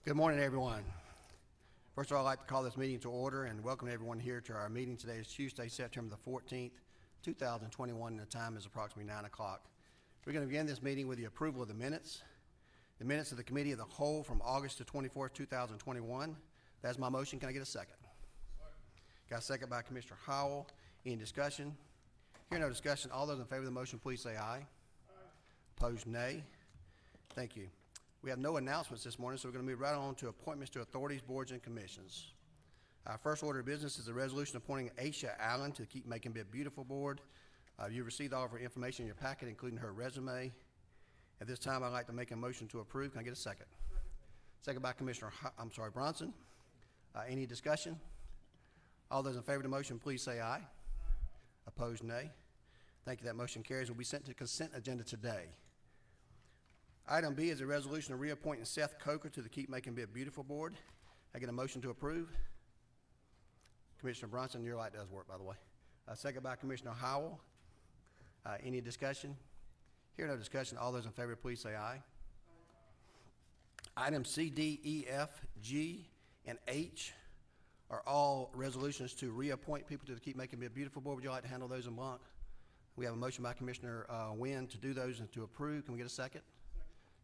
Good morning, everyone. First of all, I'd like to call this meeting to order and welcome everyone here to our meeting. Today is Tuesday, September the 14th, 2021, and the time is approximately 9 o'clock. We're going to begin this meeting with the approval of the minutes. The minutes of the Committee of the Whole from August the 24th, 2021. That's my motion. Can I get a second? Got a second by Commissioner Howell. Any discussion? Hearing no discussion, all those in favor of the motion, please say aye. Opposed, nay. Thank you. We have no announcements this morning, so we're going to move right on to appointments to authorities, boards, and commissions. Our first order of business is a resolution appointing Aisha Allen to the Keep Macon-Bibb Beautiful Board. You received all of her information in your packet, including her resume. At this time, I'd like to make a motion to approve. Can I get a second? Second by Commissioner Bronson. Any discussion? All those in favor of the motion, please say aye. Opposed, nay. Thank you. That motion carries. Will be sent to the consent agenda today. Item B is a resolution of reappointing Seth Coker to the Keep Macon-Bibb Beautiful Board. I get a motion to approve. Commissioner Bronson, your light does work, by the way. Second by Commissioner Howell. Any discussion? Hearing no discussion, all those in favor, please say aye. Items C, D, E, F, G, and H are all resolutions to reappoint people to the Keep Macon-Bibb Beautiful Board. Would you like to handle those in block? We have a motion by Commissioner Wynn to do those and to approve. Can we get a second?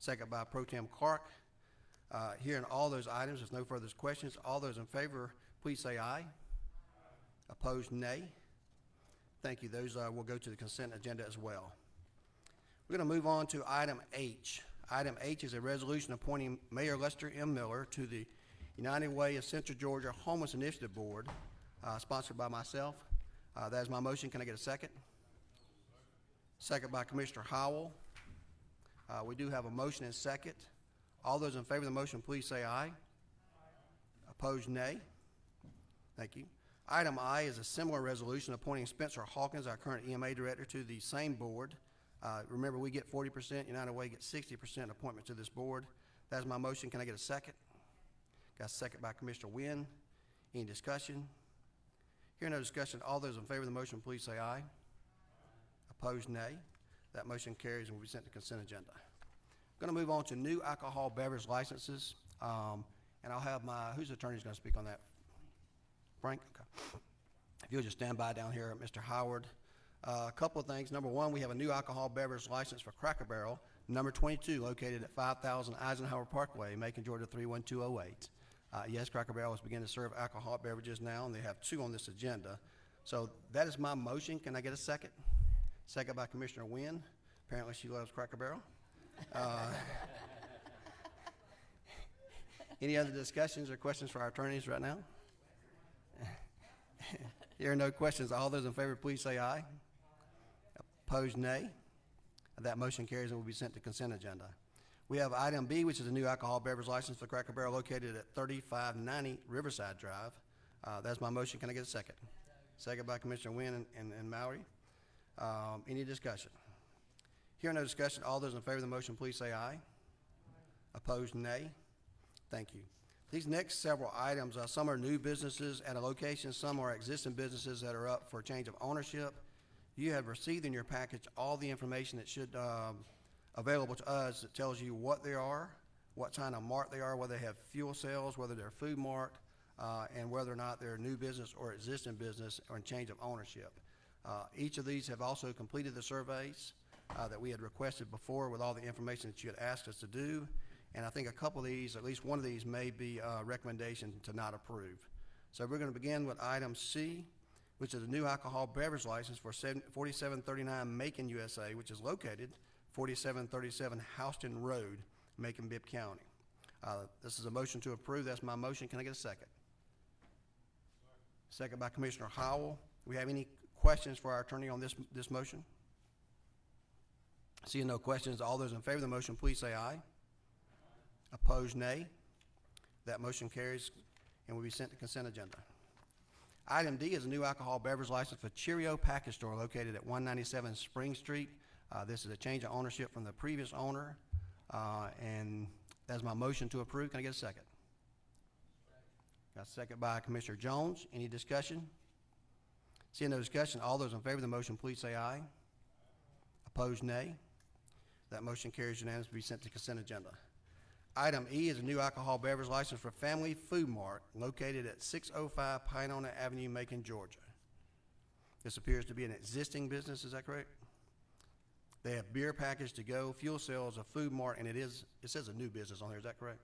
Second by Pro Tem Clark. Hearing all those items, there's no further questions. All those in favor, please say aye. Opposed, nay. Thank you. Those will go to the consent agenda as well. We're going to move on to item H. Item H is a resolution appointing Mayor Lester M. Miller to the United Way of Central Georgia Homeless Initiative Board, sponsored by myself. That is my motion. Can I get a second? Second by Commissioner Howell. We do have a motion and second. All those in favor of the motion, please say aye. Opposed, nay. Thank you. Item I is a similar resolution appointing Spencer Hawkins, our current EMA director, to the same board. Remember, we get 40%, United Way gets 60% appointment to this board. That's my motion. Can I get a second? Got a second by Commissioner Wynn. Any discussion? Hearing no discussion, all those in favor of the motion, please say aye. Opposed, nay. That motion carries and will be sent to consent agenda. I'm going to move on to new alcohol beverage licenses. And I'll have who's the attorney going to speak on that? Frank? Okay. If you'll just stand by down here, Mr. Howard. A couple of things. Number one, we have a new alcohol beverage license for Cracker Barrel, number 22, located at 5000 Eisenhower Parkway, Macon, Georgia 31208. Yes, Cracker Barrel is beginning to serve alcoholic beverages now, and they have two on this agenda. So that is my motion. Can I get a second? Second by Commissioner Wynn. Apparently she loves Cracker Barrel. Any other discussions or questions for our attorneys right now? Here are no questions. All those in favor, please say aye. Opposed, nay. That motion carries and will be sent to consent agenda. We have item B, which is a new alcohol beverage license for Cracker Barrel located at 3590 Riverside Drive. That's my motion. Can I get a second? Second by Commissioner Wynn and Mallory. Any discussion? Hearing no discussion, all those in favor of the motion, please say aye. Opposed, nay. Thank you. These next several items, some are new businesses at a location, some are existing businesses that are up for a change of ownership. You have received in your package all the information that should available to us that tells you what they are, what kind of mart they are, whether they have fuel sales, whether they're food mart, and whether or not they're a new business or existing business or in change of ownership. Each of these have also completed the surveys that we had requested before with all the information that you had asked us to do. And I think a couple of these, at least one of these, may be a recommendation to not approve. So we're going to begin with item C, which is a new alcohol beverage license for 4739 Macon, USA, which is located 4737 Houston Road, Macon-Bibb County. This is a motion to approve. That's my motion. Can I get a second? Second by Commissioner Howell. Do we have any questions for our attorney on this motion? Seeing no questions, all those in favor of the motion, please say aye. Opposed, nay. That motion carries and will be sent to consent agenda. Item D is a new alcohol beverage license for Cheerio Package Store located at 197 Spring Street. This is a change of ownership from the previous owner, and that's my motion to approve. Can I get a second? Got a second by Commissioner Jones. Any discussion? Seeing no discussion, all those in favor of the motion, please say aye. Opposed, nay. That motion carries unanimously to be sent to consent agenda. Item E is a new alcohol beverage license for Family Food Mart located at 605 Pinona Avenue, Macon, Georgia. This appears to be an existing business, is that correct? They have beer package to go, fuel sales, a food mart, and it says a new business on there, is that correct?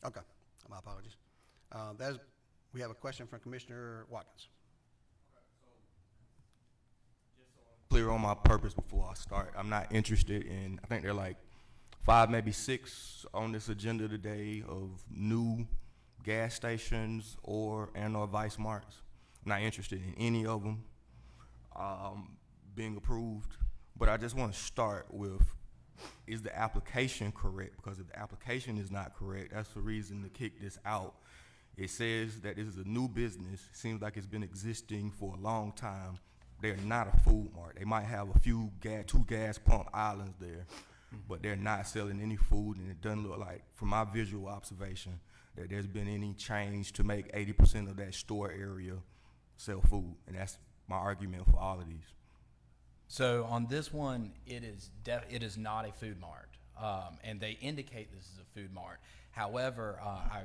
Okay, my apologies. We have a question from Commissioner Watkins. Clear on my purpose before I start. I'm not interested in, I think there are like 5, maybe 6 on this agenda today of new gas stations or Vice Marts. I'm not interested in any of them being approved, but I just want to start with, is the application correct? Because if the application is not correct, that's the reason to kick this out. It says that this is a new business. It seems like it's been existing for a long time. They're not a food mart. They might have a few 2 gas pump islands there, but they're not selling any food, and it doesn't look like, from my visual observation, that there's been any change to make 80% of that store area sell food, and that's my argument for all of these. So on this one, it is not a food mart, and they indicate this is a food mart. However, I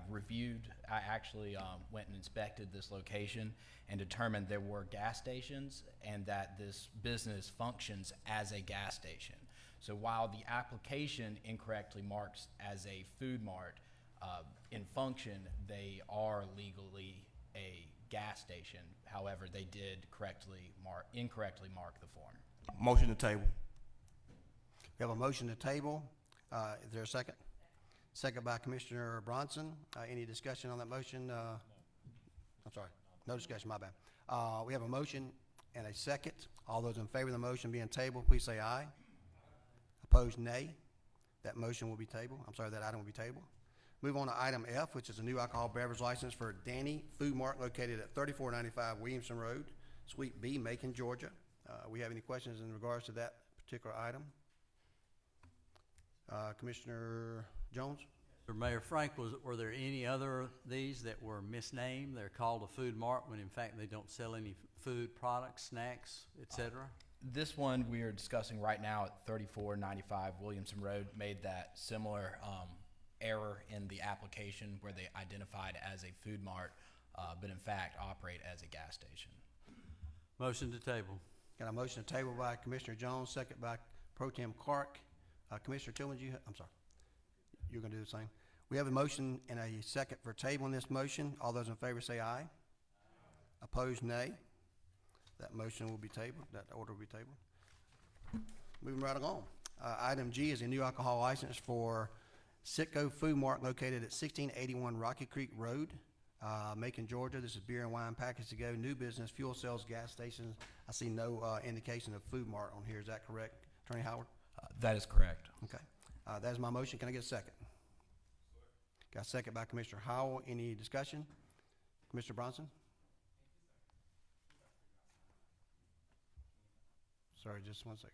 actually went and inspected this location and determined there were gas stations and that this business functions as a gas station. So while the application incorrectly marks as a food mart, in function, they are legally a gas station. However, they did incorrectly mark the form. Motion to table. We have a motion to table. Is there a second? Second by Commissioner Bronson. Any discussion on that motion? I'm sorry, no discussion, my bad. We have a motion and a second. All those in favor of the motion being tabled, please say aye. Opposed, nay. That motion will be tabled. I'm sorry, that item will be tabled. Move on to item F, which is a new alcohol beverage license for Danny Food Mart located at 3495 Williamson Road, Suite B, Macon, Georgia. We have any questions in regards to that particular item? Commissioner Jones? Mayor Frank, were there any other of these that were misnamed? They're called a food mart when in fact they don't sell any food products, snacks, etc.? This one we are discussing right now at 3495 Williamson Road made that similar error in the application where they identified as a food mart, but in fact operate as a gas station. Motion to table. Got a motion to table by Commissioner Jones, second by Pro Tem Clark. Commissioner Tillman, I'm sorry. You're going to do the same. We have a motion and a second for tabling this motion. All those in favor say aye. Opposed, nay. That motion will be tabled. That order will be tabled. Moving right along. Item G is a new alcohol license for Sitco Food Mart located at 1681 Rocky Creek Road, Macon, Georgia. This is beer and wine package to go, new business, fuel cells, gas stations. I see no indication of food mart on here. Is that correct, Attorney Howard? That is correct. Okay. That is my motion. Can I get a second? Got a second by Commissioner Howell. Any discussion? Commissioner Bronson? Sorry, just 1 second.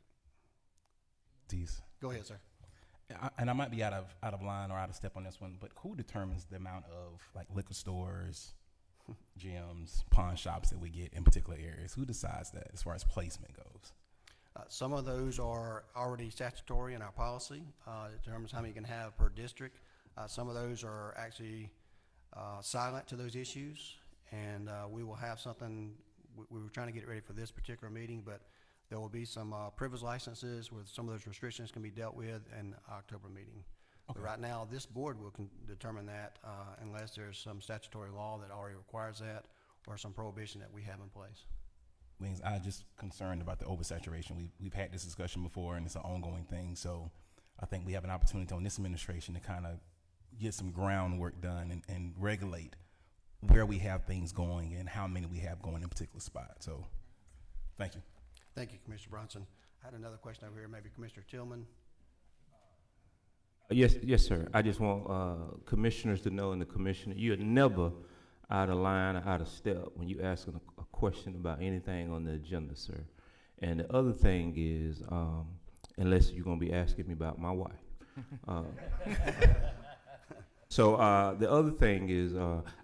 Go ahead, sir. And I might be out of line or out of step on this one, but who determines the amount of like liquor stores, gyms, pawn shops that we get in particular areas? Who decides that as far as placement goes? Some of those are already statutory in our policy. It determines how many you can have per district. Some of those are actually silent to those issues, and we will have something. We were trying to get it ready for this particular meeting, but there will be some privilege licenses where some of those restrictions can be dealt with in October meeting. Okay. But right now, this board will determine that unless there's some statutory law that already requires that or some prohibition that we have in place. I'm just concerned about the oversaturation. We've had this discussion before, and it's an ongoing thing. So I think we have an opportunity on this administration to kind of get some groundwork done and regulate where we have things going and how many we have going in a particular spot. So thank you. Thank you, Commissioner Bronson. I had another question over here, maybe Commissioner Tillman. Yes, sir. I just want commissioners to know, and the commissioner, you're never out of line or out of step when you asking a question about anything on the agenda, sir. And the other thing is, unless you're going to be asking me about my wife. So the other thing is,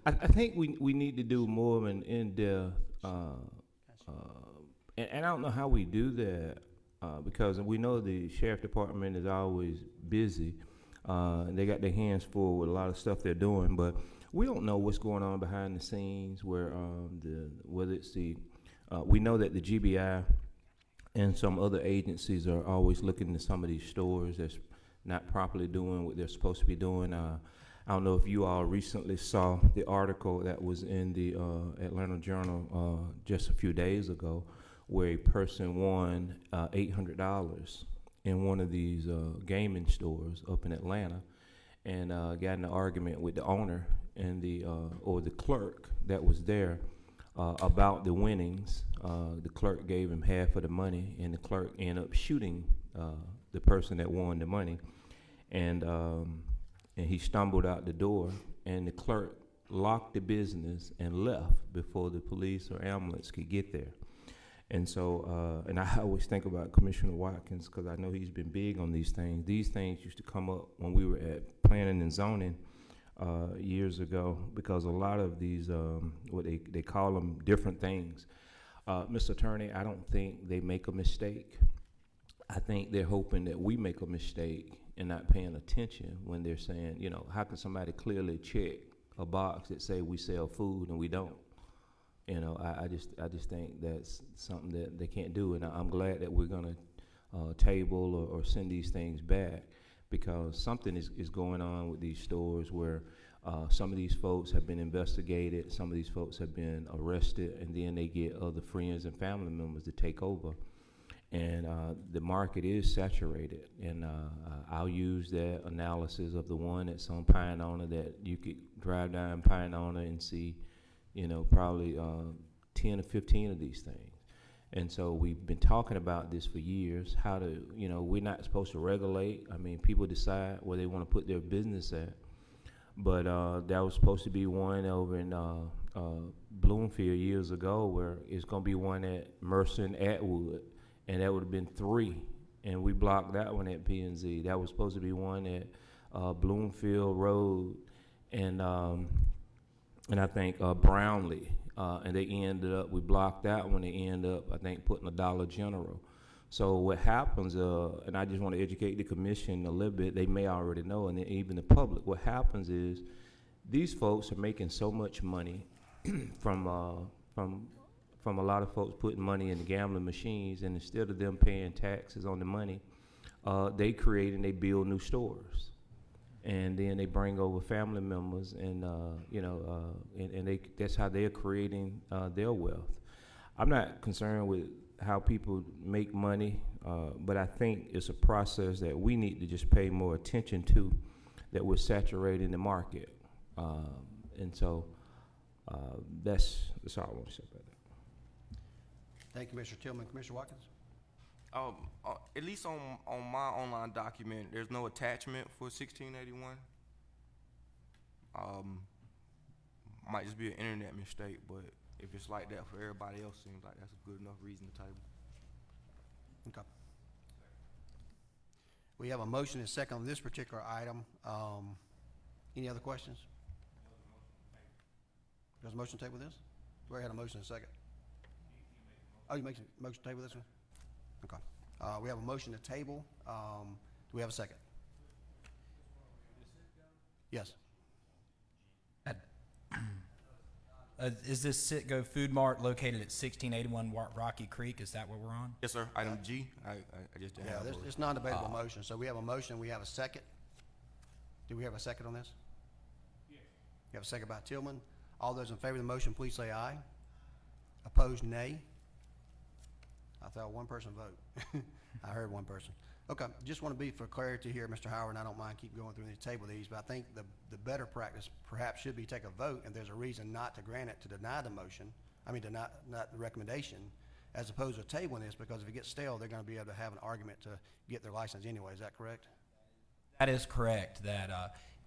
I think we need to do more of an in-depth, and I don't know how we do that, because we know the sheriff department is always busy. And they got their hands full with a lot of stuff they're doing, but we don't know what's going on behind the scenes. Where whether it's we know that the GBI and some other agencies are always looking at some of these stores that's not properly doing what they're supposed to be doing. I don't know if you all recently saw the article that was in the Atlanta Journal just a few days ago, where a person won $800 in one of these gaming stores up in Atlanta, and got in an argument with the owner and or the clerk that was there about the winnings. The clerk gave him half of the money, and the clerk ended up shooting the person that won the money, and he stumbled out the door, and the clerk locked the business and left before the police or ambulance could get there. And so, and I always think about Commissioner Watkins, because I know he's been big on these things. These things used to come up when we were at planning and zoning years ago, because a lot of these, what they call them different things. Mr. Attorney, I don't think they make a mistake. I think they're hoping that we make a mistake and not paying attention when they're saying, you know, how can somebody clearly check a box that say we sell food and we don't? You know, I just think that's something that they can't do, and I'm glad that we're going to table or send these things back, because something is going on with these stores where some of these folks have been investigated, some of these folks have been arrested, and then they get other friends and family members to take over. And the market is saturated, and I'll use that analysis of the one that's on Pine Owner, that you could drive down Pine Owner and see, you know, probably 10 or 15 of these things. And so we've been talking about this for years, how to, you know, we're not supposed to regulate. I mean, people decide where they want to put their business at. But that was supposed to be one over in Bloomfield years ago, where it's going to be one at Mercer and Atwood, and that would have been 3. And we blocked that one at P&Z. That was supposed to be one at Bloomfield Road, and I think Brownlee, and they ended up, we blocked that one, they ended up, I think, putting a Dollar General. So what happens, and I just want to educate the commission a little bit, they may already know, and even the public, what happens is these folks are making so much money from a lot of folks putting money in the gambling machines, and instead of them paying taxes on the money, they create and they build new stores. And then they bring over family members, and you know, and that's how they're creating their wealth. I'm not concerned with how people make money, but I think it's a process that we need to just pay more attention to, that we're saturating the market. And so that's all I want to say about that. Thank you, Mr. Tillman. Commissioner Watkins? At least on my online document, there's no attachment for 1681. Might just be an internet mistake, but if it's like that for everybody else, seems like that's a good enough reason to table. Okay. We have a motion and a second on this particular item. Any other questions? There's a motion to table this? We already had a motion and a second. Oh, you make a motion to table this one? Okay. We have a motion to table. Do we have a second? Yes. Is this Sit-Go Food Mart located at 1681 Rocky Creek? Is that where we're on? Yes, sir. Item G. I just didn't have It's non-debatable motion. So we have a motion. We have a second. Do we have a second on this? Yes. You have a second by Tillman. All those in favor of the motion, please say aye. Opposed, nay. I thought one person vote. I heard one person. Okay, just want to be for clarity here, Mr. Howard, and I don't mind keep going through the table these, but I think the better practice perhaps should be take a vote, and there's a reason not to grant it, to deny the motion, not the recommendation, as opposed to tabling this, because if it gets stale, they're going to be able to have an argument to get their license anyway. Is that correct? That is correct, that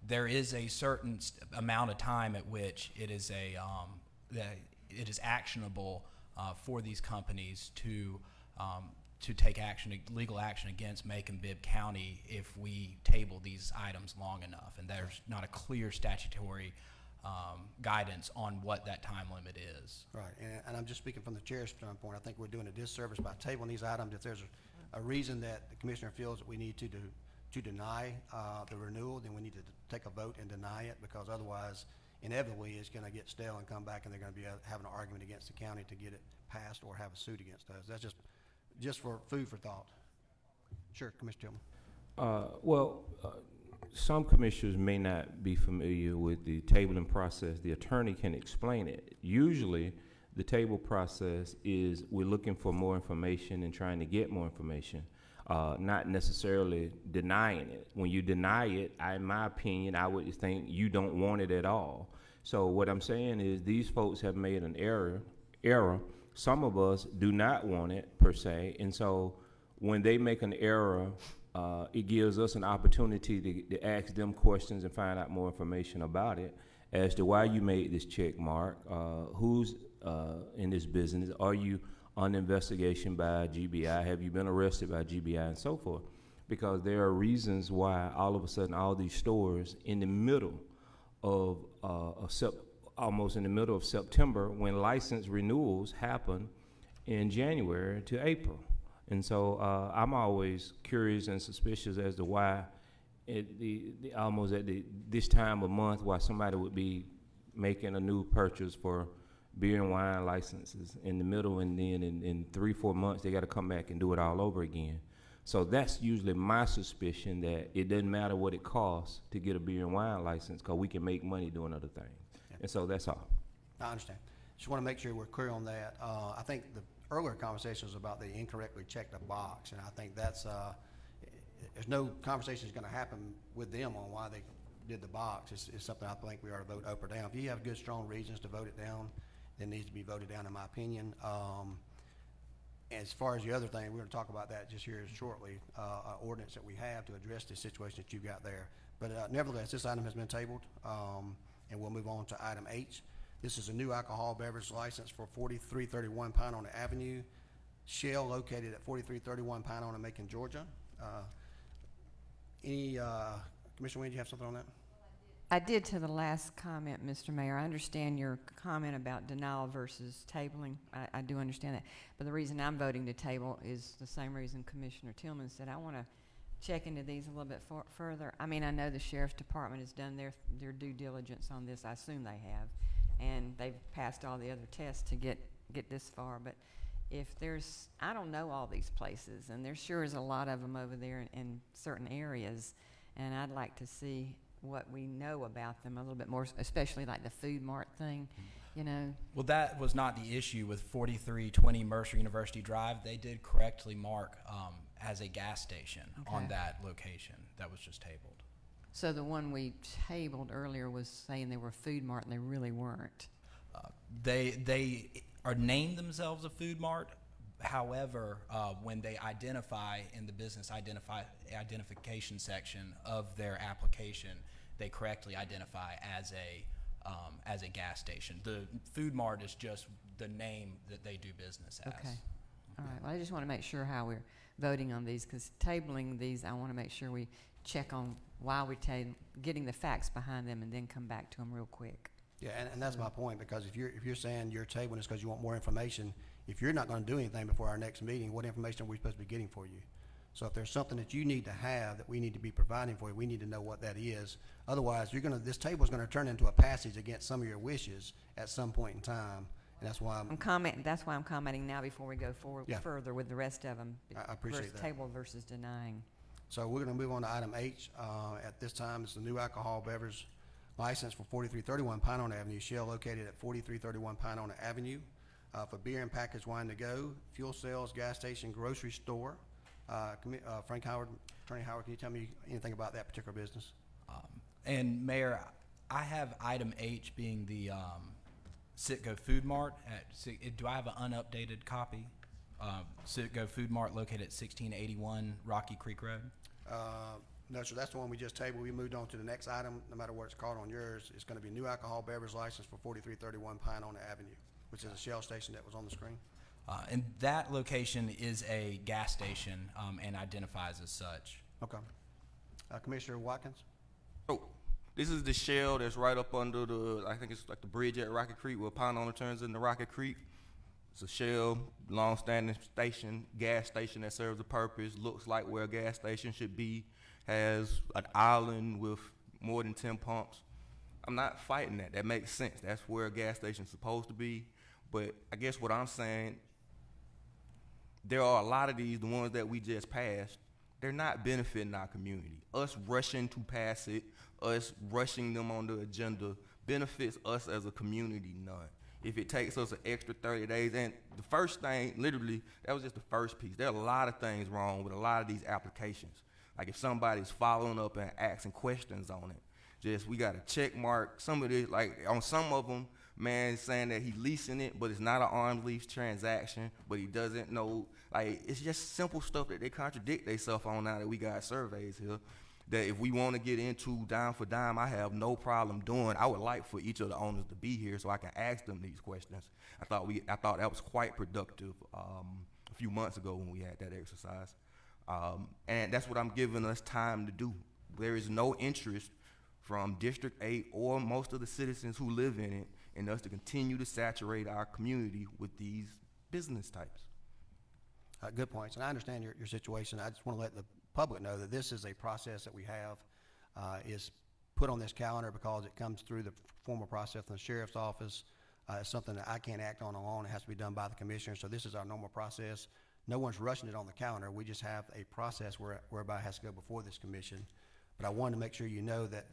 there is a certain amount of time at which it is that it is actionable for these companies to take legal action against Macon-Bibb County if we table these items long enough, and there's not a clear statutory guidance on what that time limit is. Right, and I'm just speaking from the chair's standpoint. I think we're doing a disservice by tabling these items. If there's a reason that the commissioner feels that we need to deny the renewal, then we need to take a vote and deny it, because otherwise, inevitably, it's going to get stale and come back, and they're going to be having an argument against the county to get it passed or have a suit against us. That's just for food for thought. Sure, Commissioner Tillman. Some commissioners may not be familiar with the tabling process. The attorney can explain it. Usually, the table process is we're looking for more information and trying to get more information, not necessarily denying it. When you deny it, in my opinion, I would think you don't want it at all. So what I'm saying is these folks have made an error. Some of us do not want it per se, and so when they make an error, it gives us an opportunity to ask them questions and find out more information about it as to why you made this check mark, who's in this business, are you on investigation by GBI, have you been arrested by GBI, and so forth. Because there are reasons why all of a sudden all these stores in the middle of almost in the middle of September, when license renewals happen in January to April. And so I'm always curious and suspicious as to why almost at this time of month, why somebody would be making a new purchase for beer and wine licenses in the middle, and then in 3-4 months they got to come back and do it all over again. So that's usually my suspicion, that it doesn't matter what it costs to get a beer and wine license, because we can make money doing other things. Yeah. And so that's all. I understand. Just want to make sure we're clear on that. I think the earlier conversation was about the incorrectly checked a box, and I think that's there's no conversation is going to happen with them on why they did the box. It's something I think we ought to vote up or down. If you have good, strong reasons to vote it down, it needs to be voted down, in my opinion. As far as the other thing, we're going to talk about that just here shortly, an ordinance that we have to address the situation that you've got there. But nevertheless, this item has been tabled, and we'll move on to item H. This is a new alcohol beverage license for 4331 Pinehorn Avenue, Shell, located at 4331 Pinehorn in Macon, Georgia. Commissioner Wynn, do you have something on that? I did to the last comment, Mr. Mayor. I understand your comment about denial versus tabling. I do understand that. But the reason I'm voting to table is the same reason Commissioner Tillman said. I want to check into these a little bit further. I mean, I know the Sheriff's Department has done their due diligence on this. I assume they have. And they've passed all the other tests to get this far. But if there's, I don't know all these places, and there sure is a lot of them over there in certain areas, and I'd like to see what we know about them a little bit more, especially like the Food Mart thing, you know. Well, that was not the issue with 4320 Mercer University Drive. They did correctly mark as a gas station on that location. That was just tabled. So the one we tabled earlier was saying they were Food Mart, and they really weren't. They are named themselves a Food Mart. However, when they identify in the business identification section of their application, they correctly identify as a gas station. The Food Mart is just the name that they do business as. Okay. All right. Well, I just want to make sure how we're voting on these, because tabling these, I want to make sure we check on why we're getting the facts behind them, and then come back to them real quick. Yeah, and that's my point, because if you're saying you're tabling this because you want more information, if you're not going to do anything before our next meeting, what information are we supposed to be getting for you? So if there's something that you need to have that we need to be providing for you, we need to know what that is. Otherwise, this table is going to turn into a passage against some of your wishes at some point in time, and that's why That's why I'm commenting now before we go forward further with the rest of them. I appreciate that. Table versus denying. So we're going to move on to item H. At this time, it's the new alcohol beverage license for 4331 Pinehorn Avenue, Shell, located at 4331 Pinehorn Avenue, for beer and packaged wine to go, fuel sales, gas station, grocery store. Frank Howard, Attorney Howard, can you tell me anything about that particular business? And Mayor, I have item H being the Citgo Food Mart. Do I have an unupdated copy? Citgo Food Mart, located at 1681 Rocky Creek Road. No, sir, that's the one we just tabled. We moved on to the next item. No matter what it's called on yours, it's going to be a new alcohol beverage license for 4331 Pinehorn Avenue, which is a Shell station that was on the screen. And that location is a gas station and identifies as such. Okay. Commissioner Watkins? Oh, this is the Shell that's right up under I think it's like the bridge at Rocky Creek where Pinehorn turns into Rocky Creek. It's a Shell, long-standing station, gas station that serves a purpose, looks like where a gas station should be, has an island with more than 10 pumps. I'm not fighting that. That makes sense. That's where a gas station's supposed to be. But I guess what I'm saying, there are a lot of these, the ones that we just passed, they're not benefiting our community. Us rushing to pass it, us rushing them on the agenda, benefits us as a community none. If it takes us an extra 30 days, and the first thing, literally, that was just the first piece. There are a lot of things wrong with a lot of these applications. Like if somebody's following up and asking questions on it, just we got a check mark. Some of this, like on some of them, man, saying that he's leasing it, but it's not an arm's lease transaction, but he doesn't know. Like it's just simple stuff that they contradict themselves on now that we got surveys here. That if we want to get into dime for dime, I have no problem doing. I would like for each of the owners to be here so I can ask them these questions. I thought that was quite productive a few months ago when we had that exercise, and that's what I'm giving us time to do. There is no interest from District 8 or most of the citizens who live in it in us to continue to saturate our community with these business types. Good points, and I understand your situation. I just want to let the public know that this is a process that we have, is put on this calendar because it comes through the formal process in the sheriff's office. It's something that I can't act on alone. It has to be done by the commissioner, so this is our normal process. No one's rushing it on the calendar. We just have a process whereby it has to go before this commission. But I wanted to make sure you know that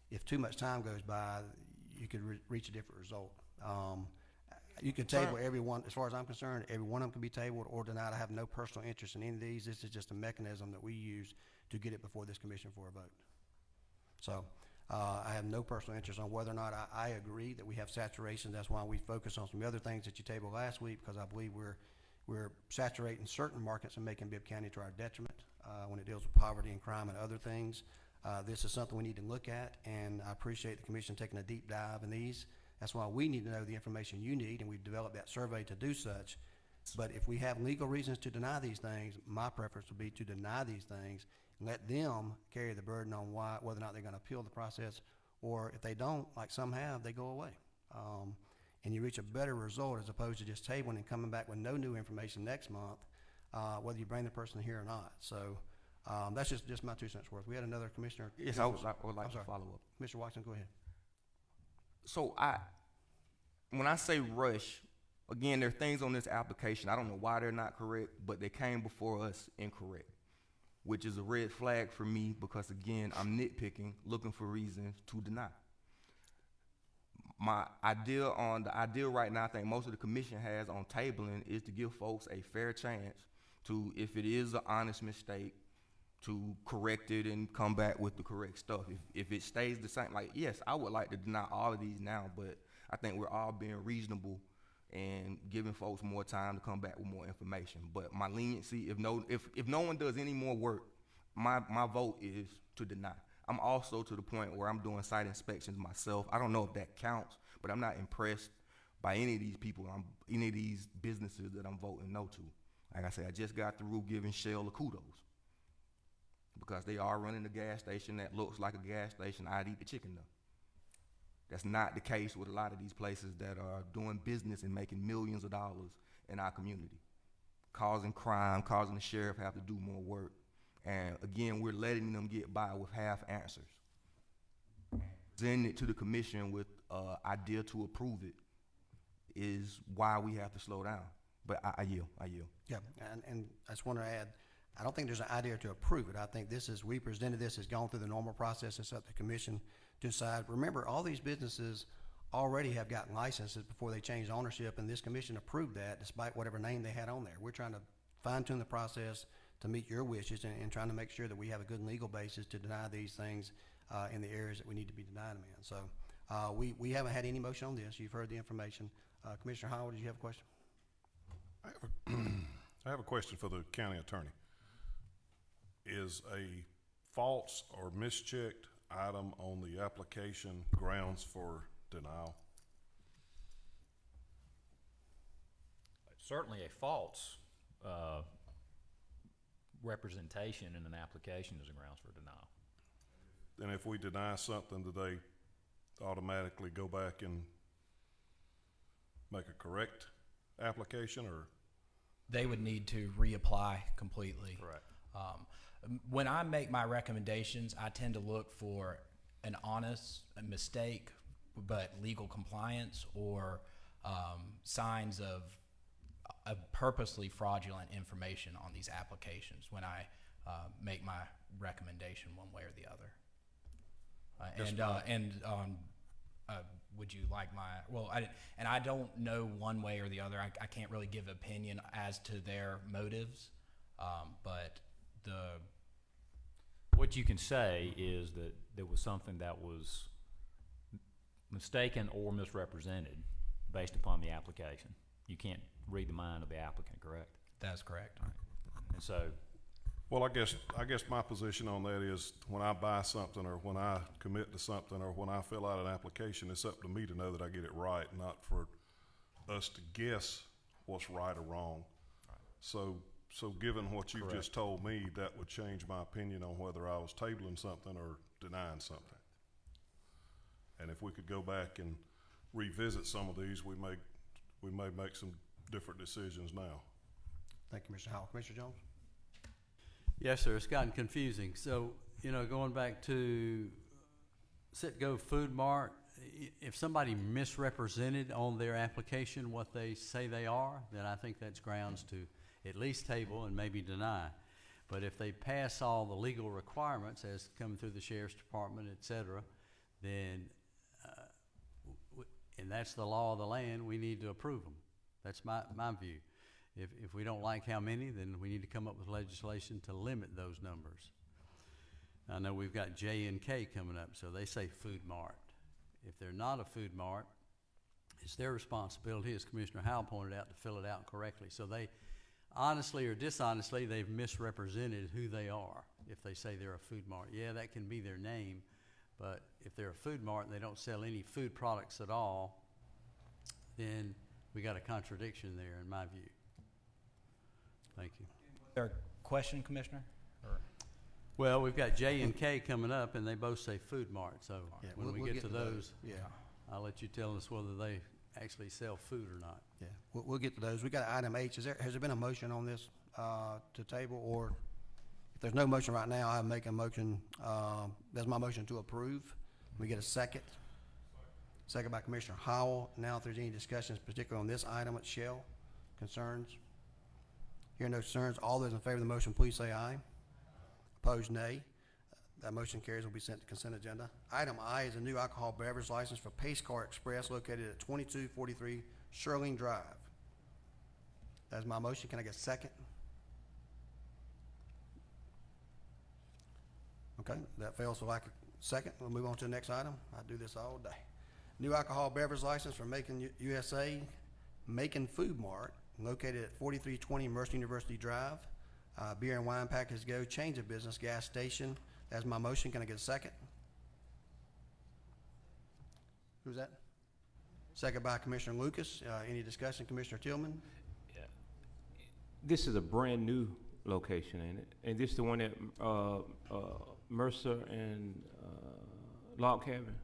if too much time goes by, you could reach a different result. You can table every one, as far as I'm concerned, every one of them can be tabled or denied. I have no personal interest in any of these. This is just a mechanism that we use to get it before this commission for a vote. So I have no personal interest on whether or not I agree that we have saturation. That's why we focus on some other things that you tabled last week, because I believe we're saturating certain markets in Macon-Bibb County to our detriment when it deals with poverty and crime and other things. This is something we need to look at, and I appreciate the commission taking a deep dive in these. That's why we need to know the information you need, and we've developed that survey to do such. But if we have legal reasons to deny these things, my preference would be to deny these things and let them carry the burden on whether or not they're going to appeal the process, or if they don't, like some have, they go away. And you reach a better result as opposed to just tabling and coming back with no new information next month, whether you bring the person here or not. So that's just my 2 cents worth. We had another commissioner. Yes, I would like to follow up. Mr. Watson, go ahead. So when I say rush, again, there are things on this application. I don't know why they're not correct, but they came before us incorrect, which is a red flag for me because, again, I'm nitpicking, looking for reasons to deny. The idea right now, I think most of the commission has on tabling is to give folks a fair chance to, if it is an honest mistake, to correct it and come back with the correct stuff. If it stays the same, like, yes, I would like to deny all of these now, but I think we're all being reasonable and giving folks more time to come back with more information. But my leniency, if no one does any more work, my vote is to deny. I'm also to the point where I'm doing site inspections myself. I don't know if that counts, but I'm not impressed by any of these people, any of these businesses that I'm voting no to. Like I said, I just got through giving Shell the kudos, because they are running a gas station that looks like a gas station. I'd eat the chicken though. That's not the case with a lot of these places that are doing business and making millions of dollars in our community, causing crime, causing the sheriff have to do more work. And again, we're letting them get by with half answers. Sending it to the commission with idea to approve it is why we have to slow down. But I yield. Yeah, and I just want to add, I don't think there's an idea to approve it. I think we presented this as gone through the normal process. It's up to the commission to decide. Remember, all these businesses already have gotten licenses before they changed ownership, and this commission approved that despite whatever name they had on there. We're trying to fine tune the process to meet your wishes and trying to make sure that we have a good legal basis to deny these things in the areas that we need to be denying them in. So we haven't had any motion on this. You've heard the information. Commissioner Howard, did you have a question? I have a question for the county attorney. Is a false or mischecked item on the application grounds for denial? Certainly a false representation in an application is a grounds for denial. And if we deny something, do they automatically go back and make a correct application, or? They would need to reapply completely. Correct. When I make my recommendations, I tend to look for an honest mistake, but legal compliance, or signs of purposely fraudulent information on these applications when I make my recommendation one way or the other. Would you like my, well, I don't know one way or the other. I can't really give opinion as to their motives, but What you can say is that there was something that was mistaken or misrepresented based upon the application. You can't read the mind of the applicant, correct? that's correct. And so, Well, I guess my position on that is when I buy something, or when I commit to something, or when I fill out an application, it's up to me to know that I get it right, not for us to guess what's right or wrong. So given what you've just told me, that would change my opinion on whether I was tabling something or denying something. And if we could go back and revisit some of these, we may make some different decisions now. Thank you, Mr. Howell. Commissioner Jones? Yes, sir, it's gotten confusing. So, going back to Sit-Go Food Mart, if somebody misrepresented on their application what they say they are, then I think that's grounds to at least table and maybe deny. But if they pass all the legal requirements as come through the sheriff's department, et cetera, then, and that's the law of the land, we need to approve them. That's my view. If we don't like how many, then we need to come up with legislation to limit those numbers. I know we've got J and K coming up, so they say food mart. If they're not a food mart, it's their responsibility, as Commissioner Howell pointed out, to fill it out correctly. So they, honestly or dishonestly, they've misrepresented who they are if they say they're a food mart. Yeah, that can be their name, but if they're a food mart and they don't sell any food products at all, then we got a contradiction there in my view. Thank you. There a question, Commissioner? Or? Well, we've got J and K coming up, and they both say food mart. So Yeah, when we get to those, yeah, I'll let you tell us whether they actually sell food or not. yeah, we'll get to those. We got item H. Has there been a motion on this to table, or if there's no motion right now, I make a motion. That's my motion to approve. We get a second. Second by Commissioner Howell. Now, if there's any discussions, particularly on this item at Shell, concerns? Hearing no concerns, all those in favor of the motion, please say aye. Opposed, nay. That motion carries, will be sent to consent agenda. Item I is a new alcohol beverage license for Pace Car Express located at 2243 Shirlene Drive. That's my motion. Can I get a second? Okay, that fails for lack of second. We'll move on to the next item. I do this all day. New alcohol beverage license for Macon USA, Macon Food Mart, located at 4320 Mercer University Drive. Beer and wine package go, change of business, gas station. That's my motion. Can I get a second? Who's that? Second by Commissioner Lucas. Any discussion, Commissioner Tillman? Yeah. This is a brand new location, ain't it? And this the one at Mercer and Log Cabin?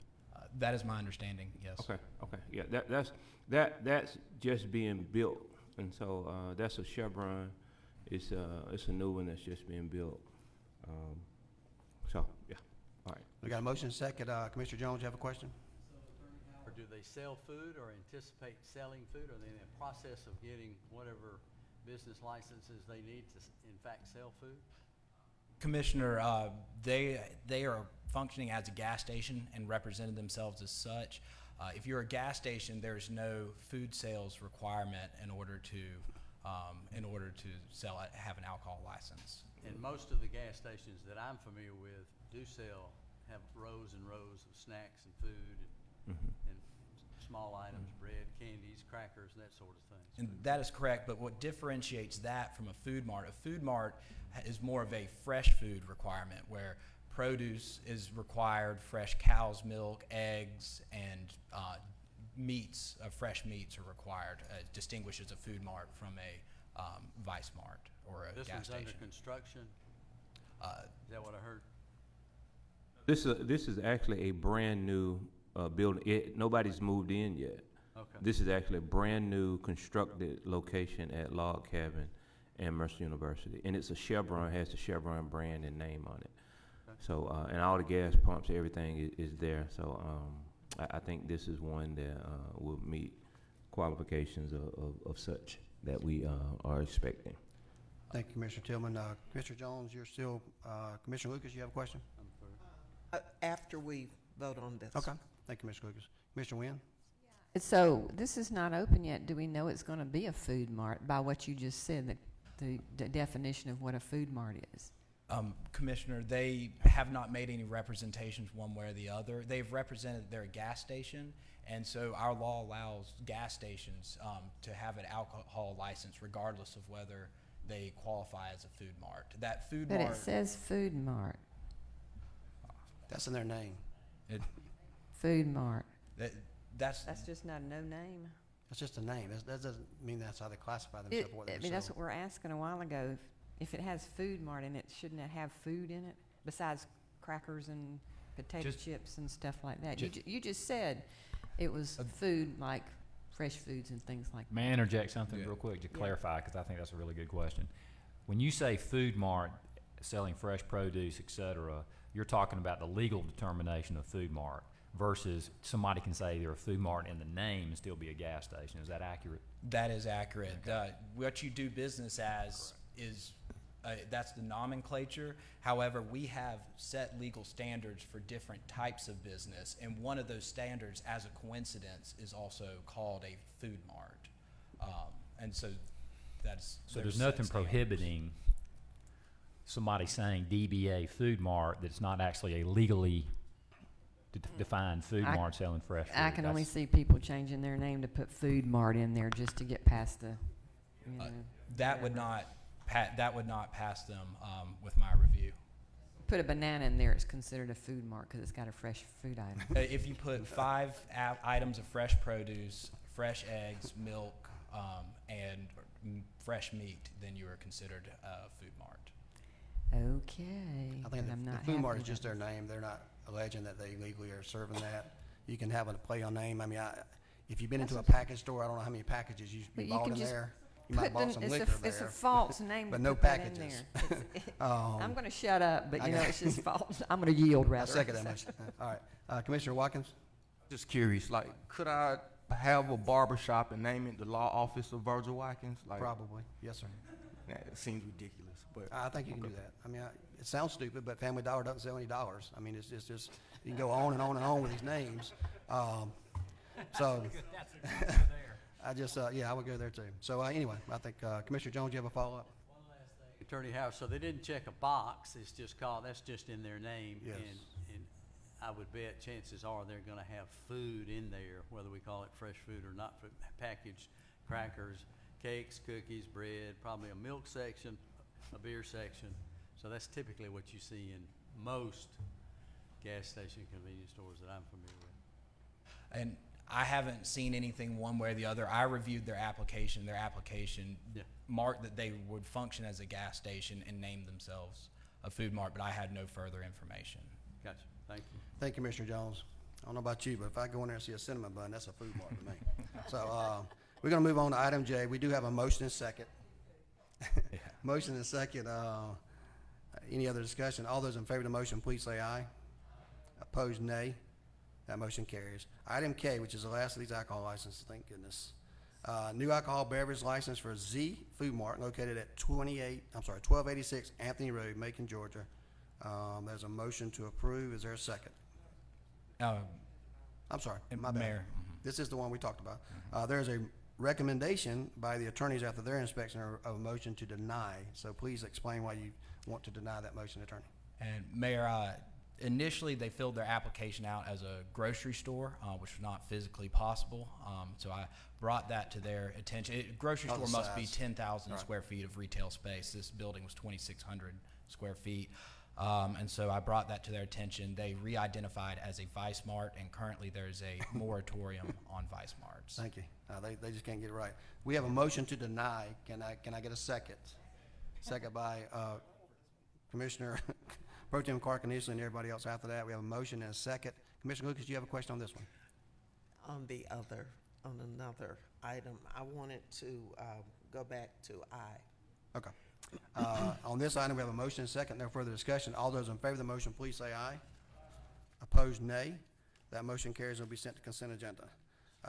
That is my understanding, yes. Okay, yeah, that's just being built, and so that's a Chevron. It's a new one that's just being built. So yeah, all right. We got a motion second. Commissioner Jones, you have a question? Or do they sell food or anticipate selling food? Or are they in the process of getting whatever business licenses they need to in fact sell food? Commissioner, they are functioning as a gas station and represented themselves as such. If you're a gas station, there's no food sales requirement in order to have an alcohol license. And most of the gas stations that I'm familiar with do have rows and rows of snacks and food and small items, bread, candies, crackers, and that sort of thing. And that is correct, but what differentiates that from a food mart is more of a fresh food requirement, where produce is required, fresh cow's milk, eggs, and meats, fresh meats are required. Distinguishes a food mart from a Vice Mart or a gas station. This one's under construction? Is that what I heard? This is actually a brand new building. Nobody's moved in yet. Okay. This is actually a brand-new constructed location at Log Cabin and Mercer University. And it's a Chevron, has the Chevron brand and name on it. Okay. So, and all the gas pumps, everything is there. So, I think this is one that will meet qualifications of such that we are expecting. Thank you, Commissioner Tillman. Commissioner Jones, you're still, Commissioner Lucas, you have a question? After we vote on this. Okay. Thank you, Commissioner Lucas. Commissioner Wynn? So this is not open yet. Do we know it's going to be a food mart by what you just said, the definition of what a food mart is? Commissioner, they have not made any representations one way or the other. They've represented they're a gas station, and so our law allows gas stations to have an alcohol license regardless of whether they qualify as a food mart. That food But mart. it says food mart, That's in their name. food mart. That's That's just not a no name. That's just a name. That doesn't mean that's how they classify themselves. What they I mean, that's sell. what we're asking a while ago. If it has food mart in it, shouldn't it have food in it besides crackers and potato Just- chips and stuff like that? ju- You just said it was food like fresh foods and things like that. May I interject something Yeah. real quick to Yeah. clarify, because I think that's a really good question. When you say food mart, selling fresh produce, et cetera, you're talking about the legal determination of food mart versus somebody can say they're a food mart in the name and still be a gas station. Is that accurate? That is accurate. What you do business as is, that's the nomenclature. However, we have set legal standards for different types of business, and one of those standards, as a coincidence, is also called a food mart. And so that's. So there's nothing prohibiting somebody saying DBA food mart that's not actually a legally defined food I- mart selling fresh food. I can only That's- see people changing their name to put food mart in there just to get past the, you know. That would whatever. that would not pass them with my review. Put a banana in there, it's considered a food mart because it's got a fresh food item. If you put 5 items of fresh produce, fresh eggs, milk, and fresh meat, then you are considered a food mart. Okay, I but think I'm the not food mart happy is just with their name. They're not alleging that they legally are serving that. You can have a play on name. I mean, if you've been into a package store, I don't know how many packages But you you bought can in just there. You might have Put bought the- some it's liquor a, it's a there. false name to but no put that in packages. there. I'm gonna shut up, but I you know, got- it's just false. I'm gonna yield I rather. second that motion. All right. Commissioner Watkins? Just curious, like, could I have a barber shop and name it the Law Office of Virgil Watkins? Like, Probably. Yes, sir. That seems ridiculous, but. I think you can do that. I mean, it sounds stupid, but Family Dollar doesn't sell any dollars. I mean, it's just you can go on and on and on with these names. So I just, I would go there too. So anyway, I think Commissioner Jones, you have a follow-up? Attorney Howard, so they didn't check a box, it's just called, that's just in their name. Yes. And I would bet chances are they're gonna have food in there, whether we call it fresh food or not, food, packaged crackers, cakes, cookies, bread, probably a milk section, a beer section. So that's typically what you see in most gas station convenience stores that I'm familiar with. And I haven't seen anything one way or the other. I reviewed their application. Their application Yeah. marked that they would function as a gas station and name themselves a food mart, but I had no further information. Gotcha, thank you. Thank you, Commissioner Jones. I don't know about you, but if I go in there and see a cinnamon bun, that's a food mart to me. So we're going to move on to item J. We do have a motion and second. Motion and second. Any other discussion? All those in favor of the motion, please say aye. Opposed, nay. That motion carries. Item K, which is the last of these alcohol licenses, thank goodness. New alcohol beverage license for Z Food Mart located at 1286 Anthony Road, Macon, Georgia. There's a motion to approve. Is there a second? I'm sorry, And my bad. Mayor, This is the one we talked about. There's a recommendation by the attorneys after their inspection of a motion to deny. So please explain why you want to deny that motion, attorney. And Mayor, initially they filled their application out as a grocery store, which was not physically possible. So I brought that to their attention. Grocery Oh, store the must be size. 10,000 Right. square feet of retail space. This building was 2,600 square feet. And so I brought that to their attention. They re-identified as a Vice Mart, and currently there's a moratorium on Vice Marts. Thank you. They just can't get it right. We have a motion to deny. Can I get a second? Second by Commissioner Pro Tem Carcanisi and everybody else after that. We have a motion and a second. Commissioner Lucas, do you have a question on this one? On the other, on another item. I wanted to go back to I. Okay. On this item, we have a motion and a second. No further discussion. All those in favor of the motion, please say aye. Opposed, nay. That motion carries and will be sent to consent agenda.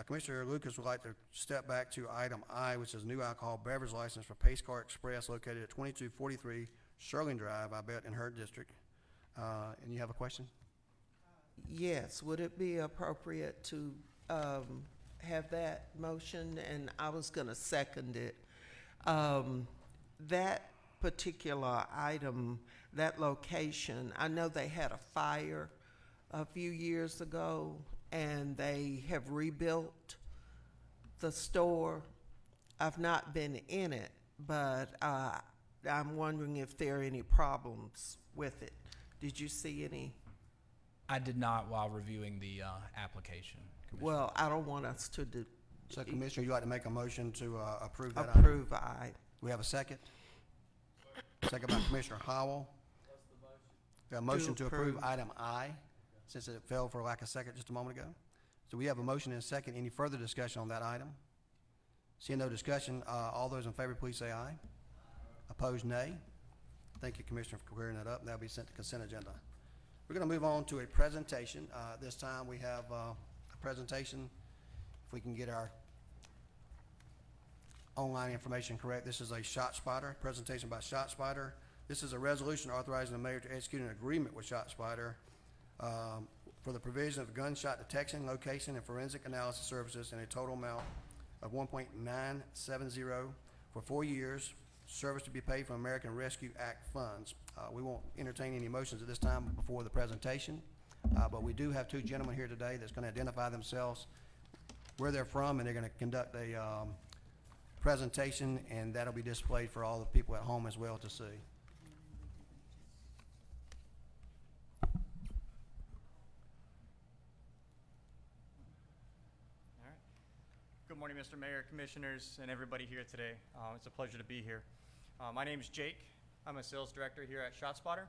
Commissioner Lucas would like to step back to item I, which is new alcohol beverage license for Pace Car Express located at 2243 Sherling Drive, I bet, in her district. And you have a question? Yes, would it be appropriate to have that motion? And I was going to second it. That particular item, that location, I know they had a fire a few years ago, and they have rebuilt the store. I've not been in it, but I'm wondering if there are any problems with it. Did you see any? I did not while reviewing the application. Commissioner. Well, I don't want us to do. So, Commissioner, you'd like to make a motion to approve that item? Approve I. We have a second? Second by Commissioner Howell. We have a motion to approve item I, since it fell for lack of second just a moment ago. So we have a motion and a second. Any further discussion on that item? Seeing no discussion, all those in favor, please say aye. Opposed, nay. Thank you, Commissioner, for clearing that up. That'll be sent to consent agenda. We're going to move on to a presentation. This time we have a presentation. If we can get our online information correct, this is a ShotSpotter presentation by ShotSpotter. This is a resolution authorizing the mayor to execute an agreement with ShotSpotter for the provision of gunshot detection, location, and forensic analysis services in a total amount of $1.970 for 4 years. Service to be paid from American Rescue Act funds. We won't entertain any motions at this time before the presentation, but we do have two gentlemen here today that's going to identify themselves, where they're from, and they're going to conduct a presentation, and that'll be displayed for all the people at home as well to see. Good morning, Mr. Mayor, Commissioners, and everybody here today. It's a pleasure to be here. My name is Jake. I'm a sales director here at ShotSpotter.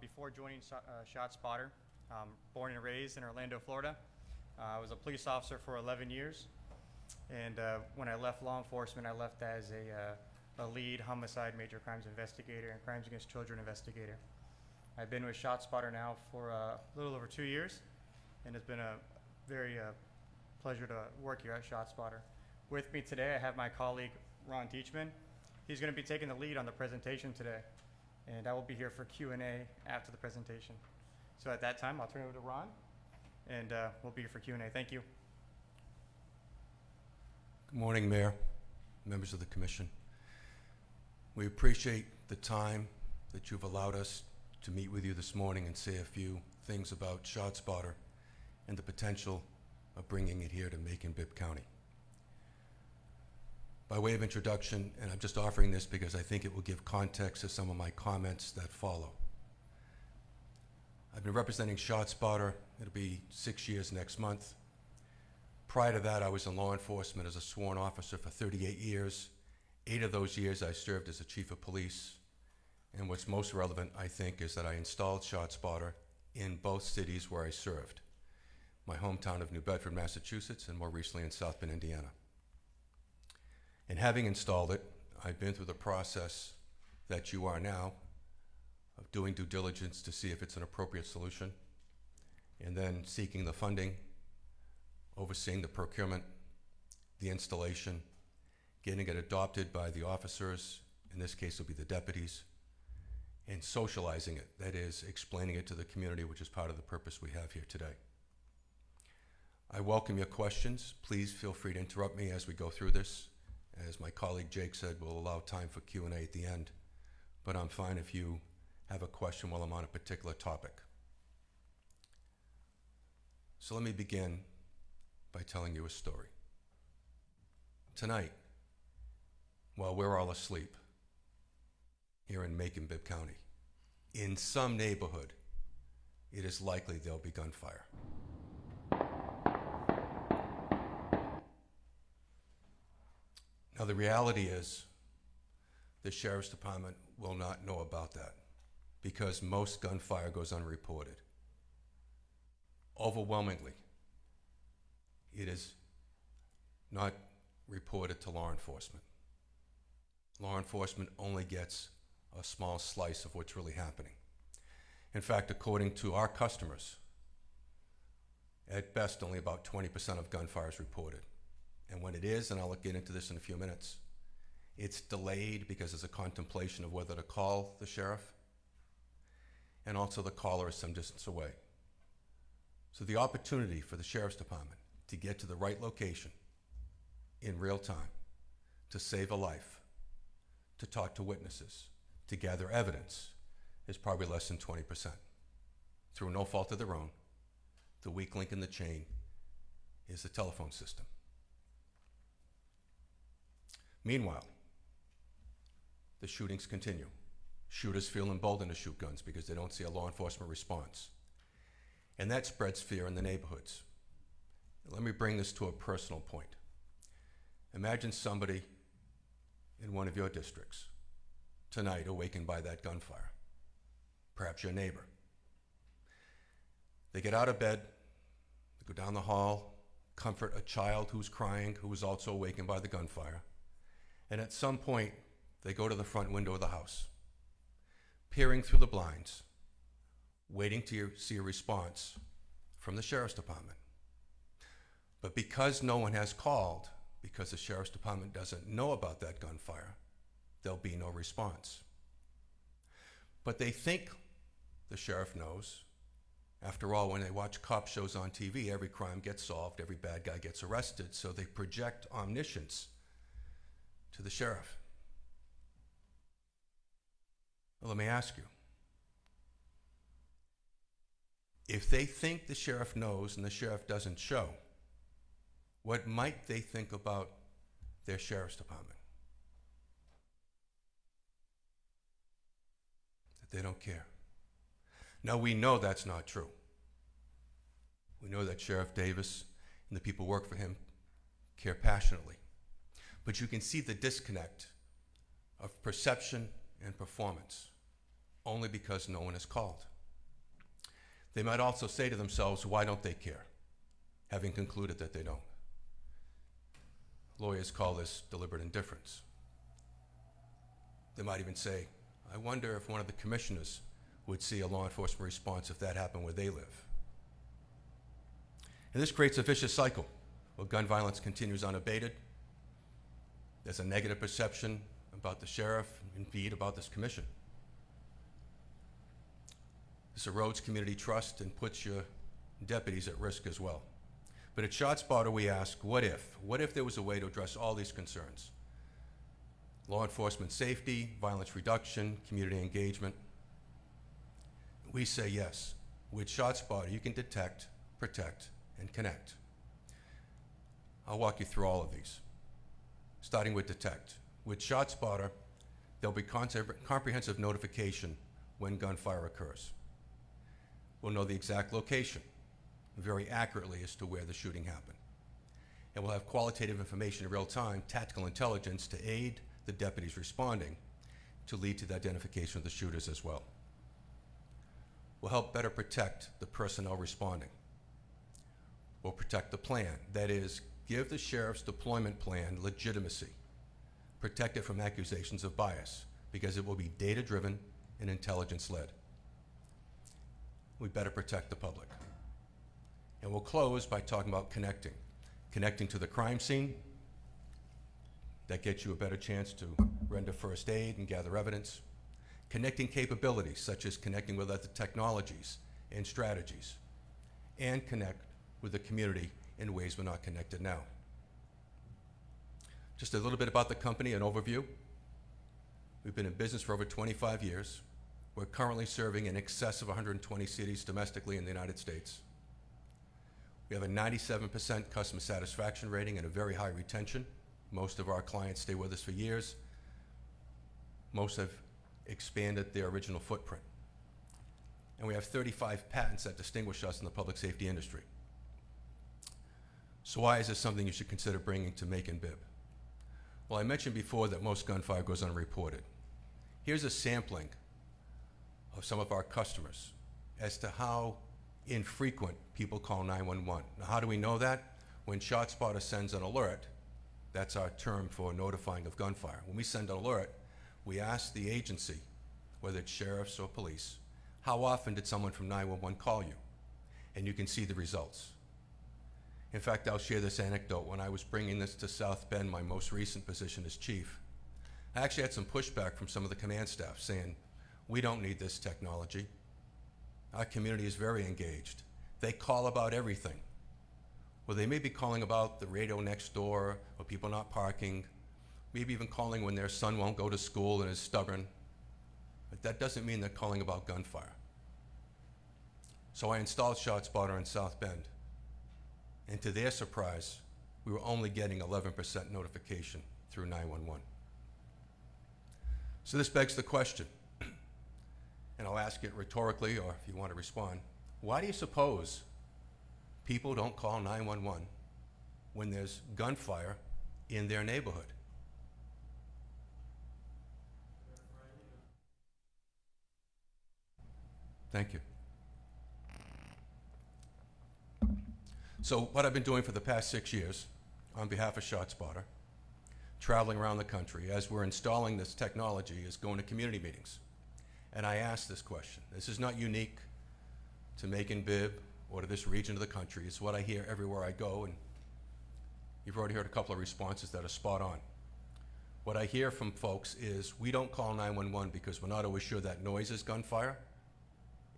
Before joining ShotSpotter, born and raised in Orlando, Florida. I was a police officer for 11 years. And when I left law enforcement, I left as a lead homicide, major crimes investigator, and crimes against children investigator. I've been with ShotSpotter now for a little over 2 years, and it's been a very pleasure to work here at ShotSpotter. With me today, I have my colleague, Ron Teachman. He's going to be taking the lead on the presentation today, and I will be here for Q&A after the presentation. So at that time, I'll turn it over to Ron, and we'll be here for Q&A. Thank you. Good morning, Mayor, members of the Commission. We appreciate the time that you've allowed us to meet with you this morning and say a few things about ShotSpotter and the potential of bringing it here to Macon-Bibb County. By way of introduction, and I'm just offering this because I think it will give context to some of my comments that follow. I've been representing ShotSpotter. It'll be 6 years next month. Prior to that, I was in law enforcement as a sworn officer for 38 years. 8 of those years I served as a chief of police. And what's most relevant, I think, is that I installed ShotSpotter in both cities where I served. My hometown of New Bedford, Massachusetts, and more recently in South Bend, Indiana. And having installed it, I've been through the process that you are now of doing due diligence to see if it's an appropriate solution, and then seeking the funding, overseeing the procurement, the installation, getting it adopted by the officers, in this case it will be the deputies, and socializing it, that is, explaining it to the community, which is part of the purpose we have here today. I welcome your questions. Please feel free to interrupt me as we go through this. As my colleague Jake said, we'll allow time for Q&A at the end, but I'm fine if you have a question while I'm on a particular topic. So let me begin by telling you a story. Tonight, while we're all asleep here in Macon-Bibb County, in some neighborhood, it is likely there'll be gunfire. Now, the reality is the Sheriff's Department will not know about that because most gunfire goes unreported. Overwhelmingly, it is not report it to law enforcement. Law enforcement only gets a small slice of what's really happening. In fact, according to our customers, at best, only about 20% of gunfire is reported. And when it is, and I'll get into this in a few minutes, it's delayed because there's a contemplation of whether to call the sheriff, and also the caller is some distance away. So the opportunity for the sheriff's department to get to the right location in real time, to save a life, to talk to witnesses, to gather evidence, is probably less than 20%. Through no fault of their own, the weak link in the chain is the telephone system. Meanwhile, the shootings continue. Shooters feel emboldened to shoot guns because they don't see a law enforcement response. And that spreads fear in the neighborhoods. Let me bring this to a personal point. Imagine somebody in one of your districts tonight awakened by that gunfire, perhaps your neighbor. They get out of bed, they go down the hall, comfort a child who's crying, who was also awakened by the gunfire, and at some point, they go to the front window of the house, peering through the blinds, waiting to see a response from the sheriff's department. But because no one has called, because the sheriff's department doesn't know about that gunfire, there'll be no response. But they think the sheriff knows. After all, when they watch cop shows on TV, every crime gets solved, every bad guy gets arrested, so they project omniscience to the sheriff. Well, let me ask you, if they think the sheriff knows and the sheriff doesn't show, what might they think about their sheriff's department? That they don't care. Now, we know that's not true. We know that Sheriff Davis and the people who work for him care passionately. But you can see the disconnect of perception and performance only because no one is called. They might also say to themselves, why don't they care? Having concluded that they don't. Lawyers call this deliberate indifference. They might even say, I wonder if one of the commissioners would see a law enforcement response if that happened where they live. And this creates a vicious cycle where gun violence continues unabated. There's a negative perception about the sheriff, indeed about this commission. This erodes community trust and puts your deputies at risk as well. But at ShotSpotter we ask, what if? What if there was a way to address all these concerns? Law enforcement safety, violence reduction, community engagement. We say yes. With ShotSpotter, you can detect, protect, and connect. I'll walk you through all of these. Starting with detect. With ShotSpotter, there'll be comprehensive notification when gunfire occurs. We'll know the exact location very accurately as to where the shooting happened. And we'll have qualitative information in real time, tactical intelligence to aid the deputies responding to lead to the identification of the shooters as well. We'll help better protect the personnel responding. We'll protect the plan. That is, give the sheriff's deployment plan legitimacy. Protect it from accusations of bias, because it will be data-driven and intelligence-led. We better protect the public. And we'll close by talking about connecting. Connecting to the crime scene. That gets you a better chance to render first aid and gather evidence. Connecting capabilities, such as connecting with other technologies and strategies. And connect with the community in ways we're not connected now. Just a little bit about the company, an overview. We've been in business for over 25 years. We're currently serving in excess of 120 cities domestically in the United States. We have a 97% customer satisfaction rating and a very high retention. Most of our clients stay with us for years. Most have expanded their original footprint. And we have 35 patents that distinguish us in the public safety industry. So why is this something you should consider bringing to Macon-Bibb? Well, I mentioned before that most gunfire goes unreported. Here's a sampling of some of our customers as to how infrequent people call 911. Now, how do we know that? When ShotSpotter sends an alert That's our term for notifying of gunfire. When we send an alert, we ask the agency, whether it's sheriffs or police, how often did someone from 911 call you? And you can see the results. In fact, I'll share this anecdote. When I was bringing this to South Bend, my most recent position as chief, I actually had some pushback from some of the command staff saying, we don't need this technology. Our community is very engaged. They call about everything. Well, they may be calling about the radio next door or people not parking, maybe even calling when their son won't go to school and is stubborn. But that doesn't mean they're calling about gunfire. So I installed ShotSpotter in South Bend. And to their surprise, we were only getting 11% notification through 911. So this begs the question, and I'll ask it rhetorically or if you want to respond. Why do you suppose people don't call 911 when there's gunfire in their neighborhood? Thank you. So what I've been doing for the past 6 years on behalf of ShotSpotter, traveling around the country as we're installing this technology, is going to community meetings. And I ask this question. This is not unique to Macon-Bibb or to this region of the country. It's what I hear everywhere I go, and you've already heard a couple of responses that are spot on. What I hear from folks is, we don't call 911 because we're not always sure that noise is gunfire.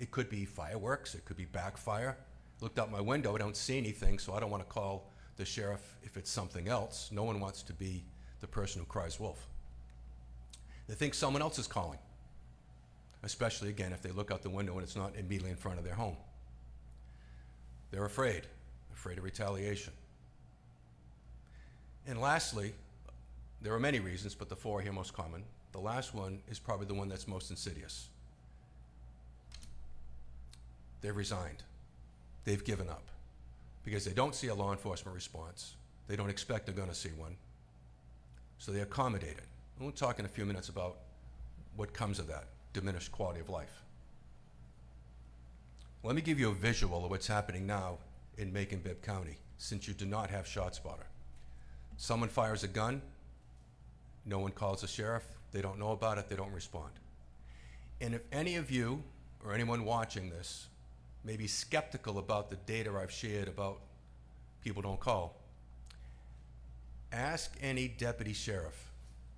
It could be fireworks, it could be backfire. Looked out my window, I don't see anything, so I don't want to call the sheriff if it's something else. No one wants to be the person who cries wolf. They think someone else is calling, especially, again, if they look out the window and it's not immediately in front of their home. They're afraid of retaliation. And lastly, there are many reasons, but the four are here most common. The last one is probably the one that's most insidious. They've resigned. They've given up because they don't see a law enforcement response. They don't expect they're going to see one. So they accommodate it. And we'll talk in a few minutes about what comes of that, diminished quality of life. Let me give you a visual of what's happening now in Macon-Bibb County, since you do not have ShotSpotter. Someone fires a gun, no one calls the sheriff, they don't know about it, they don't respond. And if any of you or anyone watching this may be skeptical about the data I've shared about people don't call, ask any deputy sheriff,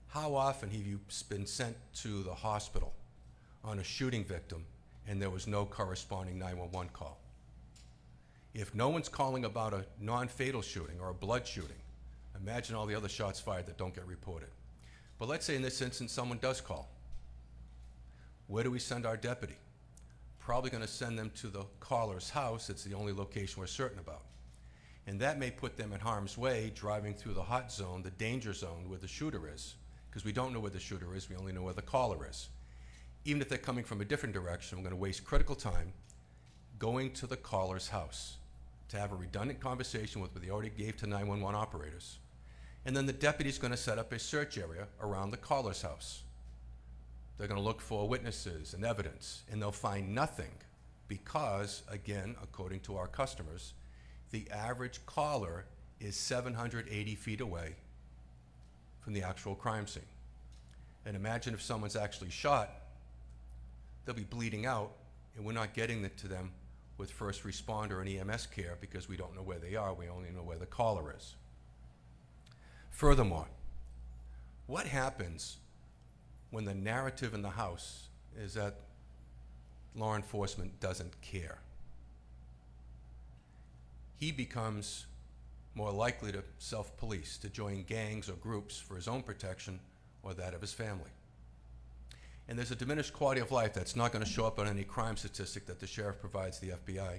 how often have you been sent to the hospital on a shooting victim and there was no corresponding 911 call? If no one's calling about a non-fatal shooting or a blood shooting, imagine all the other shots fired that don't get reported. But let's say in this instance someone does call. Where do we send our deputy? Probably going to send them to the caller's house. It's the only location we're certain about. And that may put them in harm's way driving through the hot zone, the danger zone where the shooter is, because we don't know where the shooter is, we only know where the caller is. Even if they're coming from a different direction, we're going to waste critical time going to the caller's house to have a redundant conversation with what they already gave to 911 operators. And then the deputy's going to set up a search area around the caller's house. They're going to look for witnesses and evidence, and they'll find nothing because, again, according to our customers, the average caller is 780 feet away from the actual crime scene. And imagine if someone's actually shot, they'll be bleeding out, and we're not getting it to them with first responder and EMS care because we don't know where they are, we only know where the caller is. Furthermore, what happens when the narrative in the house is that law enforcement doesn't care? He becomes more likely to self-police, to join gangs or groups for his own protection or that of his family. And there's a diminished quality of life that's not going to show up on any crime statistic that the sheriff provides the FBI.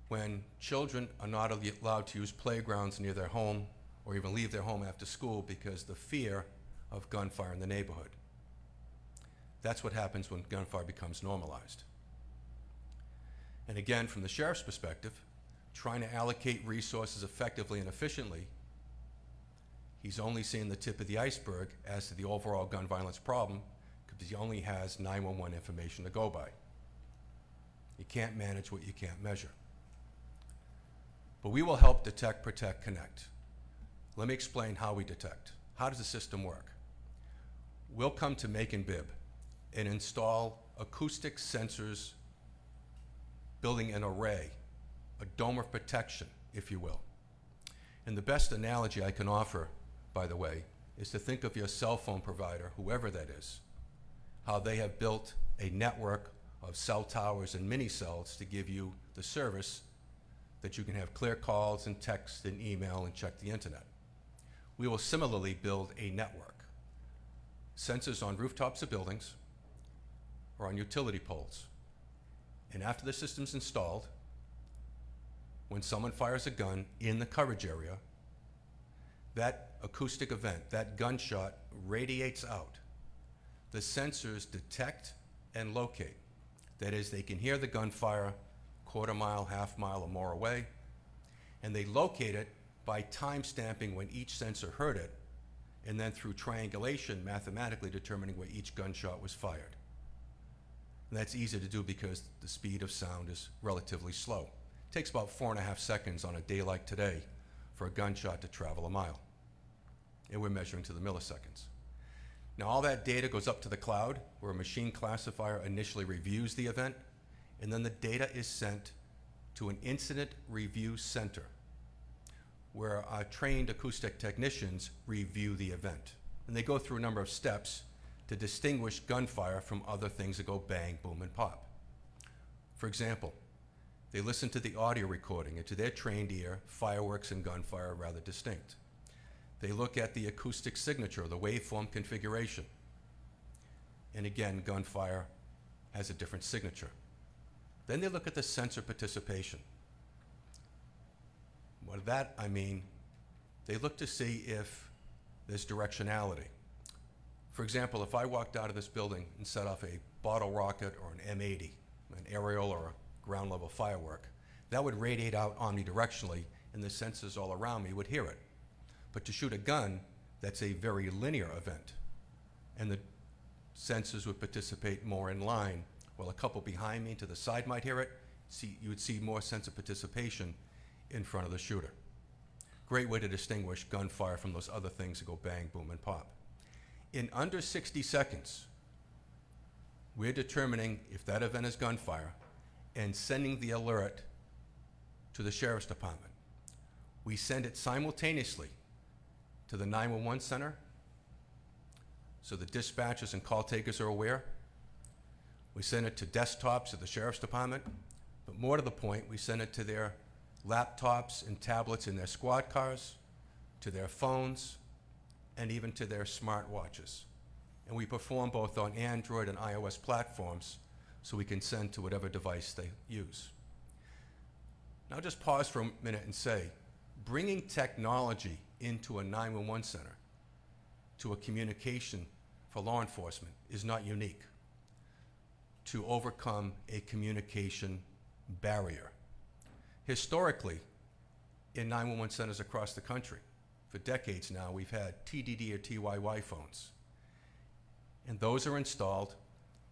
When children are not allowed to use playgrounds near their home or even leave their home after school because the fear of gunfire in the neighborhood. That's what happens when gunfire becomes normalized. And again, from the sheriff's perspective, trying to allocate resources effectively and efficiently, he's only seeing the tip of the iceberg as to the overall gun violence problem because he only has 911 information to go by. You can't manage what you can't measure. But we will help detect, protect, connect. Let me explain how we detect. How does the system work? We'll come to Macon-Bibb and install acoustic sensors building an array, a dome of protection, if you will. And the best analogy I can offer, by the way, is to think of your cell phone provider, whoever that is, how they have built a network of cell towers and mini cells to give you the service that you can have clear calls and text and email and check the internet. We will similarly build a network. Sensors on rooftops of buildings or on utility poles. And after the system's installed, when someone fires a gun in the coverage area, that acoustic event, that gunshot radiates out. The sensors detect and locate. That is, they can hear the gunfire quarter mile, half mile, or more away, and they locate it by time stamping when each sensor heard it, and then through triangulation, mathematically determining where each gunshot was fired. And that's easy to do because the speed of sound is relatively slow. It takes about 4.5 seconds on a day like today for a gunshot to travel a mile. And we're measuring to the milliseconds. Now all that data goes up to the cloud where a machine classifier initially reviews the event, and then the data is sent to an incident review center where our trained acoustic technicians review the event. And they go through a number of steps to distinguish gunfire from other things that go bang, boom, and pop. For example, they listen to the audio recording, and to their trained ear, fireworks and gunfire are rather distinct. They look at the acoustic signature, the waveform configuration. And again, gunfire has a different signature. Then they look at the sensor participation. By that I mean, they look to see if there's directionality. For example, if I walked out of this building and set off a bottle rocket or an M80, an aerial or a ground level firework, that would radiate out omnidirectionally and the sensors all around me would hear it. But to shoot a gun, that's a very linear event. And the sensors would participate more in line, while a couple behind me to the side might hear it. You would see more sense of participation in front of the shooter. Great way to distinguish gunfire from those other things that go bang, boom, and pop. In under 60 seconds, we're determining if that event is gunfire and sending the alert to the sheriff's department. We send it simultaneously to the 911 center so the dispatchers and call takers are aware. We send it to desktops at the sheriff's department, but more to the point, we send it to their laptops and tablets in their squad cars, to their phones, and even to their smartwatches. And we perform both on Android and iOS platforms so we can send to whatever device they use. Now just pause for a minute and say, bringing technology into a 911 center, to a communication for law enforcement, is not unique to overcome a communication barrier. Historically, in 911 centers across the country, for decades now, we've had TDD or TYY phones. And those are installed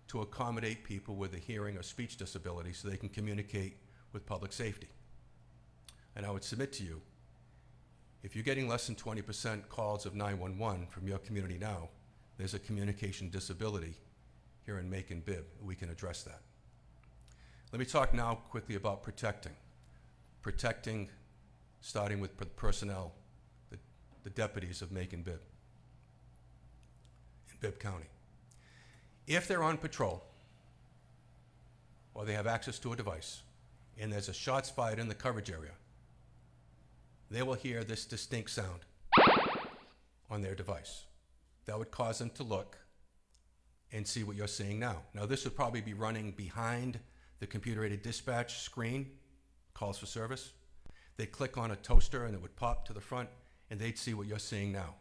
to accommodate people with a hearing or speech disability so they can communicate with public safety. And I would submit to you, if you're getting less than 20% calls of 911 from your community now, there's a communication disability here in Macon-Bibb. We can address that. Let me talk now quickly about protecting. Protecting, starting with personnel, the deputies of Macon-Bibb in Bibb County. If they're on patrol or they have access to a device and there's a shots fired in the coverage area, they will hear this distinct sound on their device. That would cause them to look and see what you're seeing now. Now this would probably be running behind the computer-aided dispatch screen, calls for service. They'd click on a toaster and it would pop to the front and they'd see what you're seeing now.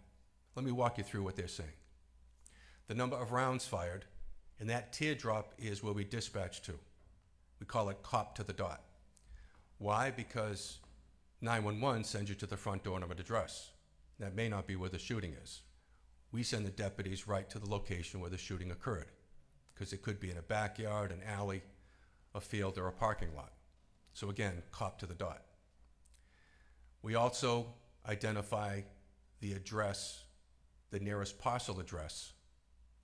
Let me walk you through what they're seeing. The number of rounds fired, and that teardrop is where we dispatch to. We call it cop to the dot. Why? Because 911 sends you to the front door of an address. That may not be where the shooting is. We send the deputies right to the location where the shooting occurred, because it could be in a backyard, an alley, a field, or a parking lot. So again, cop to the dot. We also identify the address, the nearest parcel address,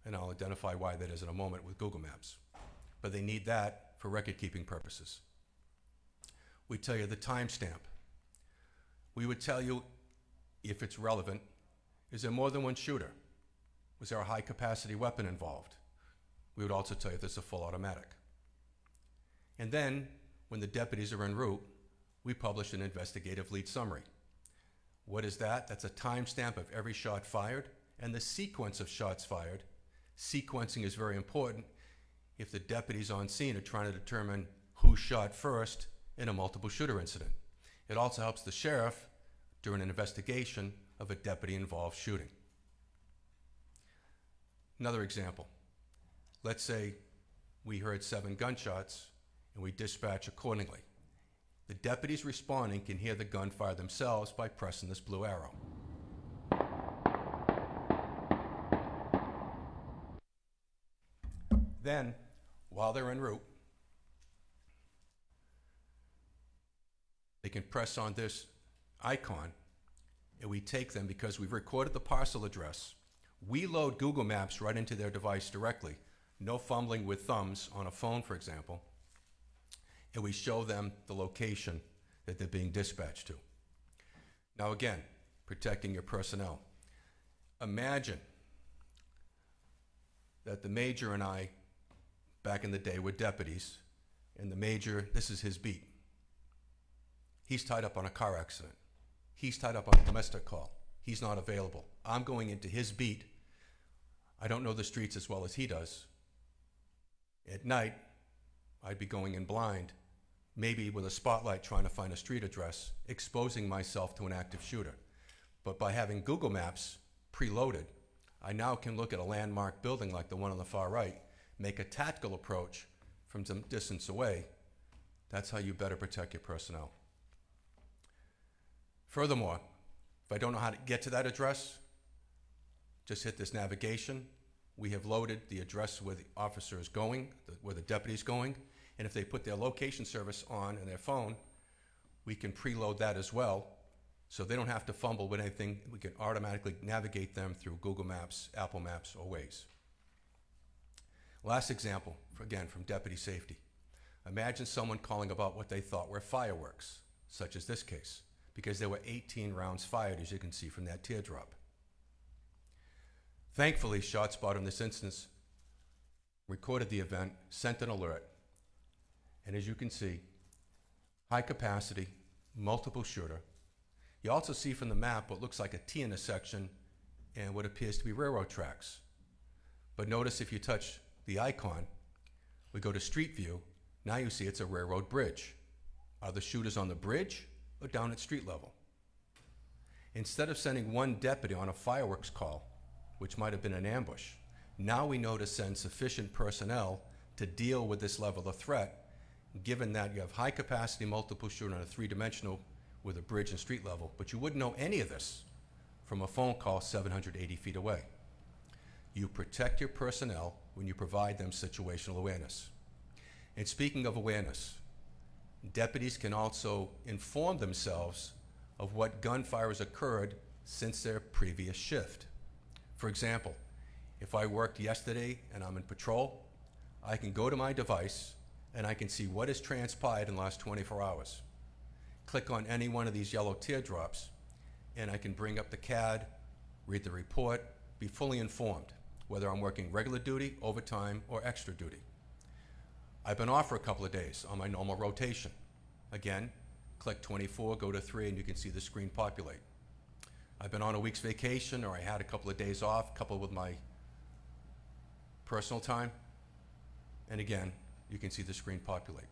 and I'll identify why that is in a moment with Google Maps. But they need that for record-keeping purposes. We tell you the timestamp. We would tell you, if it's relevant, is there more than one shooter? Was there a high-capacity weapon involved? We would also tell you if there's a full automatic. And then, when the deputies are en route, we publish an investigative lead summary. What is that? That's a timestamp of every shot fired and the sequence of shots fired. Sequencing is very important if the deputies on scene are trying to determine who shot first in a multiple shooter incident. It also helps the sheriff during an investigation of a deputy-involved shooting. Another example. Let's say we heard 7 gunshots and we dispatch accordingly. The deputies responding can hear the gunfire themselves by pressing this blue arrow. Then, while they're en route, they can press on this icon, and we take them, because we've recorded the parcel address. We load Google Maps right into their device directly. No fumbling with thumbs on a phone, for example. And we show them the location that they're being dispatched to. Now again, protecting your personnel. Imagine that the major and I, back in the day, were deputies, and the major, this is his beat. He's tied up on a car accident. He's tied up on a domestic call. He's not available. I'm going into his beat. I don't know the streets as well as he does. At night, I'd be going in blind, maybe with a spotlight trying to find a street address, exposing myself to an active shooter. But by having Google Maps preloaded, I now can look at a landmark building like the one on the far right, make a tactical approach from some distance away. That's how you better protect your personnel. Furthermore, if I don't know how to get to that address, just hit this navigation. We have loaded the address where the officer is going, where the deputy is going, and if they put their location service on in their phone, we can preload that as well, so they don't have to fumble with anything. We can automatically navigate them through Google Maps, Apple Maps, or Waze. Last example, again, from deputy safety. Imagine someone calling about what they thought were fireworks, such as this case, because there were 18 rounds fired, as you can see from that teardrop. Thankfully, ShotSpotter in this instance recorded the event, sent an alert, and as you can see, high capacity, multiple shooter. You also see from the map what looks like a T intersection and what appears to be railroad tracks. But notice if you touch the icon, we go to Street View, now you see it's a railroad bridge. Are the shooters on the bridge or down at street level? Instead of sending one deputy on a fireworks call, which might have been an ambush, now we know to send sufficient personnel to deal with this level of threat, given that you have high capacity multiple shooter on a 3-dimensional with a bridge and street level, but you wouldn't know any of this from a phone call 780 feet away. You protect your personnel when you provide them situational awareness. And speaking of awareness, deputies can also inform themselves of what gunfire has occurred since their previous shift. For example, if I worked yesterday and I'm in patrol, I can go to my device and I can see what has transpired in the last 24 hours. Click on any one of these yellow teardrops and I can bring up the CAD, read the report, be fully informed, whether I'm working regular duty, overtime, or extra duty. I've been off for a couple of days on my normal rotation. Again, click 24, go to 3, and you can see the screen populate. I've been on a week's vacation, or I had a couple of days off, coupled with my personal time, and again, you can see the screen populate.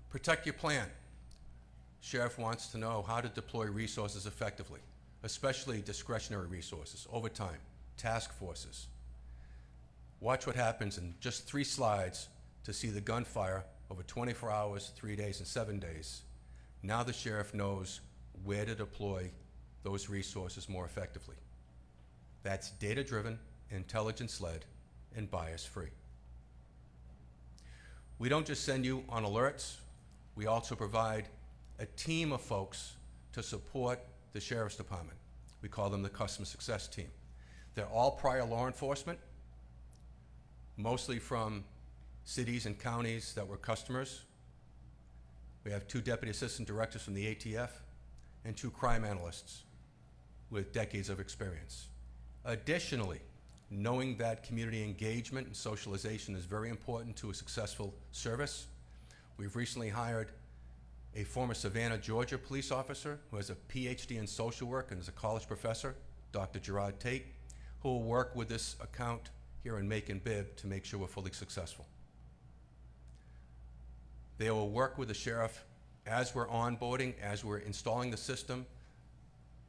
Protect your plan. Sheriff wants to know how to deploy resources effectively, especially discretionary resources, overtime, task forces. Watch what happens in just 3 slides to see the gunfire over 24 hours, 3 days, and 7 days. Now the sheriff knows where to deploy those resources more effectively. That's data-driven, intelligence-led, and bias-free. We don't just send you on alerts, we also provide a team of folks to support the Sheriff's Department. We call them the Customer Success Team. They're all prior law enforcement, mostly from cities and counties that were customers. We have 2 deputy assistant directors from the ATF and 2 crime analysts with decades of experience. Additionally, knowing that community engagement and socialization is very important to a successful service, we've recently hired a former Savannah, Georgia police officer who has a PhD in social work and is a college professor, Dr. Gerard Tate, who will work with this account here in Macon-Bibb to make sure we're fully successful. They will work with the sheriff as we're onboarding, as we're installing the system,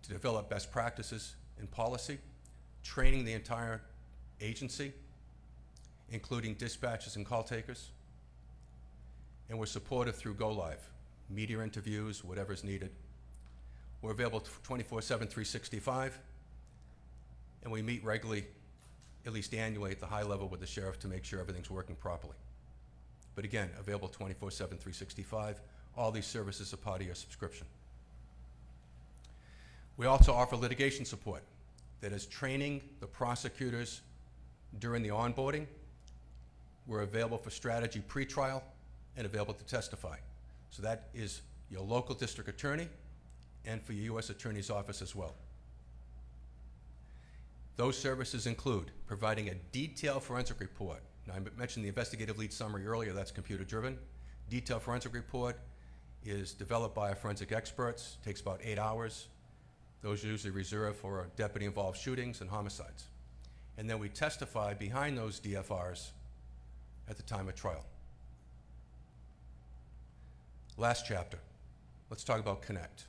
to develop best practices and policy, training the entire agency, including dispatchers and call takers. And we're supportive through Go Live, media interviews, whatever's needed. We're available 24/7, 365, and we meet regularly, at least annually, at the high level with the sheriff to make sure everything's working properly. But again, available 24/7, 365. All these services are part of your subscription. We also offer litigation support that is training the prosecutors during the onboarding. We're available for strategy pretrial and available to testify. So that is your local district attorney and for your U.S. Attorney's Office as well. Those services include providing a detailed forensic report. Now, I mentioned the investigative lead summary earlier, that's computer driven. Detailed forensic report is developed by our forensic experts, takes about 8 hours. Those are usually reserved for deputy-involved shootings and homicides. And then we testify behind those DFRs at the time of trial. Last chapter, let's talk about Connect.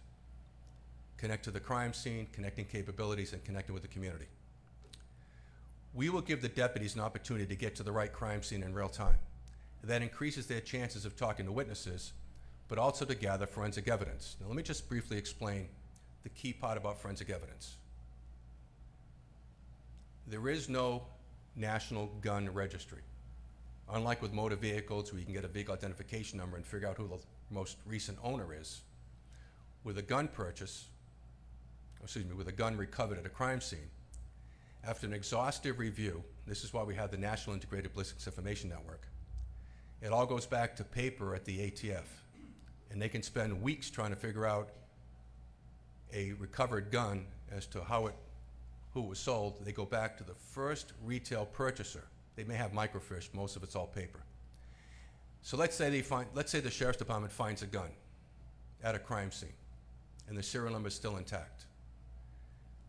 Connect to the crime scene, connecting capabilities, and connecting with the community. We will give the deputies an opportunity to get to the right crime scene in real time. That increases their chances of talking to witnesses, but also to gather forensic evidence. Now, let me just briefly explain the key part about forensic evidence. There is no national gun registry. Unlike with motor vehicles, where you can get a vehicle identification number and figure out who the most recent owner is, with a gun purchase, with a gun recovered at a crime scene, after an exhaustive review, this is why we have the National Integrated Ballistics Information Network, it all goes back to paper at the ATF, and they can spend weeks trying to figure out a recovered gun as to who it was sold. They go back to the first retail purchaser. They may have microfiche, most of it's all paper. So let's say the Sheriff's Department finds a gun at a crime scene, and the serial number is still intact.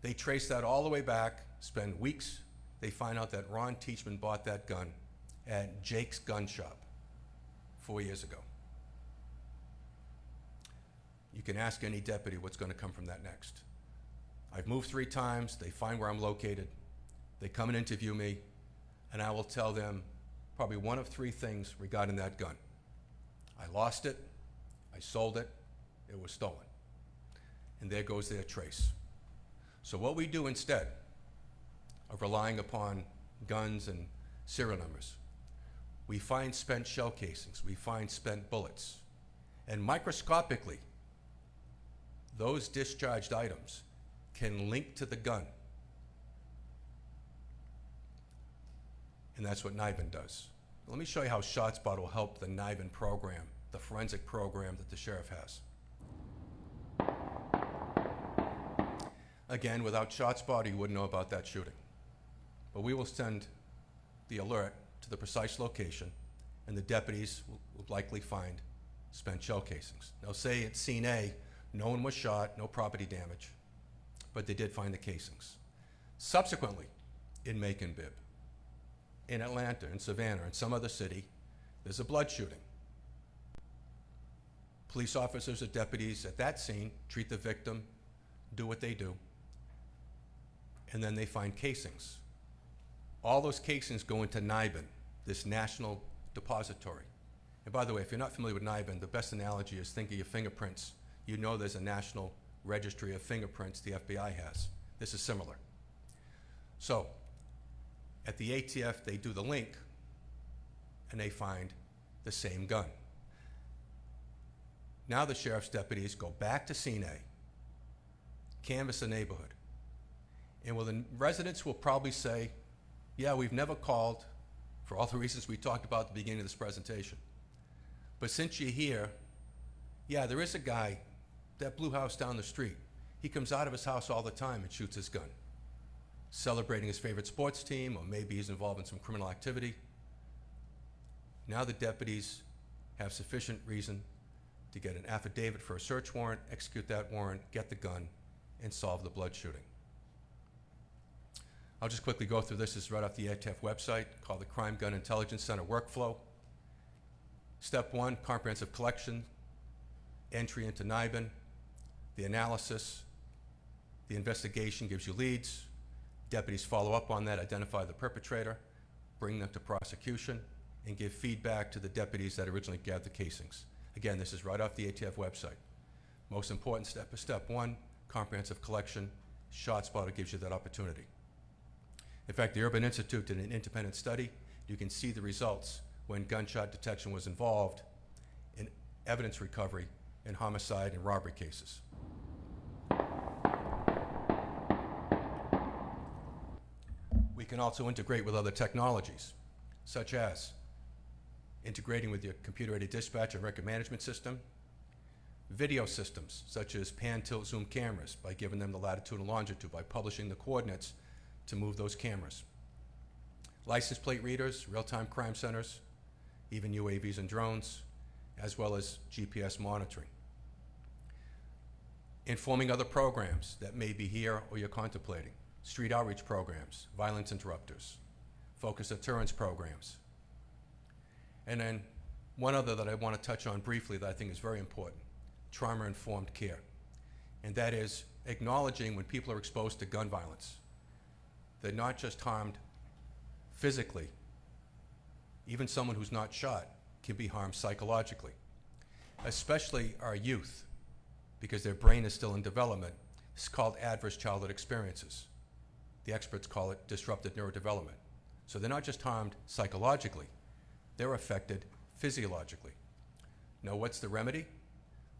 They trace that all the way back, spend weeks. They find out that Ron Teachman bought that gun at Jake's gun shop 4 years ago. You can ask any deputy what's going to come from that next. I've moved 3 times. They find where I'm located. They come and interview me, and I will tell them probably one of 3 things regarding that gun. I lost it, I sold it, it was stolen. And there goes their trace. So what we do instead of relying upon guns and serial numbers, we find spent shell casings, we find spent bullets, and microscopically, those discharged items can link to the gun. And that's what NIBIN does. Let me show you how ShotSpot will help the NIBIN program, the forensic program that the sheriff has. Again, without ShotSpot, you wouldn't know about that shooting. But we will send the alert to the precise location, and the deputies will likely find spent shell casings. Now, say at scene A, no one was shot, no property damage, but they did find the casings. Subsequently, in Macon-Bibb, in Atlanta, in Savannah, in some other city, there's a blood shooting. Police officers or deputies at that scene treat the victim, do what they do, and then they find casings. All those casings go into NIBIN, this national depository. And by the way, if you're not familiar with NIBIN, the best analogy is think of your fingerprints. You know there's a national registry of fingerprints the FBI has. This is similar. So, at the ATF, they do the link, and they find the same gun. Now the sheriff's deputies go back to scene A, canvass the neighborhood. And well, the residents will probably say, yeah, we've never called for all the reasons we talked about at the beginning of this presentation. But since you're here, yeah, there is a guy, that blue house down the street. He comes out of his house all the time and shoots his gun, celebrating his favorite sports team, or maybe he's involved in some criminal activity. Now the deputies have sufficient reason to get an affidavit for a search warrant, execute that warrant, get the gun, and solve the blood shooting. I'll just quickly go through this. This is right off the ATF website, called the Crime Gun Intelligence Center Workflow. Step 1, comprehensive collection, entry into NIBIN, the analysis, the investigation gives you leads, deputies follow up on that, identify the perpetrator, bring them to prosecution, and give feedback to the deputies that originally gathered the casings. Again, this is right off the ATF website. Most important step is step 1, comprehensive collection. ShotSpotter gives you that opportunity. In fact, the Urban Institute did an independent study. You can see the results when gunshot detection was involved in evidence recovery in homicide and robbery cases. We can also integrate with other technologies, such as integrating with your computer-aided dispatch and record management system, video systems, such as pan, tilt, zoom cameras, by giving them the latitude and longitude, by publishing the coordinates to move those cameras. License plate readers, real-time crime centers, even UAVs and drones, as well as GPS monitoring. Informing other programs that may be here or you're contemplating. Street outreach programs, violence interrupters, focus deterrence programs. And then one other that I want to touch on briefly that I think is very important, trauma-informed care. And that is acknowledging when people are exposed to gun violence, they're not just harmed physically. Even someone who's not shot can be harmed psychologically, especially our youth, because their brain is still in development. It's called adverse childhood experiences. The experts call it disrupted neurodevelopment. So they're not just harmed psychologically, they're affected physiologically. Now, what's the remedy?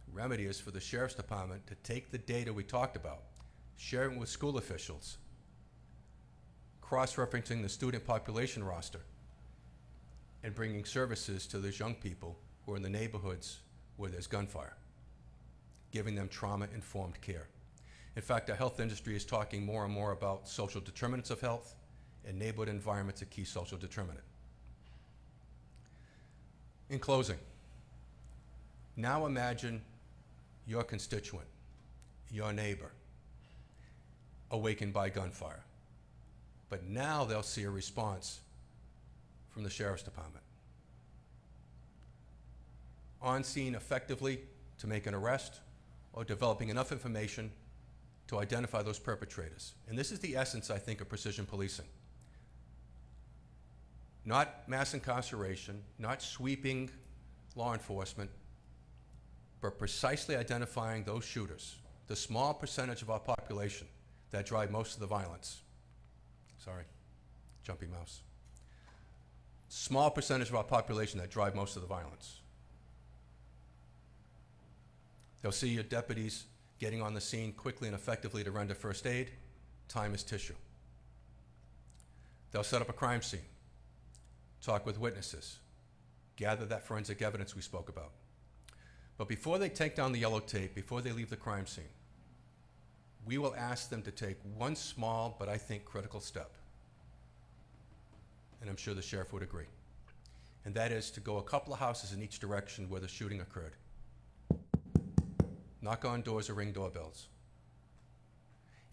The remedy is for the Sheriff's Department to take the data we talked about, share it with school officials, cross-referencing the student population roster, and bringing services to those young people who are in the neighborhoods where there's gunfire, giving them trauma-informed care. In fact, our health industry is talking more and more about social determinants of health, and neighborhood environment's a key social determinant. In closing, now imagine your constituent, your neighbor, awakened by gunfire. But now they'll see a response from the Sheriff's Department. On scene effectively to make an arrest, or developing enough information to identify those perpetrators. And this is the essence, I think, of precision policing. Not mass incarceration, not sweeping law enforcement, but precisely identifying those shooters, the small percentage of our population that drive most of the violence. Sorry, jumpy mouse. Small percentage of our population that drive most of the violence. They'll see your deputies getting on the scene quickly and effectively to render first aid. Time is tissue. They'll set up a crime scene, talk with witnesses, gather that forensic evidence we spoke about. But before they take down the yellow tape, before they leave the crime scene, we will ask them to take one small, but I think critical step. And I'm sure the sheriff would agree. And that is to go a couple of houses in each direction where the shooting occurred. Knock on doors or ring doorbells.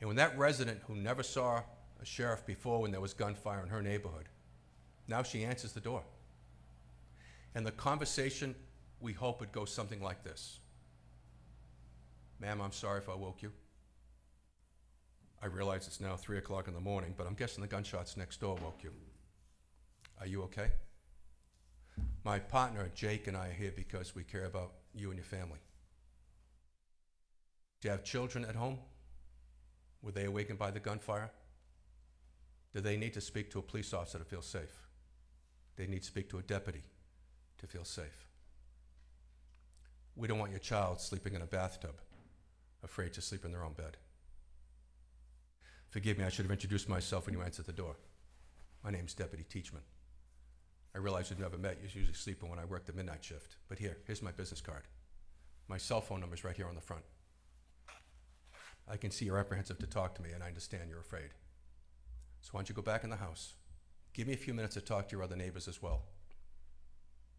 And when that resident who never saw a sheriff before when there was gunfire in her neighborhood, now she answers the door. And the conversation, we hope, would go something like this. Ma'am, I'm sorry if I woke you. I realize it's now 3 o'clock in the morning, but I'm guessing the gunshots next door woke you. Are you okay? My partner, Jake, and I are here because we care about you and your family. Do you have children at home? Were they awakened by the gunfire? Do they need to speak to a police officer to feel safe? They need to speak to a deputy to feel safe. We don't want your child sleeping in a bathtub, afraid to sleep in their own bed. Forgive me, I should have introduced myself when you answered the door. My name's Deputy Teachman. I realize we've never met. You're usually sleeping when I work the midnight shift. But here's my business card. My cell phone number's right here on the front. I can see you're apprehensive to talk to me, and I understand you're afraid. So why don't you go back in the house? Give me a few minutes to talk to your other neighbors as well.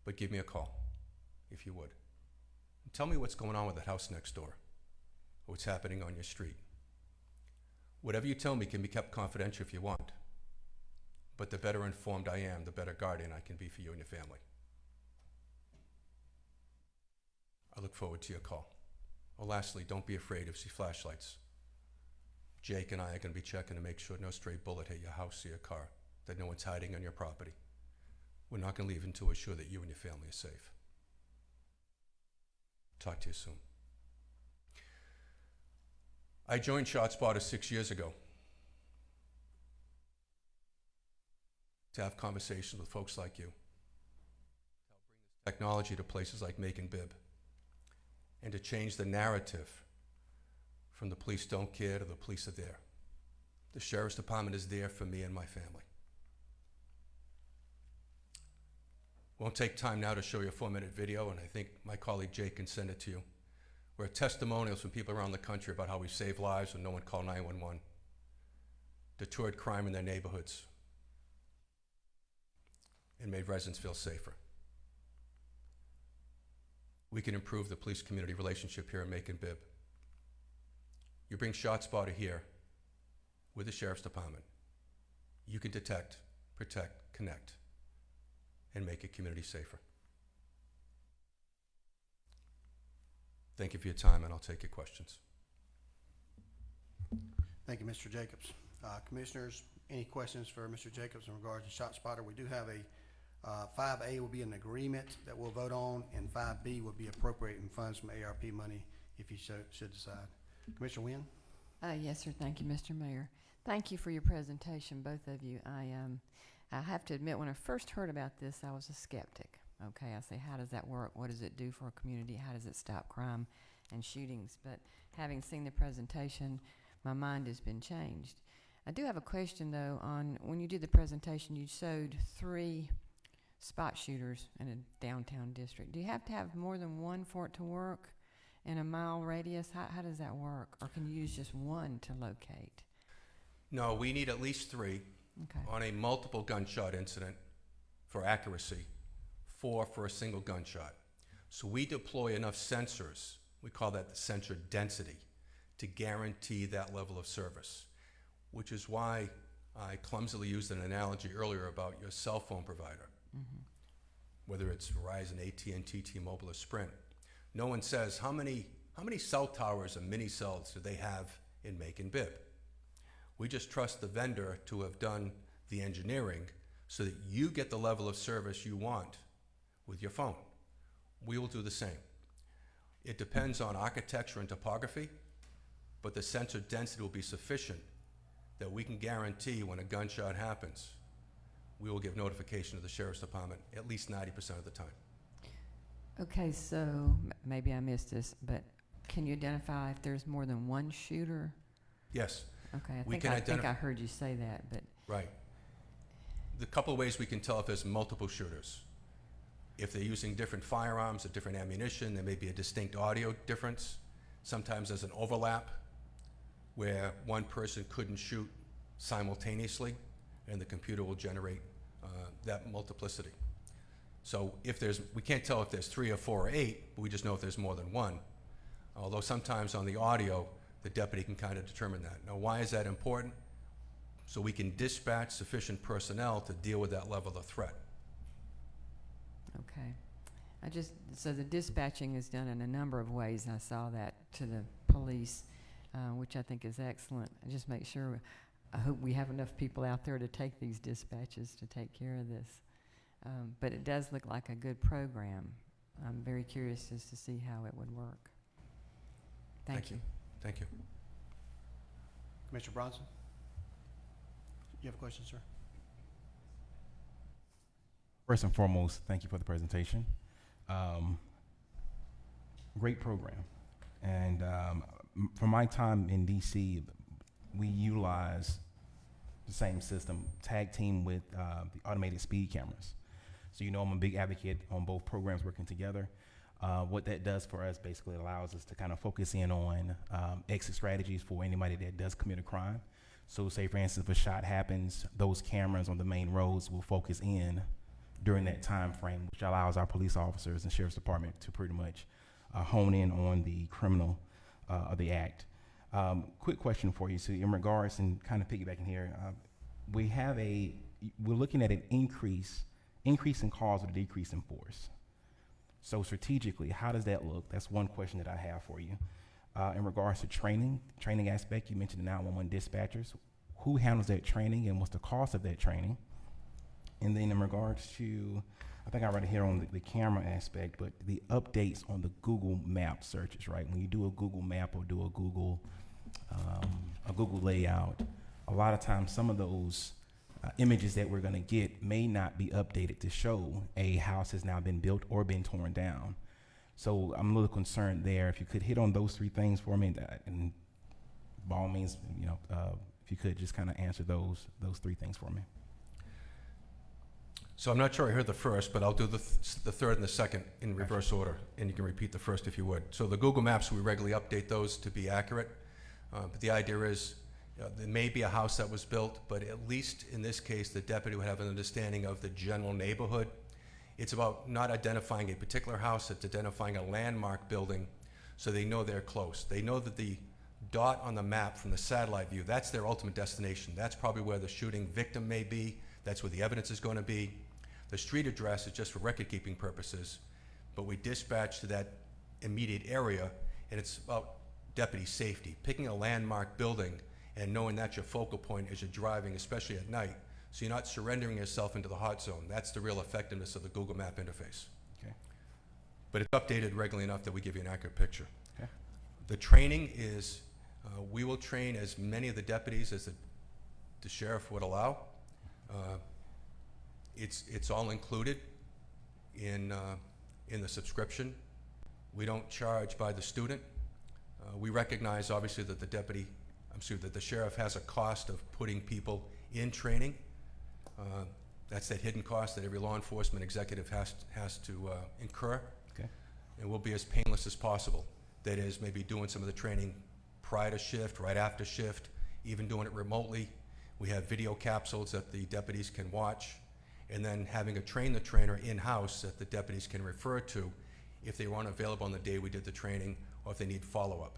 But give me a call, if you would. And tell me what's going on with that house next door, or what's happening on your street. Whatever you tell me can be kept confidential if you want. But the better informed I am, the better guardian I can be for you and your family. I look forward to your call. Oh, lastly, don't be afraid if you see flashlights. Jake and I are going to be checking to make sure no stray bullet hit your house or your car, that no one's hiding on your property. We're not going to leave until we're sure that you and your family are safe. Talk to you soon. I joined ShotSpotter 6 years ago to have conversations with folks like you, to help bring this technology to places like Macon-Bibb, and to change the narrative from the police don't care to the police are there. The Sheriff's Department is there for me and my family. Won't take time now to show you a 4-minute video, and I think my colleague Jake can send it to you, where testimonials from people around the country about how we've saved lives when no one called 911, deterred crime in their neighborhoods, and made residents feel safer. We can improve the police-community relationship here in Macon-Bibb. You bring ShotSpotter here with the Sheriff's Department. You can detect, protect, connect, and make a community safer. Thank you for your time, and I'll take your questions. Thank you, Mr. Jacobs. Commissioners, any questions for Mr. Jacobs in regards to ShotSpotter? We do have a 5A will be an agreement that we'll vote on, and 5B will be appropriating funds from ARP money if you should decide. Commissioner Wynn? Yes, sir. Thank you, Mr. Mayor. Thank you for your presentation, both of you. I have to admit, when I first heard about this, I was a skeptic. Okay, I say, how does that work? What does it do for a community? How does it stop crime and shootings? But having seen the presentation, my mind has been changed. I do have a question, though, on when you did the presentation, you showed 3 spot shooters in a downtown district. Do you have to have more than one for it to work in a mile radius? How does that work? Or can you use just one to locate? No, we need at least 3 on a multiple gunshot incident for accuracy, 4 for a single gunshot. So we deploy enough sensors, we call that the sensor density, to guarantee that level of service, which is why I clumsily used an analogy earlier about your cell phone provider. Whether it's Verizon, AT&T, T-Mobile, or Sprint. No one says, how many cell towers and mini cells do they have in Macon-Bibb? We just trust the vendor to have done the engineering so that you get the level of service you want with your phone. We will do the same. It depends on architecture and topography, but the sensor density will be sufficient that we can guarantee when a gunshot happens, we will give notification to the Sheriff's Department at least 90% of the time. Okay, so maybe I missed this, but can you identify if there's more than one shooter? Yes. Okay, I We think can I heard you say that, but Right. The couple of ways we can tell if there's multiple shooters. If they're using different firearms or different ammunition, there may be a distinct audio difference. Sometimes there's an overlap where one person couldn't shoot simultaneously, and the computer will generate that multiplicity. So we can't tell if there's 3 or 4 or 8, but we just know if there's more than one. Although sometimes on the audio, the deputy can kind of determine that. Now, why is that important? So we can dispatch sufficient personnel to deal with that level of threat. okay. So the dispatching is done in a number of ways. I saw that to the police, which I think is excellent. Just make sure, I hope we have enough people out there to take these dispatches to take care of this. But it does look like a good program. I'm very curious as to see how it would work. Thank you. Thank you. Commissioner Bronson? You have a question, sir? First and foremost, thank you for the presentation. Great program. And from my time in DC, we utilize the same system, tag team with the automated speed cameras. So I'm a big advocate on both programs working together. What that does for us basically allows us to kind of focus in on exit strategies for anybody that does commit a crime. So say, for instance, if a shot happens, those cameras on the main roads will focus in during that time frame, which allows our police officers and sheriff's department to pretty much hone in on the criminal of the act. Quick question for you. So in regards, and kind of piggybacking here, we're looking at an increase in calls with a decrease in force. So strategically, how does that look? That's one question that I have for you. In regards to training aspect, you mentioned the 911 dispatchers. Who handles that training, and what's the cost of that training? And then in regards to, I think I read it here on the camera aspect, but the updates on the Google Map searches, right? When you do a Google Map or do a Google layout, a lot of times some of those images that we're going to get may not be updated to show a house has now been built or been torn down. So I'm a little concerned there. If you could hit on those three things for me, and by all means, if you could just kind of answer those three things for me. So I'm not sure I heard the first, but I'll do the third and the second in reverse order, and you can repeat the first if you would. So the Google Maps, we regularly update those to be accurate. But the idea is, there may be a house that was built, but at least in this case, the deputy would have an understanding of the general neighborhood. It's about not identifying a particular house, it's identifying a landmark building so they know they're close. They know that the dot on the map from the satellite view, that's their ultimate destination. That's probably where the shooting victim may be. That's where the evidence is going to be. The street address is just for record-keeping purposes, but we dispatch to that immediate area, and it's about deputy safety. Picking a landmark building and knowing that's your focal point as you're driving, especially at night, so you're not surrendering yourself into the hot zone. That's the real effectiveness of the Google Map interface. Okay. But it's updated regularly enough that we give you an accurate picture. Okay. The training is, we will train as many of the deputies as the sheriff would allow. It's all included in the subscription. We don't charge by the student. We recognize, obviously, that that the sheriff has a cost of putting people in training. That's that hidden cost that every law enforcement executive has to incur. Okay. And we'll be as painless as possible. That is, maybe doing some of the training prior to shift, right after shift, even doing it remotely. We have video capsules that the deputies can watch, and then having a train-the-trainer in-house that the deputies can refer to if they weren't available on the day we did the training or if they need follow-up.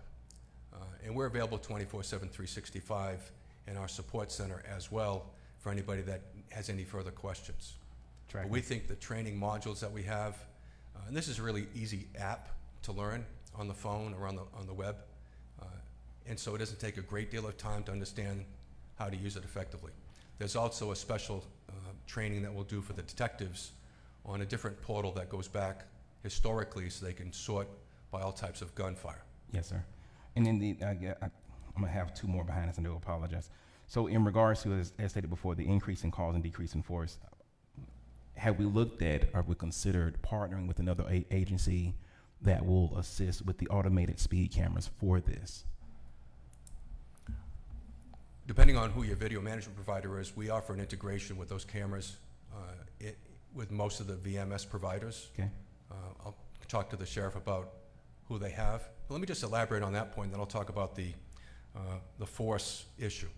And we're available 24/7, 365 in our support center as well for anybody that has any further questions. But we think the training modules that we have, and this is a really easy app to learn on the phone or on the web, and so it doesn't take a great deal of time to understand how to use it effectively. There's also a special training that we'll do for the detectives on a different portal that goes back historically so they can sort by all types of gunfire. Yes, sir. And then I'm going to have two more behind us, and I do apologize. So in regards to, as stated before, the increase in calls and decrease in force, have we looked at or have we considered partnering with another agency that will assist with the automated speed cameras for this? Depending on who your video management provider is, we offer an integration with those cameras with most of the VMS providers. Okay. I'll talk to the sheriff about who they have. But let me just elaborate on that point, then I'll talk about the force issue.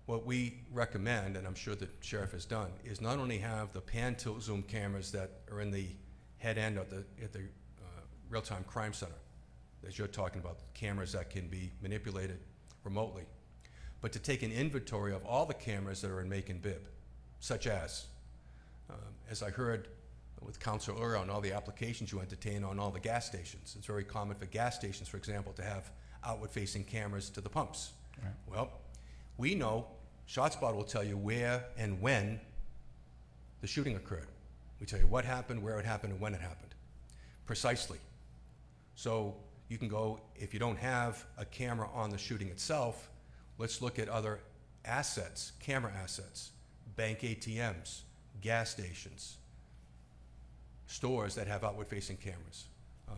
What we recommend, and I'm sure the sheriff has done, is not only have the pan-tilt zoom cameras that are in the head end at the real-time crime center, as you're talking about, cameras that can be manipulated remotely, but to take an inventory of all the cameras that are in Macon-Bibb, such as I heard with Councilor Ura on all the applications you entertain on all the gas stations. It's very common for gas stations, for example, to have outward-facing cameras to the pumps. Right. Well, we know, ShotSpotter will tell you where and when the shooting occurred. We tell you what happened, where it happened, and when it happened. Precisely. So you can go, if you don't have a camera on the shooting itself, let's look at other assets, camera assets, bank ATMs, gas stations, stores that have outward-facing cameras,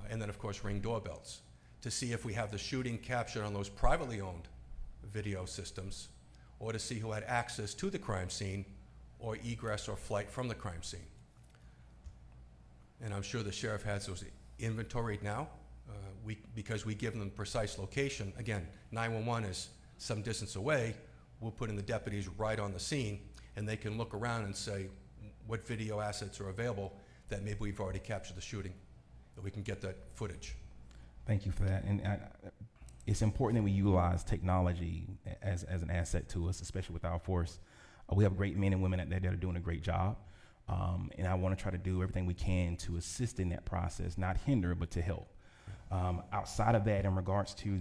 and then, of course, Ring doorbells, to see if we have the shooting captured on those privately owned video systems, or to see who had access to the crime scene or egress or flight from the crime scene. And I'm sure the sheriff has those inventoried now. Because we give them precise location. Again, 911 is some distance away. We'll put in the deputies right on the scene, and they can look around and say what video assets are available that maybe we've already captured the shooting, that we can get that footage. Thank you for that. And it's important that we utilize technology as an asset to us, especially with our force. We have great men and women out there that are doing a great job. And I want to try to do everything we can to assist in that process, not hinder, but to help. Outside of that, in regards to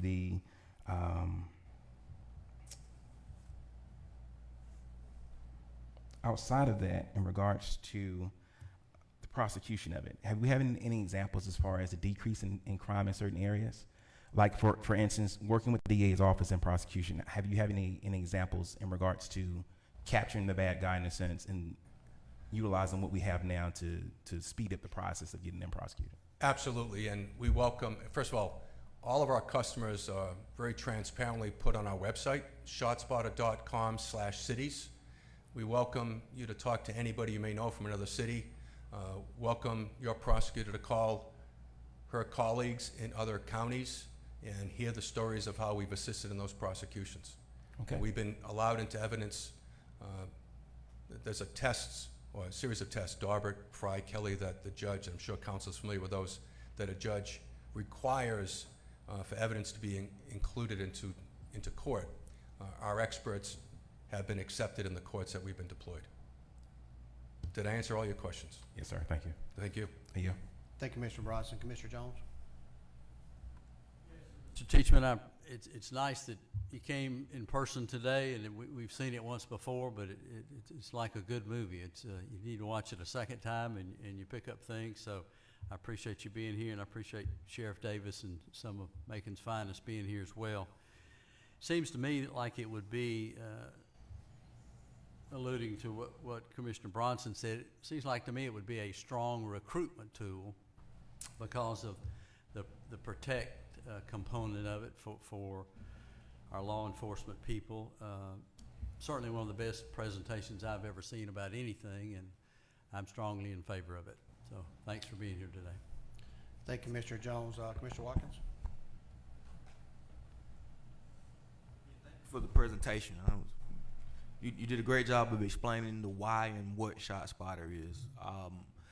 the prosecution of it, have we had any examples as far as a decrease in crime in certain areas? Like for instance, working with the DA's office in prosecution, have you had any examples in regards to capturing the bad guy in a sense and utilizing what we have now to speed up the process of getting them prosecuted? Absolutely, and we welcome, first of all of our customers are very transparently put on our website, shotspotter.com/cities. We welcome you to talk to anybody you may know from another city. Welcome your prosecutor to call her colleagues in other counties and hear the stories of how we've assisted in those prosecutions. Okay. We've been allowed into evidence. There's a series of tests, Darbert, Fry, Kelly, that the judge, I'm sure council's familiar with those, that a judge requires for evidence to be included into court. Our experts have been accepted in the courts that we've been deployed. Did I answer all your questions? Yes, sir. Thank you. Thank you. Thank you. Thank you, Mr. Bronson. Commissioner Jones? Mr. Teachman, it's nice that you came in person today, and we've seen it once before, but it's like a good movie. You need to watch it a second time, and you pick up things. So I appreciate you being here, and I appreciate Sheriff Davis and some of Macon's finest being here as well. Seems to me like it would be, alluding to what Commissioner Bronson said, it seems like to me it would be a strong recruitment tool because of the protect component of it for our law enforcement people. Certainly one of the best presentations I've ever seen about anything, and I'm strongly in favor of it. So thanks for being here today. Thank you, Mr. Jones. Commissioner Watkins? For the presentation, you did a great job of explaining the why and what ShotSpotter is.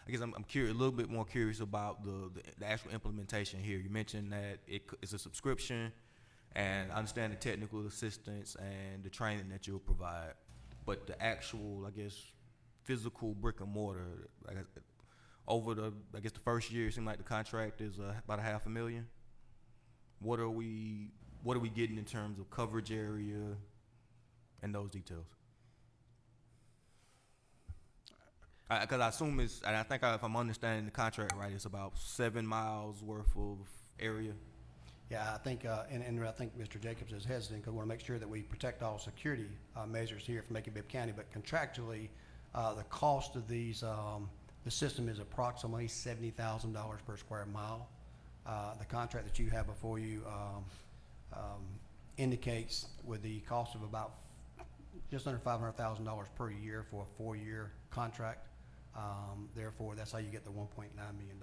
I guess I'm curious, a little bit more curious about the actual implementation here. You mentioned that it's a subscription, and I understand the technical assistance and the training that you'll provide, but the actual, I guess, physical brick and mortar, over the first year, it seemed like the contract is about $500,000. What are we getting in terms of coverage area and those details? Because I assume and I think if I'm understanding the contract right, it's about 7 miles worth of area. Yeah, I think, and I think Mr. Jacobs is hesitant because we want to make sure that we protect all security measures here for Macon-Bibb County. But contractually, the cost of these, the system is approximately $70,000 per square mile. The contract that you have before you indicates with the cost of about just under $500,000 per year for a 4-year contract. Therefore, that's how you get the $1.9 million.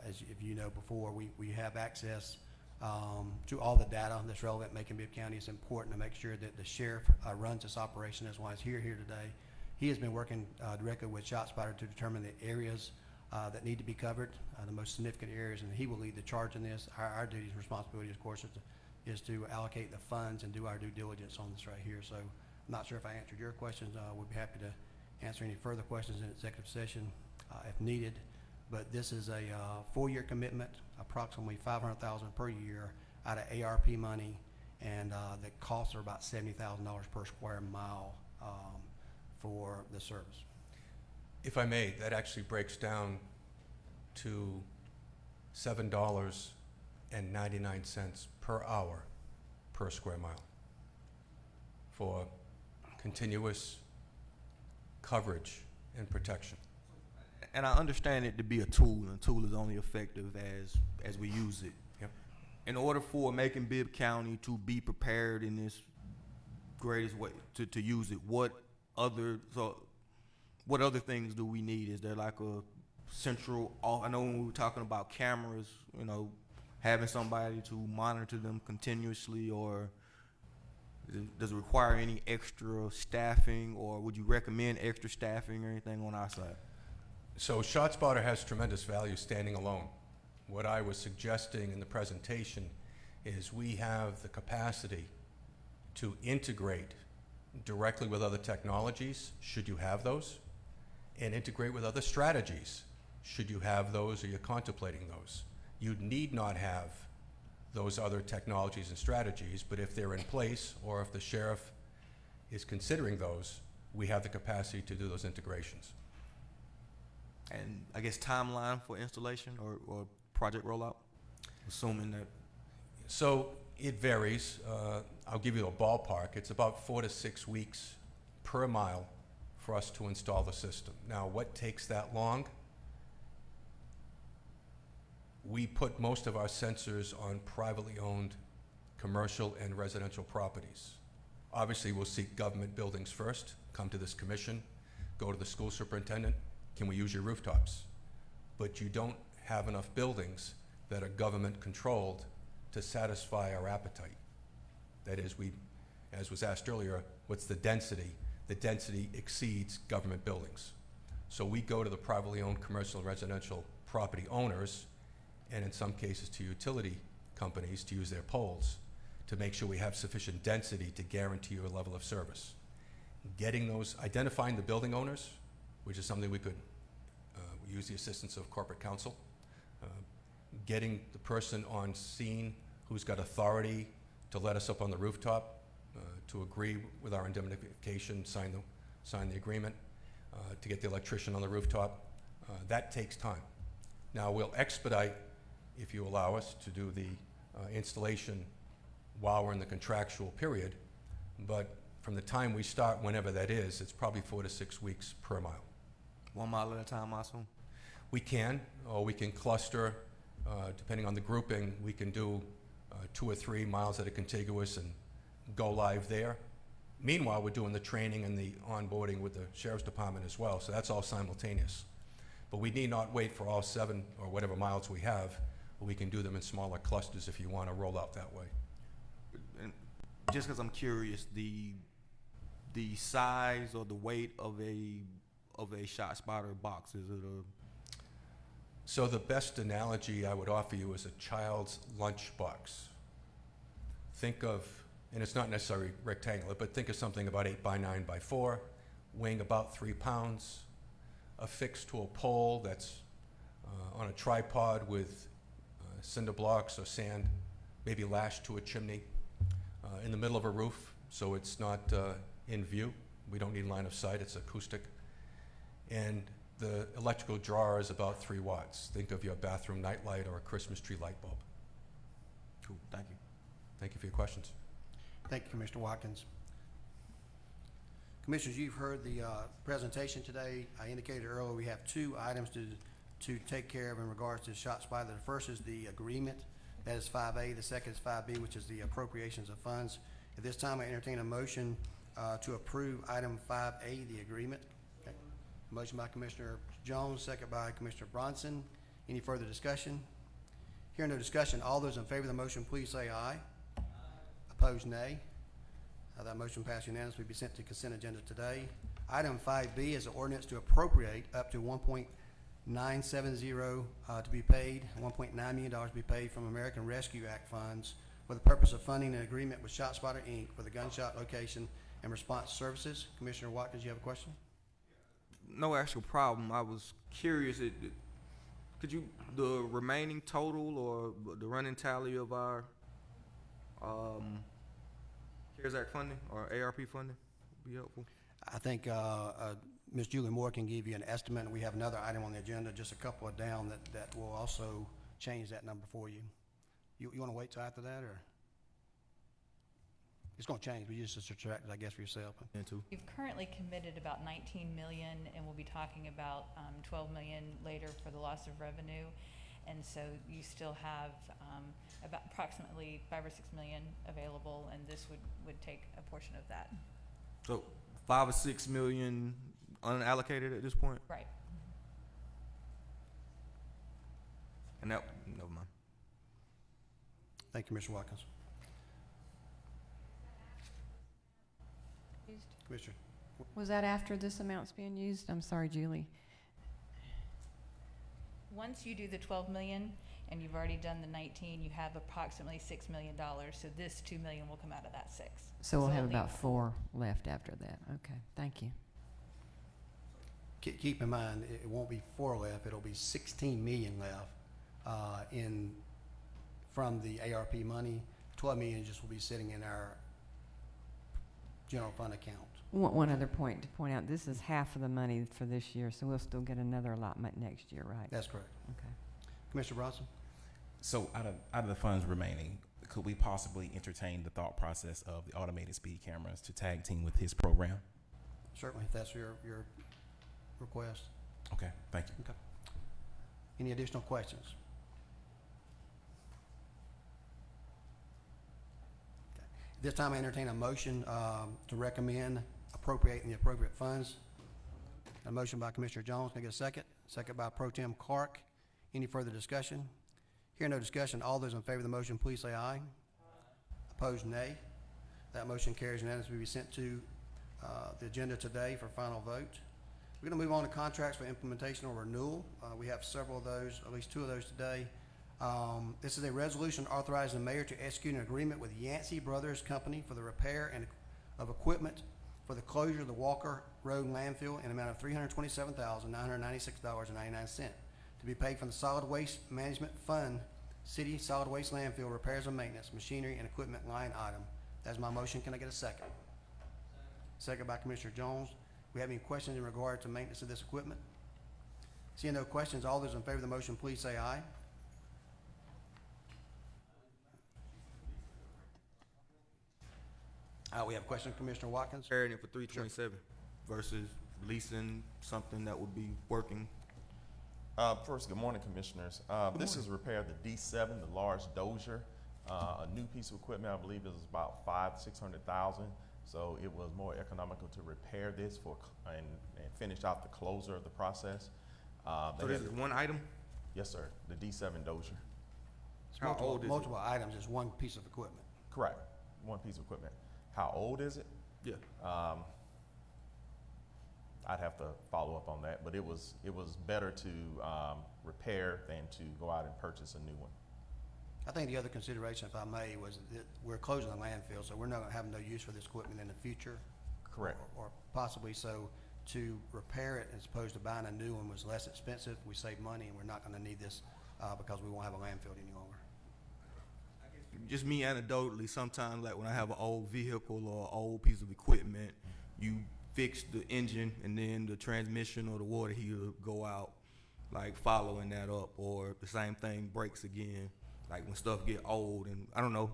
If you know before, we have access to all the data that's relevant in Macon-Bibb County. It's important to make sure that the sheriff runs this operation. That's why he's here today. He has been working directly with ShotSpotter to determine the areas that need to be covered, the most significant areas, and he will lead the charge in this. Our duty and responsibility, of course, is to allocate the funds and do our due diligence on this right here. So I'm not sure if I answered your questions. We'd be happy to answer any further questions in executive session if needed. But this is a 4-year commitment, approximately $500,000 per year out of ARP money, and the costs are about $70,000 per square mile for the service. If I may, that actually breaks down to $7.99 per hour per square mile for continuous coverage and protection. And I understand it to be a tool, and a tool is only effective as we use it. Yep. in order for Macon-Bibb County to be prepared in this greatest way to use it, what other things do we need? Is there like a central, I know when we were talking about cameras, you know, having somebody to monitor them continuously, or does it require any extra staffing, or would you recommend extra staffing or anything on our side? So ShotSpotter has tremendous value standing alone. What I was suggesting in the presentation is we have the capacity to integrate directly with other technologies, should you have those, and integrate with other strategies, should you have those or you're contemplating those. You need not have those other technologies and strategies, but if they're in place, or if the sheriff is considering those, we have the capacity to do those integrations. And I guess timeline for installation or project rollout, assuming that. So it varies. I'll give you a ballpark. It's about 4 to 6 weeks per mile for us to install the system. Now, what takes that long? We put most of our sensors on privately owned commercial and residential properties. Obviously, we'll seek government buildings first, come to this commission, go to the school superintendent, can we use your rooftops? But you don't have enough buildings that are government controlled to satisfy our appetite. That is, as was asked earlier, what's the density? The density exceeds government buildings. So we go to the privately owned commercial and residential property owners, and in some cases to utility companies to use their poles to make sure we have sufficient density to guarantee you a level of service. Identifying the building owners, which is something we could use the assistance of corporate counsel. Getting the person on scene who's got authority to let us up on the rooftop, to agree with our indemnification, sign the agreement, to get the electrician on the rooftop. That takes time. Now, we'll expedite, if you allow us, to do the installation while we're in the contractual period, but from the time we start, whenever that is, it's probably 4 to 6 weeks per mile. 1 mile at a time, I assume? We can, or we can cluster, depending on the grouping, we can do 2 or 3 miles that are contiguous and go live there. Meanwhile, we're doing the training and the onboarding with the Sheriff's Department as well, so that's all simultaneous. But we need not wait for all 7 or whatever miles we have, but we can do them in smaller clusters if you want to roll out that way. And just because I'm curious, the size or the weight of a ShotSpotter box, is it a? So the best analogy I would offer you is a child's lunch box. Think of, and it's not necessarily rectangular, but think of something about 8 by 9 by 4, weighing about 3 pounds, affixed to a pole that's on a tripod with cinder blocks or sand, maybe lashed to a chimney, in the middle of a roof, so it's not in view. We don't need line of sight, it's acoustic. And the electrical drawer is about 3 watts. Think of your bathroom nightlight or a Christmas tree light bulb. Cool, thank you. Thank you for your questions. Thank you, Commissioner Watkins. Commissioners, you've heard the presentation today. I indicated earlier we have 2 items to take care of in regards to ShotSpotter. The first is the agreement, that is 5A. The second is 5B, which is the appropriations of funds. At this time, I entertain a motion to approve item 5A, the agreement. Okay. Motion by Commissioner Jones, second by Commissioner Bronson. Any further discussion? Hearing no discussion, all those in favor of the motion, please say aye. Opposed, nay. That motion passed unanimously. Be sent to consent agenda today. Item 5B is an ordinance to appropriate up to $1.970 to be paid, $1.9 million to be paid from American Rescue Act funds for the purpose of funding an agreement with ShotSpotter, Inc. for the gunshot location and response services. Commissioner Watkins, you have a question? No actual problem. I was curious. Could you, the remaining total or the running tally of our CARES Act funding or ARP funding would be helpful? I think Ms. Julie Moore can give you an estimate, and we have another item on the agenda, just a couple of down, that will also change that number for you. You want to wait till after that, or? It's going to change, but you just subtract it, I guess, for yourself. We've currently committed about 19 million, and we'll be talking about 12 million later for the loss of revenue. And so you still have about approximately 5 or 6 million available, and this would take a portion of that. So 5 or 6 million unallocated at this point? Right. And that, never mind. Thank you, Mr. Watkins. Commissioner. Was that after this amount's being used? I'm sorry, Julie. Once you do the 12 million and you've already done the 19, you have approximately $6 million. So this 2 million will come out of that 6. So we'll have it'll about leave 4 left after that. Okay, thank you. Keep in mind, it won't be 4 left, it'll be 16 million left from the ARP money. 12 million just will be sitting in our general fund account. One other point to point out, this is half of the money for this year, so we'll still get another allotment next year, right? That's correct. Okay. Commissioner Bronson? So out of the funds remaining, could we possibly entertain the thought process of the automated speed cameras to tag team with his program? Certainly, if that's your request. Okay, thank you. Okay. Any additional questions? Okay. At this time, I entertain a motion to recommend appropriating the appropriate funds. A motion by Commissioner Jones. Can I get a second? Second by Pro Tem Clark. Any further discussion? Hearing no discussion, all those in favor of the motion, please say aye. Opposed, nay. That motion carries unanimously to be sent to the agenda today for final vote. We're going to move on to contracts for implementation or renewal. We have several of those, at least 2 of those today. This is a resolution authorizing the mayor to execute an agreement with Yancey Brothers Company for the repair of equipment for the closure of the Walker Road landfill in an amount of $327,996.99 to be paid from the Solid Waste Management Fund, City Solid Waste Landfill Repairs and Maintenance, Machinery and Equipment line item. That's my motion. Can I get a second? Second by Commissioner Jones. We have any questions in regard to maintenance of this equipment? Seeing no questions, all those in favor of the motion, please say aye. We have a question, Commissioner Watkins. Carrying it for 327 versus leasing something that would be working. First, good morning, Commissioners. This is repair of the D7, the large dozer. A new piece of equipment, I believe, is about $500,000-600,000. So it was more economical to repair this and finish out the closure of the process. So this is one item? Yes, sir. The D7 dozer. How old is it? Multiple items, just one piece of equipment. Correct. One piece of equipment. How old is it? Yeah. I'd have to follow up on that, but it was better to repair than to go out and purchase a new one. I think the other consideration, if I may, was that we're closing the landfill, so we're not going to have no use for this equipment in the future. Correct. Or possibly so. To repair it as opposed to buying a new one was less expensive. We save money, and we're not going to need this because we won't have a landfill any longer. Just me anecdotally, sometimes like when I have an old vehicle or an old piece of equipment, you fix the engine and then the transmission or the water heater go out, like following that up, or the same thing breaks again, like when stuff get old. And I don't know,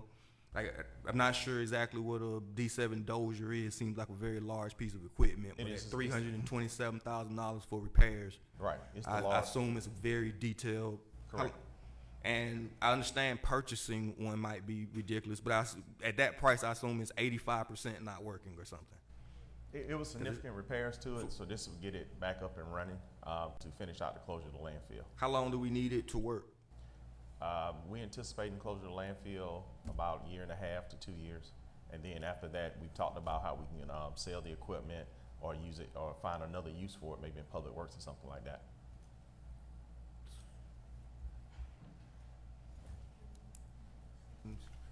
like I'm not sure exactly what a D7 Dozer is. Seems like a very large piece of equipment, but at $327,000 for repairs, right? It's the I assume it's very detailed. Correct. And I understand purchasing one might be ridiculous, but at that price, I assume it's 85% not working or something. It was significant repairs to it, so this will get it back up and running to finish out the closure of the landfill. How long do we need it to work? We anticipating closure of the landfill about 1.5 to 2 years. And then after that, we've talked about how we can sell the equipment or use it or find another use for it, maybe in public works or something like that.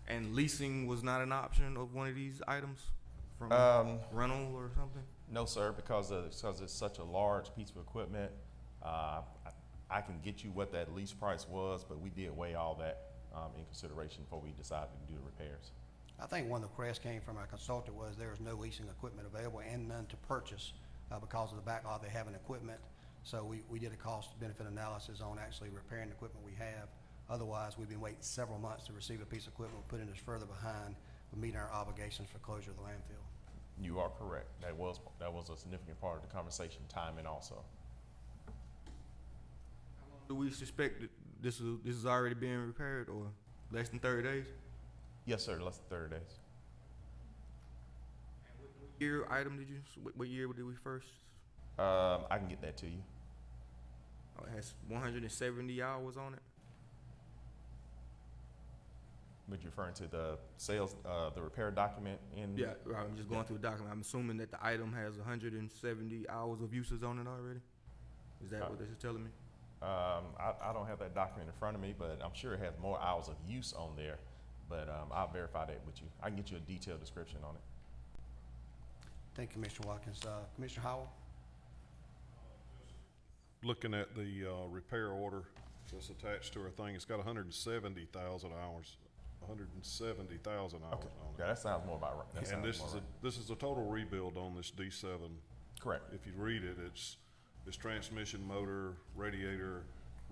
And leasing was not an option of one of these items from rental or something? No, sir, because it's such a large piece of equipment. I can get you what that lease price was, but we did weigh all that in consideration before we decided to do the repairs. I think one of the requests came from our consultant was there was no leasing equipment available and none to purchase because of the backlog they have in equipment. So we did a cost-benefit analysis on actually repairing the equipment we have. Otherwise, we've been waiting several months to receive a piece of equipment, putting us further behind with meeting our obligations for closure of the landfill. You are correct. That was a significant part of the conversation, timing also. How long Do we suspect that this is already being repaired or less than 30 days? Yes, sir, less than 30 days. Year item did you, what year did we first? I can get that to you. Oh, it has 170 hours on it? But you're referring to the sales, the repair document in? Yeah, right, I'm just going through the document. I'm assuming that the item has 170 hours of uses on it already? Is that what this is telling me? I don't have that document in front of me, but I'm sure it has more hours of use on there. But I'll verify that with you. I can get you a detailed description on it. Thank you, Commissioner Watkins. Commissioner Howell? Looking at the repair order that's attached to our thing, it's got 170,000 hours. 170,000 hours Okay. on it. Yeah, that sounds more about right. That And sounds more right. this is a total rebuild on this D7. Correct. If you read it, it's transmission, motor, radiator,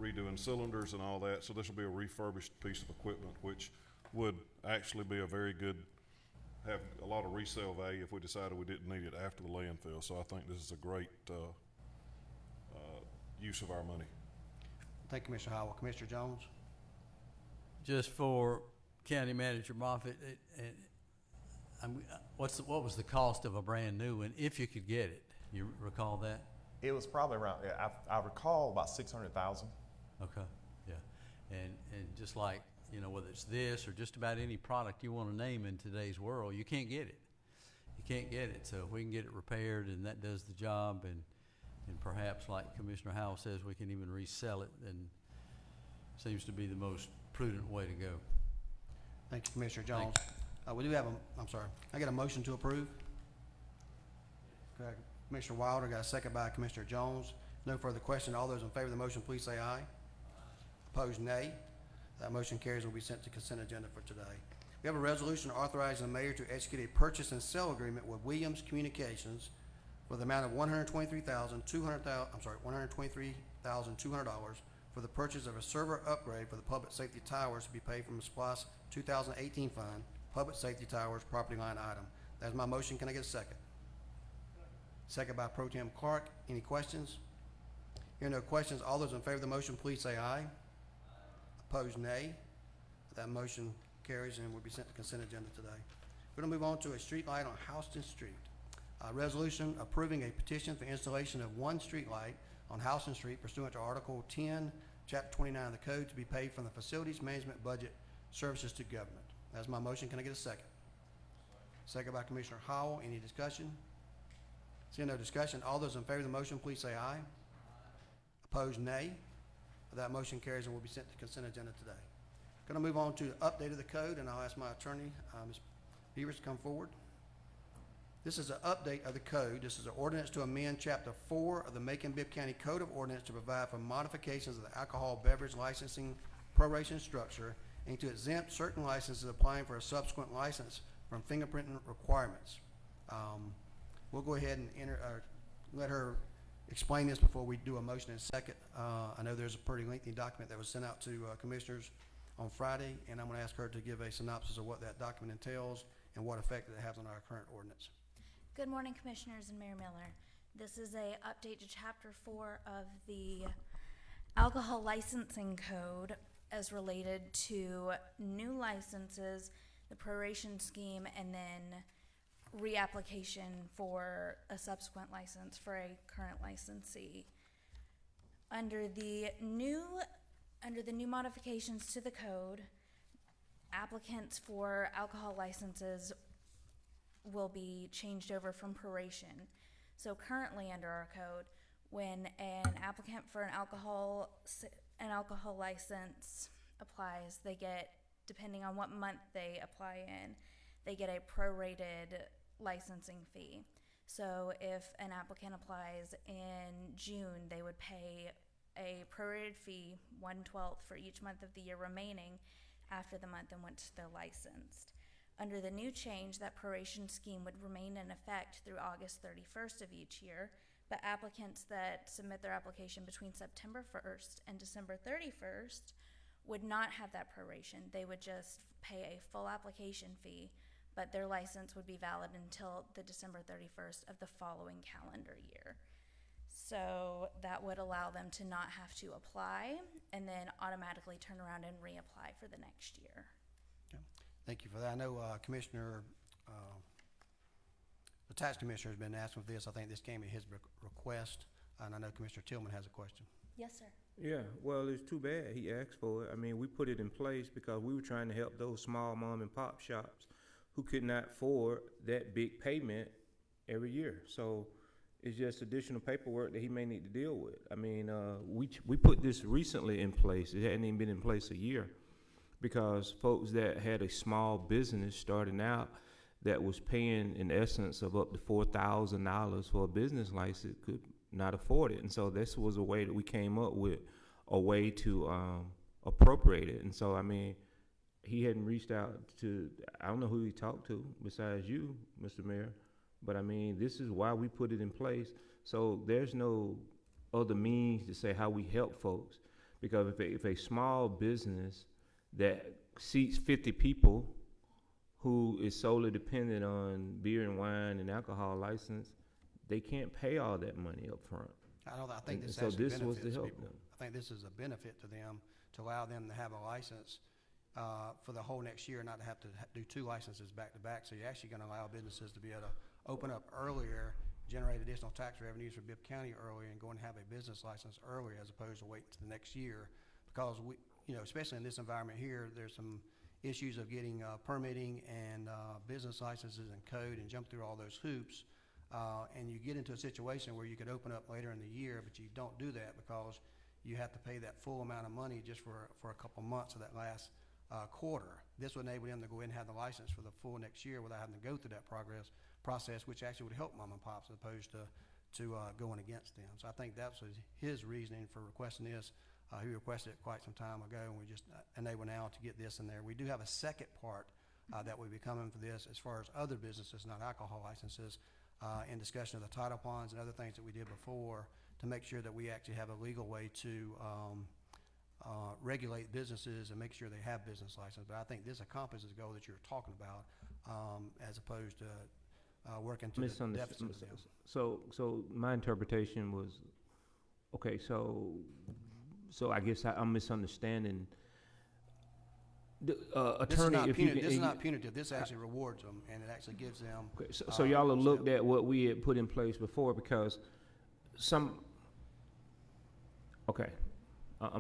redoing cylinders and all that. So this will be a refurbished piece of equipment, which would actually be a very good, have a lot of resale value if we decided we didn't need it after the landfill. So I think this is a great use of our money. Thank you, Mr. Howell. Commissioner Jones? Just for County Manager Moffitt, what was the cost of a brand new one, if you could get it? You recall that? It was probably around, I recall about 600,000. Okay, yeah. And just like, you know, whether it's this or just about any product you want to name in today's world, you can't get it. You can't get it. So if we can get it repaired and that does the job, and perhaps, like Commissioner Howell says, we can even resell it, then seems to be the most prudent way to go. Thank you, Commissioner Jones. We do have I got a motion to approve. Okay, Commissioner Wilder, got a second by Commissioner Jones. No further question. All those in favor of the motion, please say aye. Opposed, nay. That motion carries and will be sent to consent agenda for today. We have a resolution authorizing the mayor to execute a purchase and sale agreement with Williams Communications for the amount of $123,200 for the purchase of a server upgrade for the public safety towers to be paid from the SPOS 2018 fund, public safety towers, property line item. That's my motion. Can I get a second? Second by Pro Tem Clark. Any questions? Hearing no questions, all those in favor of the motion, please say aye. Opposed, nay. That motion carries and will be sent to consent agenda today. We're going to move on to a street light on Houston Street. Resolution approving a petition for installation of one street light on Houston Street pursuant to Article 10, Chapter 29 of the Code to be paid from the Facilities Management Budget Services to Government. That's my motion. Can I get a second? Second by Commissioner Howell. Any discussion? Seeing no discussion, all those in favor of the motion, please say aye. Opposed, nay. That motion carries and will be sent to consent agenda today. Going to move on to the update of the code, and I'll ask my attorney, Ms. Beavers, to come forward. This is an update of the code. This is an ordinance to amend Chapter 4 of the Macon-Bibb County Code of Ordinance to provide for modifications of the alcohol beverage licensing proration structure and to exempt certain licenses applying for a subsequent license from fingerprinting requirements. We'll go ahead and let her explain this before we do a motion in a second. I know there's a pretty lengthy document that was sent out to commissioners on Friday, and I'm going to ask her to give a synopsis of what that document entails and what effect it has on our current ordinance. Good morning, Commissioners and Mayor Miller. This is a update to Chapter 4 of the Alcohol Licensing Code as related to new licenses, the proration scheme, and then reapplication for a subsequent license for a current licensee. Under the new modifications to the code, applicants for alcohol licenses will be changed over from proration. So currently under our code, when an applicant for an alcohol license applies, they get, depending on what month they apply in, they get a prorated licensing fee. So if an applicant applies in June, they would pay a prorated fee, 1/12 for each month of the year remaining after the month in which they're licensed. Under the new change, that proration scheme would remain in effect through August 31st of each year, but applicants that submit their application between September 1st and December 31st would not have that proration. They would just pay a full application fee, but their license would be valid until the December 31st of the following calendar year. So that would allow them to not have to apply and then automatically turn around and reapply for the next year. Thank you for that. I know Commissioner, the tax commissioner has been asking for this. I think this came at his request, and I know Commissioner Tillman has a question. Yes, sir. Yeah, well, it's too bad he asked for it. I mean, we put it in place because we were trying to help those small mom and pop shops who could not afford that big payment every year. So it's just additional paperwork that he may need to deal with. I mean, we put this recently in place. It hadn't even been in place a year because folks that had a small business starting out that was paying in essence of up to $4,000 for a business license could not afford it. And so this was a way that we came up with a way to appropriate it. And so, I mean, he hadn't reached out to, I don't know who he talked to besides you, Mr. Mayor, but I mean, this is why we put it in place. So there's no other means to say how we help folks. Because if a small business that seats 50 people who is solely dependent on beer and wine and alcohol license, they can't pay all that money up front. I think this so actually this was to benefits help people. them. I think this is a benefit to them to allow them to have a license for the whole next year, not to have to do two licenses back to back. So you're actually going to allow businesses to be able to open up earlier, generate additional tax revenues for Bibb County earlier, and go and have a business license earlier as opposed to waiting to the next year. Because we, you know, especially in this environment here, there's some issues of getting permitting and business licenses and code and jump through all those hoops. And you get into a situation where you could open up later in the year, but you don't do that because you have to pay that full amount of money just for a couple months of that last quarter. This would enable them to go ahead and have the license for the full next year without having to go through that process, which actually would help mom and pops as opposed to going against them. So I think that was his reasoning for requesting this. He requested it quite some time ago, and we just enable now to get this in there. We do have a second part that will be coming for this as far as other businesses, not alcohol licenses, in discussion of the title ponds and other things that we did before to make sure that we actually have a legal way to regulate businesses and make sure they have business license. But I think this accomplishes the goal that you're talking about as opposed to working to the deficit of them. So my interpretation was, okay, so I guess I'm misunderstanding. The attorney, this is not punitive. This actually rewards them, and it actually gives them. Okay, so y'all have looked at what we had put in place before because I'm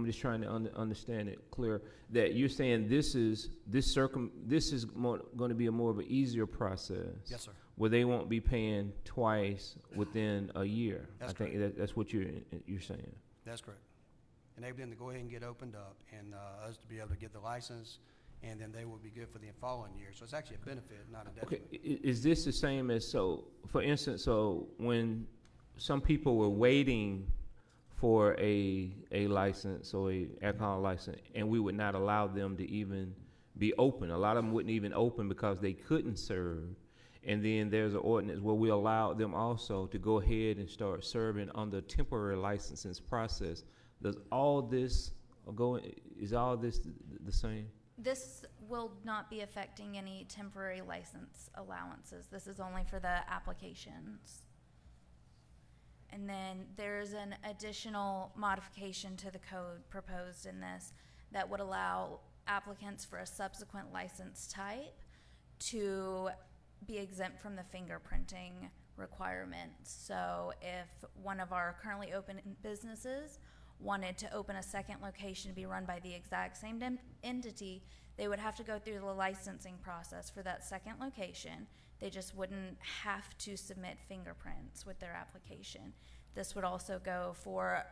just trying to understand it clear that you're saying this is going to be a more of an easier process. Yes, sir. Where they won't be paying twice within a year. That's I think that's what you're saying. That's correct. Enable them to go ahead and get opened up, and us to be able to get the license, and then they will be good for the following year. So it's actually a benefit, not a detriment. Okay, is this the same as, so, for instance, so when some people were waiting for a license or a alcohol license, and we would not allow them to even be open. A lot of them wouldn't even open because they couldn't serve. And then there's an ordinance where we allow them also to go ahead and start serving under temporary licensing process. Does all this is all this the same? This will not be affecting any temporary license allowances. This is only for the applications. And then there's an additional modification to the code proposed in this that would allow applicants for a subsequent license type to be exempt from the fingerprinting requirements. So if one of our currently open businesses wanted to open a second location to be run by the exact same entity, they would have to go through the licensing process for that second location. They just wouldn't have to submit fingerprints with their application. This would also go for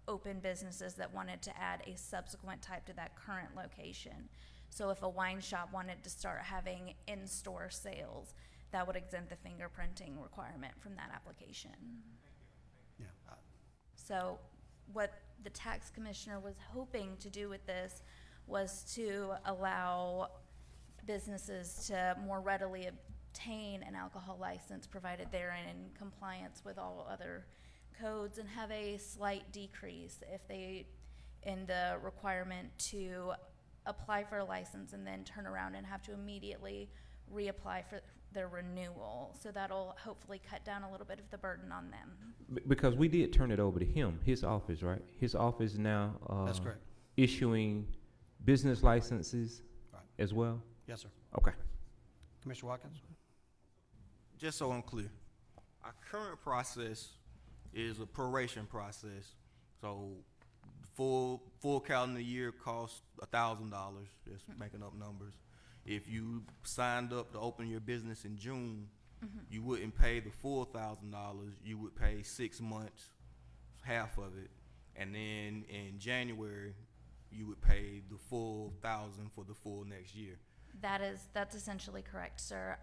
open businesses that wanted to add a subsequent type to that current location. So if a wine shop wanted to start having in-store sales, that would exempt the fingerprinting requirement from that application. Yeah. So what the tax commissioner was hoping to do with this was to allow businesses to more readily obtain an alcohol license provided they're in compliance with all other codes, and have a slight decrease if they in the requirement to apply for a license and then turn around and have to immediately their renewal. So that'll hopefully cut down a little bit of the burden on them. Because we did turn it over to him, his office, right? His office now That's correct. issuing business licenses Right. as well? Yes, sir. Okay. Commissioner Watkins? Just so I'm clear, our current process is a proration process. So full calendar year costs $1,000, just making up numbers. If you signed up to open your business in June, you wouldn't pay the full $1,000. You would pay 6 months, half of it, and then in January, you would pay the full $1,000 for the full next year. That's essentially correct, sir.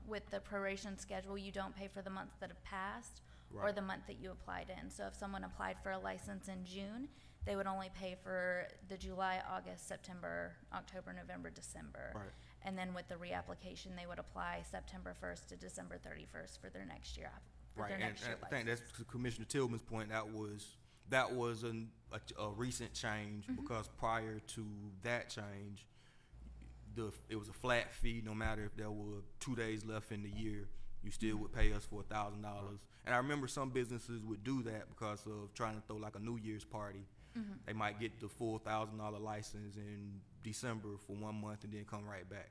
With the proration schedule, you don't pay for the months that have passed or Right. the month that you applied in. So if someone applied for a license in June, they would only pay for the July, August, September, October, November, December. Right. And then with the reapplication, they would apply September 1st to December 31st for their next year, for Right, their and next year I think that's license. to Commissioner Tillman's point. That was a recent change because prior to that change, it was a flat fee. No matter if there were 2 days left in the year, you still would pay us for $1,000. And I remember some businesses would do that because of trying to throw like a New Year's party. They might get the full $1,000 license in December for 1 month and then come right back.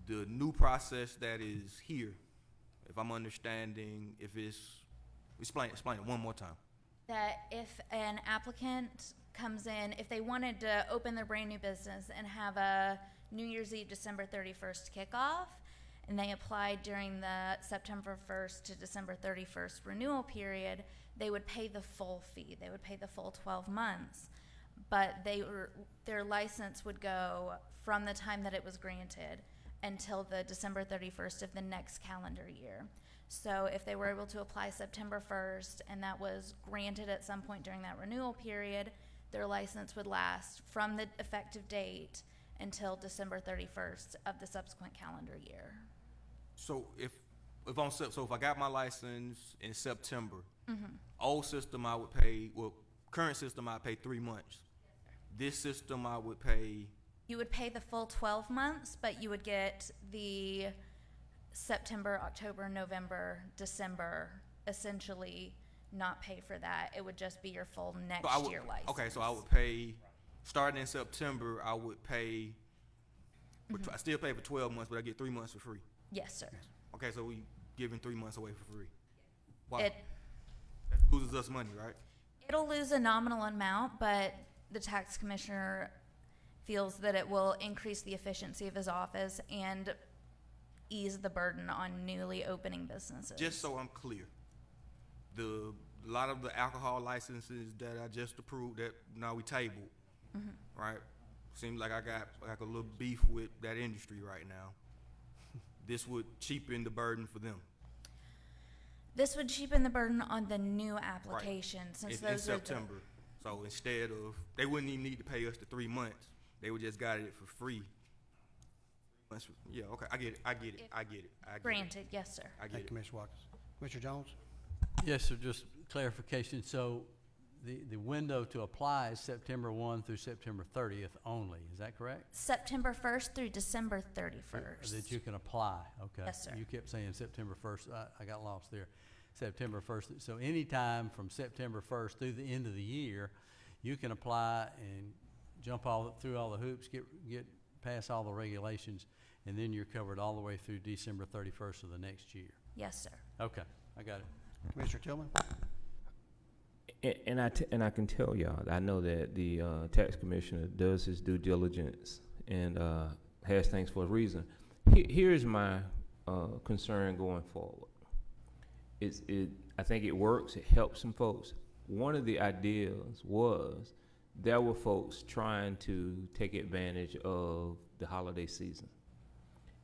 The new process that is here, if I'm understanding, explain it one more time. That if an applicant comes in, if they wanted to open their brand new business and have a New Year's Eve, December 31st kickoff, and they applied during the September 1st to December 31st renewal period, they would pay the full fee. They would pay the full 12 months. But their license would go from the time that it was granted until the December 31st of the next calendar year. So if they were able to apply September 1st and that was granted at some point during that renewal period, their license would last from the effective date until December 31st of the subsequent calendar year. So if I got my license in September, old system I would pay, current system I pay 3 months. This system I would pay. You would pay the full 12 months, but you would get the September, October, November, December, essentially not pay for that. It would just be your full next year license. Okay, so I would pay, starting in September, I would pay, I still pay for 12 months, but I get 3 months for free. Yes, sir. Okay, so we giving 3 months away for free. Wow. It, That loses us money, right? it'll lose a nominal amount, but the tax commissioner feels that it will increase the efficiency of his office and ease the burden on newly opening businesses. Just so I'm clear, a lot of the alcohol licenses that I just approved that now we tabled, right? Seems like I got like a little beef with that industry right now. This would cheapen the burden for them. This would cheapen the burden on the new application, since in those are the, September. So instead of, they wouldn't even need to pay us the 3 months. They would just got it for free. Yeah, okay, I get it. granted, yes, sir. I get Thank it. you, Commissioner Watkins. Commissioner Jones? Yes, sir, just clarification. So the window to apply is September 1 through September 30th only. Is that correct? September 1st through December 31st. That you can apply, okay. Yes, sir. You kept saying September 1st. I got lost there. September 1st. So anytime from September 1st through the end of the year, you can apply and jump through all the hoops, get past all the regulations, and then you're covered all the way through December 31st of the next year. Yes, sir. Okay, I got it. Commissioner Tillman? And I can tell y'all, I know that the tax commissioner does his due diligence and has things for a reason. Here's my concern going forward. I think it works. It helps some folks. One of the ideas was there were folks trying to take advantage of the holiday season.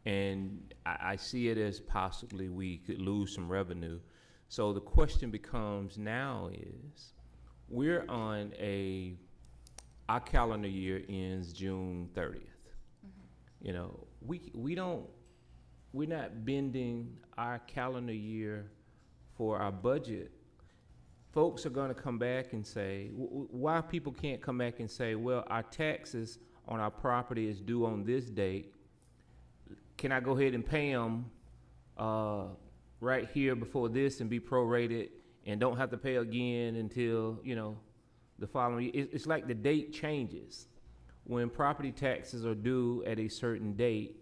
And I see it as possibly we could lose some revenue. So the question becomes now is, we're on our calendar year ends June 30th. You know, we're not bending our calendar year for our budget. Folks are going to come back and say, why people can't come back and say, well, our taxes on our property is due on this date. Can I go ahead and pay them right here before this and be prorated and don't have to pay again until, the following year. It's like the date changes. When property taxes are due at a certain date,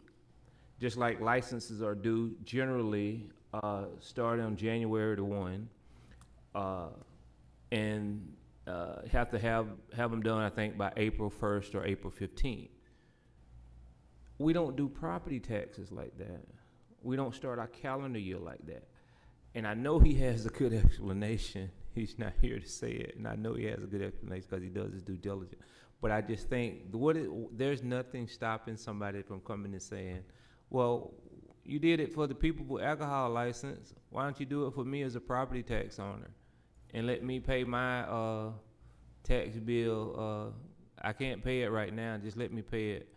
just like licenses are due generally starting on January the 1, and have to have them done, I think, by April 1st or April 15th. We don't do property taxes like that. We don't start our calendar year like that. And I know he has a good explanation. He's not here to say it, and I know he has a good explanation because he does his due diligence. But I just think there's nothing stopping somebody from coming and saying, well, you did it for the people with alcohol license. Why don't you do it for me as a property tax owner? And let me pay my tax bill. I can't pay it right now. Just let me pay it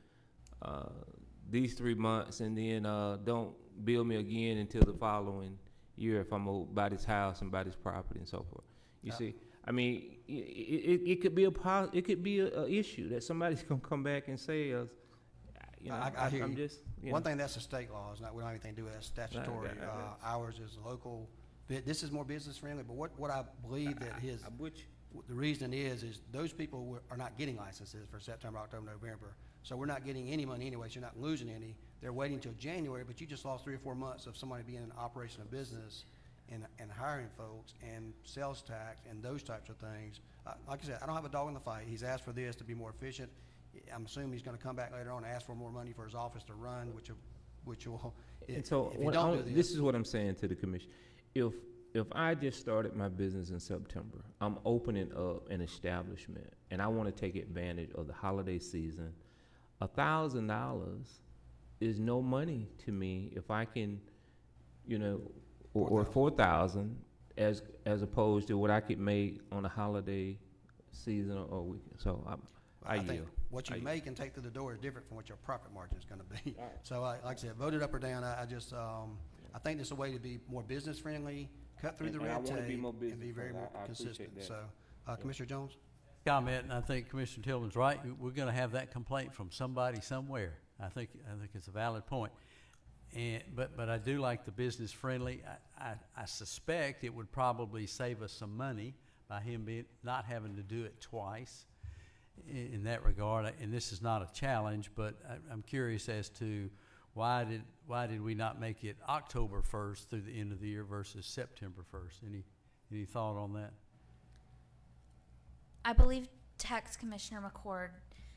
these 3 months, and then don't bill me again until the following year if I'm gonna buy this house and buy this property and so forth. You see, I mean, it could be a issue that somebody's gonna come back and say, I hear I'm you. just One thing, that's the state law. It's not, we don't have anything to do with that statutory. Ours is local. This is more business friendly, but what I believe that the reason is those people are not getting licenses for September, October, November. So we're not getting any money anyway, so you're not losing any. They're waiting till January, but you just lost 3 or 4 months of somebody being in operation of business and hiring folks and sales tax and those types of things. Like I said, I don't have a dog in the fight. He's asked for this to be more efficient. I'm assuming he's gonna come back later on and ask for more money for his office to run, which will, And so if you don't do this is what I'm saying to the commission. If I just started my business in September, I'm opening up an establishment and I want to take advantage of the holiday season, $1,000 is no money to me if I can, or 4,000 as opposed to what I could make on a holiday season or weekend. So I think yield. what you make and take through the door is different from what your profit margin is going to be. So like I said, vote it up or down. I just I think this is a way to be more business friendly, cut through the red tape, and be very more consistent. So, Commissioner Jones. Comment, and I think Commissioner Tillman's right. We're going to have that complaint from somebody somewhere. I think it's a valid point. But I do like the business friendly. I suspect it would probably save us some money by him not having to do it twice in that regard. And this is not a challenge, but I'm curious as to why did we not make it October 1st through the end of the year versus September 1st? Any thought on that? I believe Tax Commissioner McCord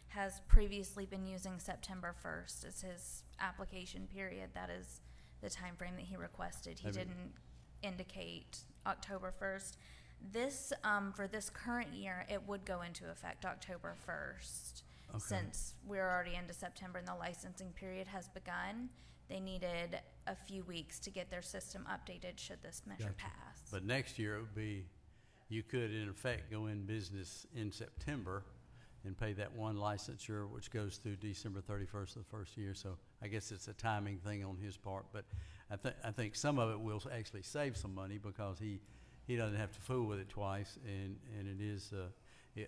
has previously been using September 1st as his application period. That is the time frame that he requested. He didn't indicate October 1st. This, for this current year, it would go into effect October 1st. Okay. Since we're already into September and the licensing period has begun, they needed a few weeks to get their system updated should this measure pass. But next year it would be, you could in effect go in business in September and pay that one licensure, which goes through December 31st of the first year. So I guess it's a timing thing on his part, but I think some of it will actually save some money because he doesn't have to fool with it twice, and it is,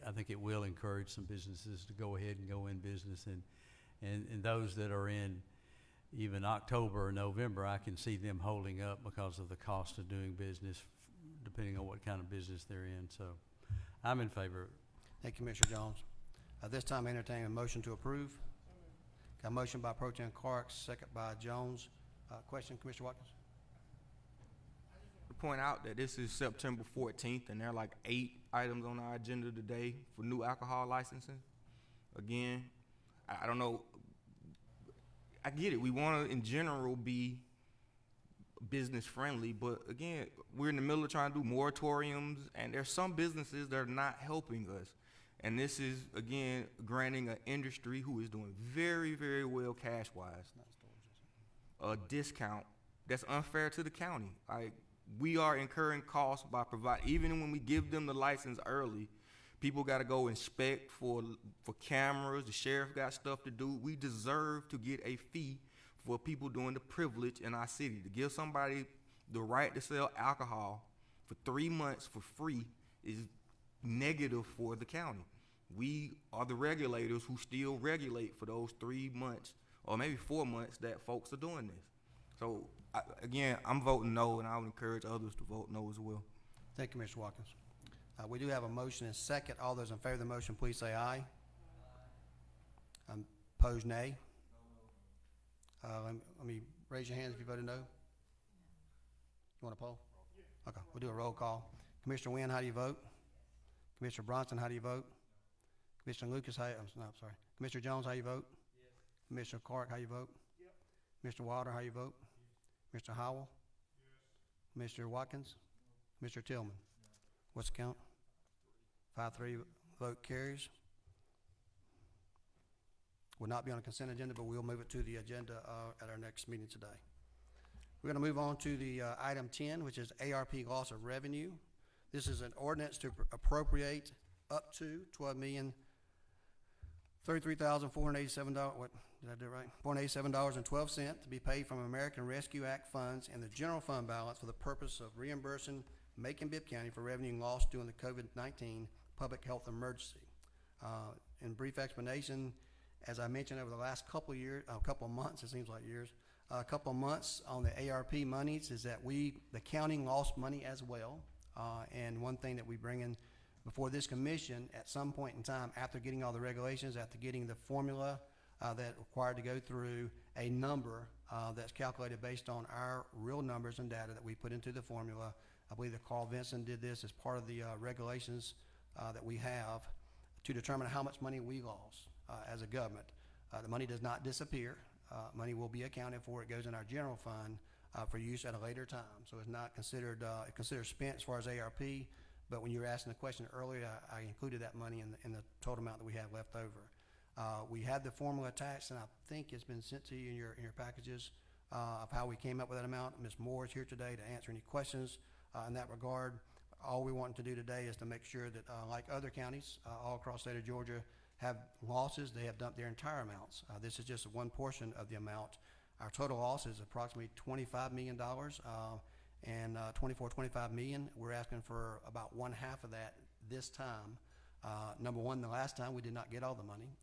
I think it will encourage some businesses to go ahead and go in business, and those that are in even October or November, I can see them holding up because of the cost of doing business, depending on what kind of business they're in. So I'm in favor of it. Thank you, Commissioner Jones. This time, I entertain a motion to approve. Got a motion by Pro Tem Clark, second by Jones. Question, Commissioner Watkins? To point out that this is September 14th, and there are like 8 items on our agenda today for new alcohol licensing. Again, I don't know. I get it. We want to, in general, be business friendly, but again, we're in the middle of trying to do moratoriums, and there's some businesses that are not helping us. And this is, again, granting an industry who is doing very, very well cash-wise a discount that's unfair to the county. Like, we are incurring costs by providing, even when we give them the license early, people got to go inspect for cameras. The sheriff got stuff to do. We deserve to get a fee for people doing the privilege in our city. To give somebody the right to sell alcohol for 3 months for free is negative for the county. We are the regulators who still regulate for those 3 months or maybe 4 months that folks are doing this. So, again, I'm voting no, and I would encourage others to vote no as well. Thank you, Mr. Watkins. We do have a motion and second. All those in favor of the motion, please say aye. Opposed, nay. Let me raise your hands if you voted no. You want a poll? Okay, we'll do a roll call. Commissioner Wynn, how do you vote? Commissioner Bronson, how do you vote? Commissioner Lucas, I'm sorry. Commissioner Jones, how you vote? Yes. Commissioner Clark, how you vote? Yep. Mr. Wilder, how you vote? Yes. Mr. Howell? Yes. Mr. Watkins? No. Mr. Tillman? No. What's the count? 5-3, vote carries. Will not be on a consent agenda, but we'll move it to the agenda at our next meeting today. We're going to move on to the item 10, which is ARP loss of revenue. This is an ordinance to appropriate up to $12,033,487. What did I do right? $487.12 to be paid from American Rescue Act funds and the general fund balance for the purpose of reimbursing Macon-Bibb County for revenue lost during the COVID-19 public health emergency. In brief explanation, as I mentioned over the last couple of months, it seems like years, a couple of months on the ARP monies is that the county lost money as well. And one thing that we bring in before this commission at some point in time, after getting all the regulations, after getting the formula that required to go through a number that's calculated based on our real numbers and data that we put into the formula. I believe that Carl Vinson did this as part of the regulations that we have to determine how much money we lost as a government. The money does not disappear. Money will be accounted for. It goes in our general fund for use at a later time. So it's not considered, spent as far as ARP, but when you were asking the question earlier, I included that money in the total amount that we have left over. We had the formula attached, and I think it's been sent to you in your packages of how we came up with that amount. Ms. Moore is here today to answer any questions in that regard. All we want to do today is to make sure that, like other counties all across the state of Georgia have losses, they have dumped their entire amounts. This is just one portion of the amount. Our total loss is approximately $25 million, and 25 million. We're asking for about one half of that this time. Number one, the last time we did not get all the money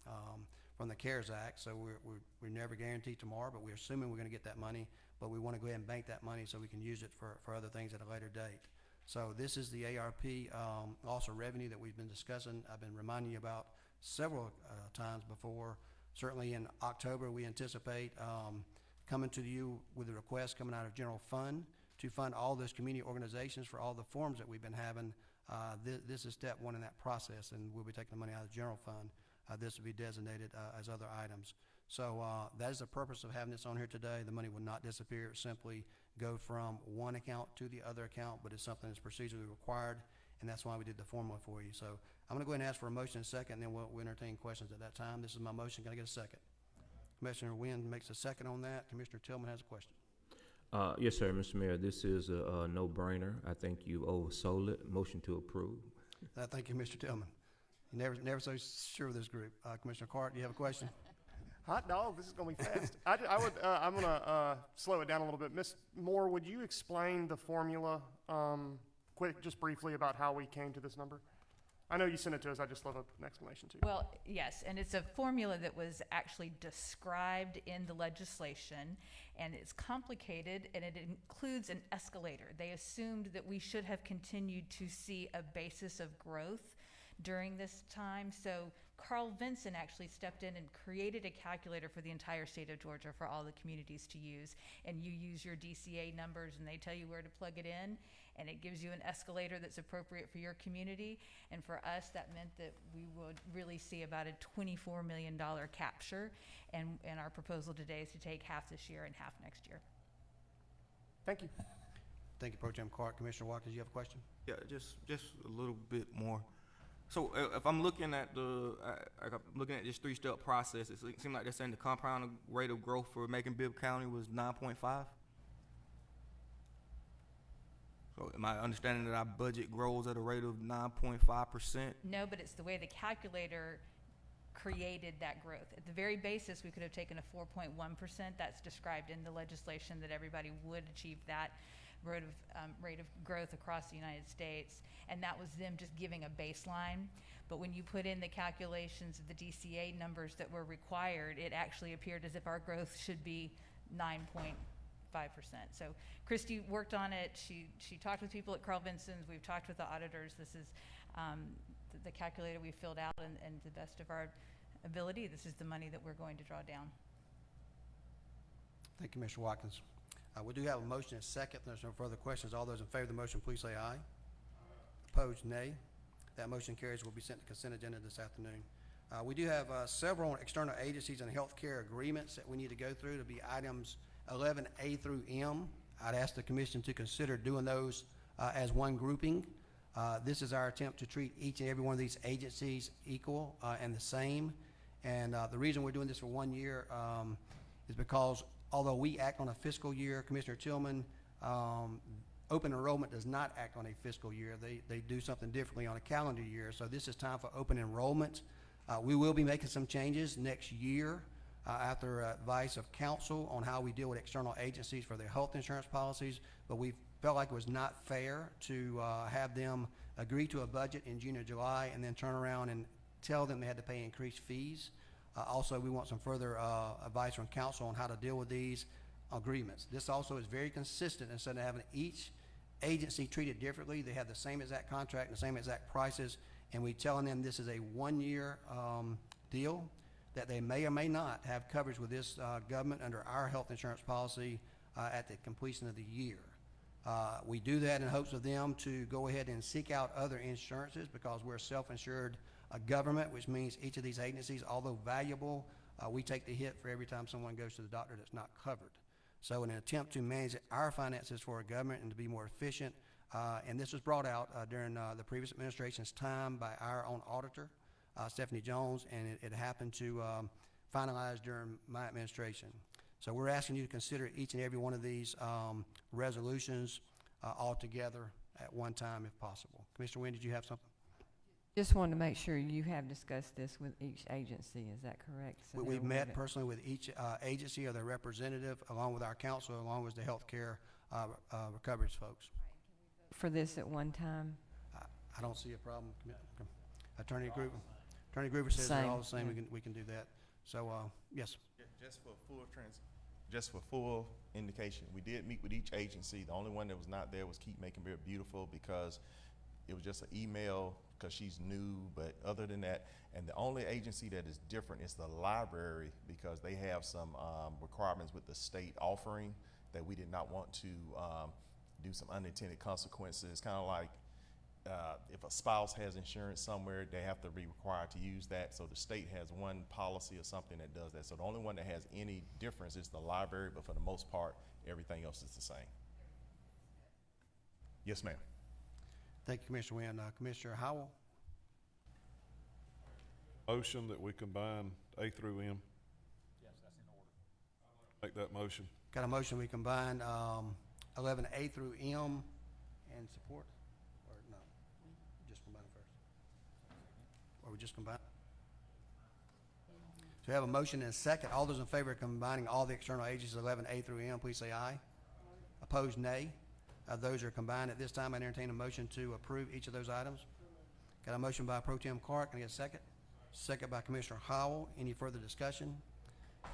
from the CARES Act, so we're never guaranteed tomorrow, but we're assuming we're going to get that money, but we want to go ahead and bank that money so we can use it for other things at a later date. So this is the ARP loss of revenue that we've been discussing. I've been reminding you about several times before. Certainly in October, we anticipate coming to you with a request coming out of general fund to fund all those community organizations for all the forums that we've been having. This is step one in that process, and we'll be taking the money out of the general fund. This will be designated as other items. So that is the purpose of having this on here today. The money will not disappear. It simply go from one account to the other account, but it's something that's procedurally required, and that's why we did the formula for you. So I'm going to go ahead and ask for a motion in a second, and then we'll entertain questions at that time. This is my motion. Can I get a second? Commissioner Wynn makes a second on that. Commissioner Tillman has a question. Yes, sir, Mr. Mayor. This is a no-brainer. I think you oversold it. Motion to approve. Thank you, Mr. Tillman. You're never so sure of this group. Commissioner Clark, do you have a question? Hot dog, this is going to be fast. I'm going to slow it down a little bit. Ms. Moore, would you explain the formula just briefly about how we came to this number? I know you sent it to us. I just love an explanation too. Well, yes, and it's a formula that was actually described in the legislation, and it's complicated, and it includes an escalator. They assumed that we should have continued to see a basis of growth during this time. So Carl Vinson actually stepped in and created a calculator for the entire state of Georgia for all the communities to use. And you use your DCA numbers, and they tell you where to plug it in, and it gives you an escalator that's appropriate for your community. And for us, that meant that we would really see about a $24 million capture. And our proposal today is to take half this year and half next year. Thank you. Thank you, Pro Tem Clark. Commissioner Watkins, you have a question? Yeah, just a little bit more. So if I'm looking at this three-step process, it seems like they're saying the compound rate of growth for Macon-Bibb County was 9.5. So am I understanding that our budget grows at a rate of 9.5%? No, but it's the way the calculator created that growth. At the very basis, we could have taken a 4.1%. That's described in the legislation that everybody would achieve that rate of growth across the United States, and that was them just giving a baseline. But when you put in the calculations of the DCA numbers that were required, it actually appeared as if our growth should be 9.5%. So Christy worked on it. She talked with people at Carl Vinson's. We've talked with the auditors. This is the calculator we filled out, and to the best of our ability, this is the money that we're going to draw down. Thank you, Mr. Watkins. We do have a motion and a second. There's no further questions. All those in favor of the motion, please say aye. Opposed, nay. That motion carries, will be sent to consent agenda this afternoon. We do have several external agencies and healthcare agreements that we need to go through to be items 11A through M. I'd ask the commission to consider doing those as one grouping. This is our attempt to treat each and every one of these agencies equal and the same. And the reason we're doing this for 1 year is because although we act on a fiscal year, Commissioner Tillman, open enrollment does not act on a fiscal year. They do something differently on a calendar year. So this is time for open enrollment. We will be making some changes next year after advice of counsel on how we deal with external agencies for their health insurance policies, but we felt like it was not fair to have them agree to a budget in June or July and then turn around and tell them they had to pay increased fees. Also, we want some further advice from counsel on how to deal with these agreements. This also is very consistent. Instead of having each agency treated differently, they have the same exact contract and the same exact prices, and we telling them this is a 1 year deal, that they may or may not have coverage with this government under our health insurance policy at the completion of the year. We do that in hopes of them to go ahead and seek out other insurances because we're self-insured government, which means each of these agencies, although valuable, we take the hit for every time someone goes to the doctor that's not covered. So in an attempt to manage our finances for our government and to be more efficient, and this was brought out during the previous administration's time by our own auditor, Stephanie Jones, and it happened to finalize during my administration. So we're asking you to consider each and every one of these resolutions all together at one time if possible. Commissioner Wynn, did you have something? Just wanted to make sure you have discussed this with each agency. Is that correct? So We've they're aware of met it. personally with each agency or their representative, along with our council, along with the healthcare recovery folks. For this at one time? I don't see a problem. Attorney Groover says they're all the same. Yeah. We can do that. So, yes. Just for full indication, we did meet with each agency. The only one that was not there was Keep Macon-Bibb Beautiful because it was just an email because she's new, but other than that, and the only agency that is different is the library because they have some requirements with the state offering that we did not want to do some unintended consequences. Kind of like if a spouse has insurance somewhere, they have to be required to use that. So the state has one policy or something that does that. So the only one that has any difference is the library, but for the most part, everything else is the same. Yes, ma'am. Thank you, Commissioner Wynn. Commissioner Howell? Motion that we combine A through M. Yes, that's in order. Make that motion. Got a motion, we combine 11A through M and support? Or no? Just combine them first? Or we just combine? So we have a motion and a second. All those in favor of combining all the external agencies 11A through M, please say aye. Opposed, nay. Those are combined at this time. I entertain a motion to approve each of those items. Got a motion by Pro Tem Clark. Can I get a second? Second by Commissioner Howell. Any further discussion?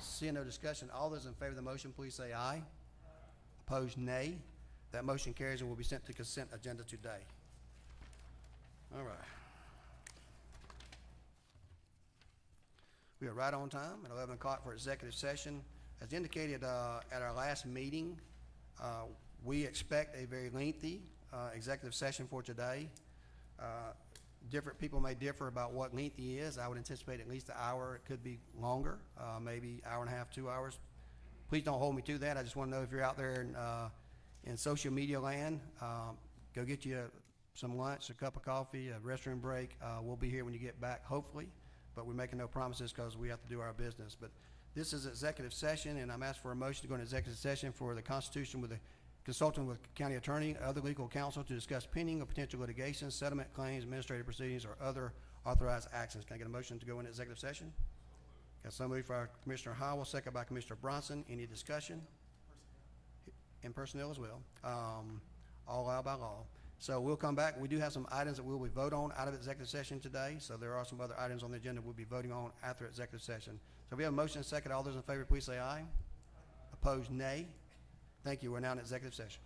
Seeing no discussion, all those in favor of the motion, please say aye. Opposed, nay. That motion carries and will be sent to consent agenda today. All right. We are right on time at 11 o'clock for executive session. As indicated at our last meeting, we expect a very lengthy executive session for today. Different people may differ about what lengthy is. I would anticipate at least an hour. It could be longer, maybe hour and a half, 2 hours. Please don't hold me to that. I just want to know if you're out there in social media land, go get you some lunch, a cup of coffee, a restroom break. We'll be here when you get back, hopefully, but we're making no promises because we have to do our business. But this is executive session, and I'm asking for a motion to go into executive session for the Constitution with the consulting with county attorney, other legal counsel to discuss pending or potential litigation, settlement claims, administrative proceedings, or other authorized actions. Can I get a motion to go into executive session? Got so moved by Commissioner Howell, second by Commissioner Bronson. Any discussion? And personnel as well. All allowed by law. So we'll come back. We do have some items that we'll be vote on out of executive session today. So there are some other items on the agenda we'll be voting on after executive session. So we have a motion and second. All those in favor, please say aye. Opposed, nay. Thank you. We're now in executive session.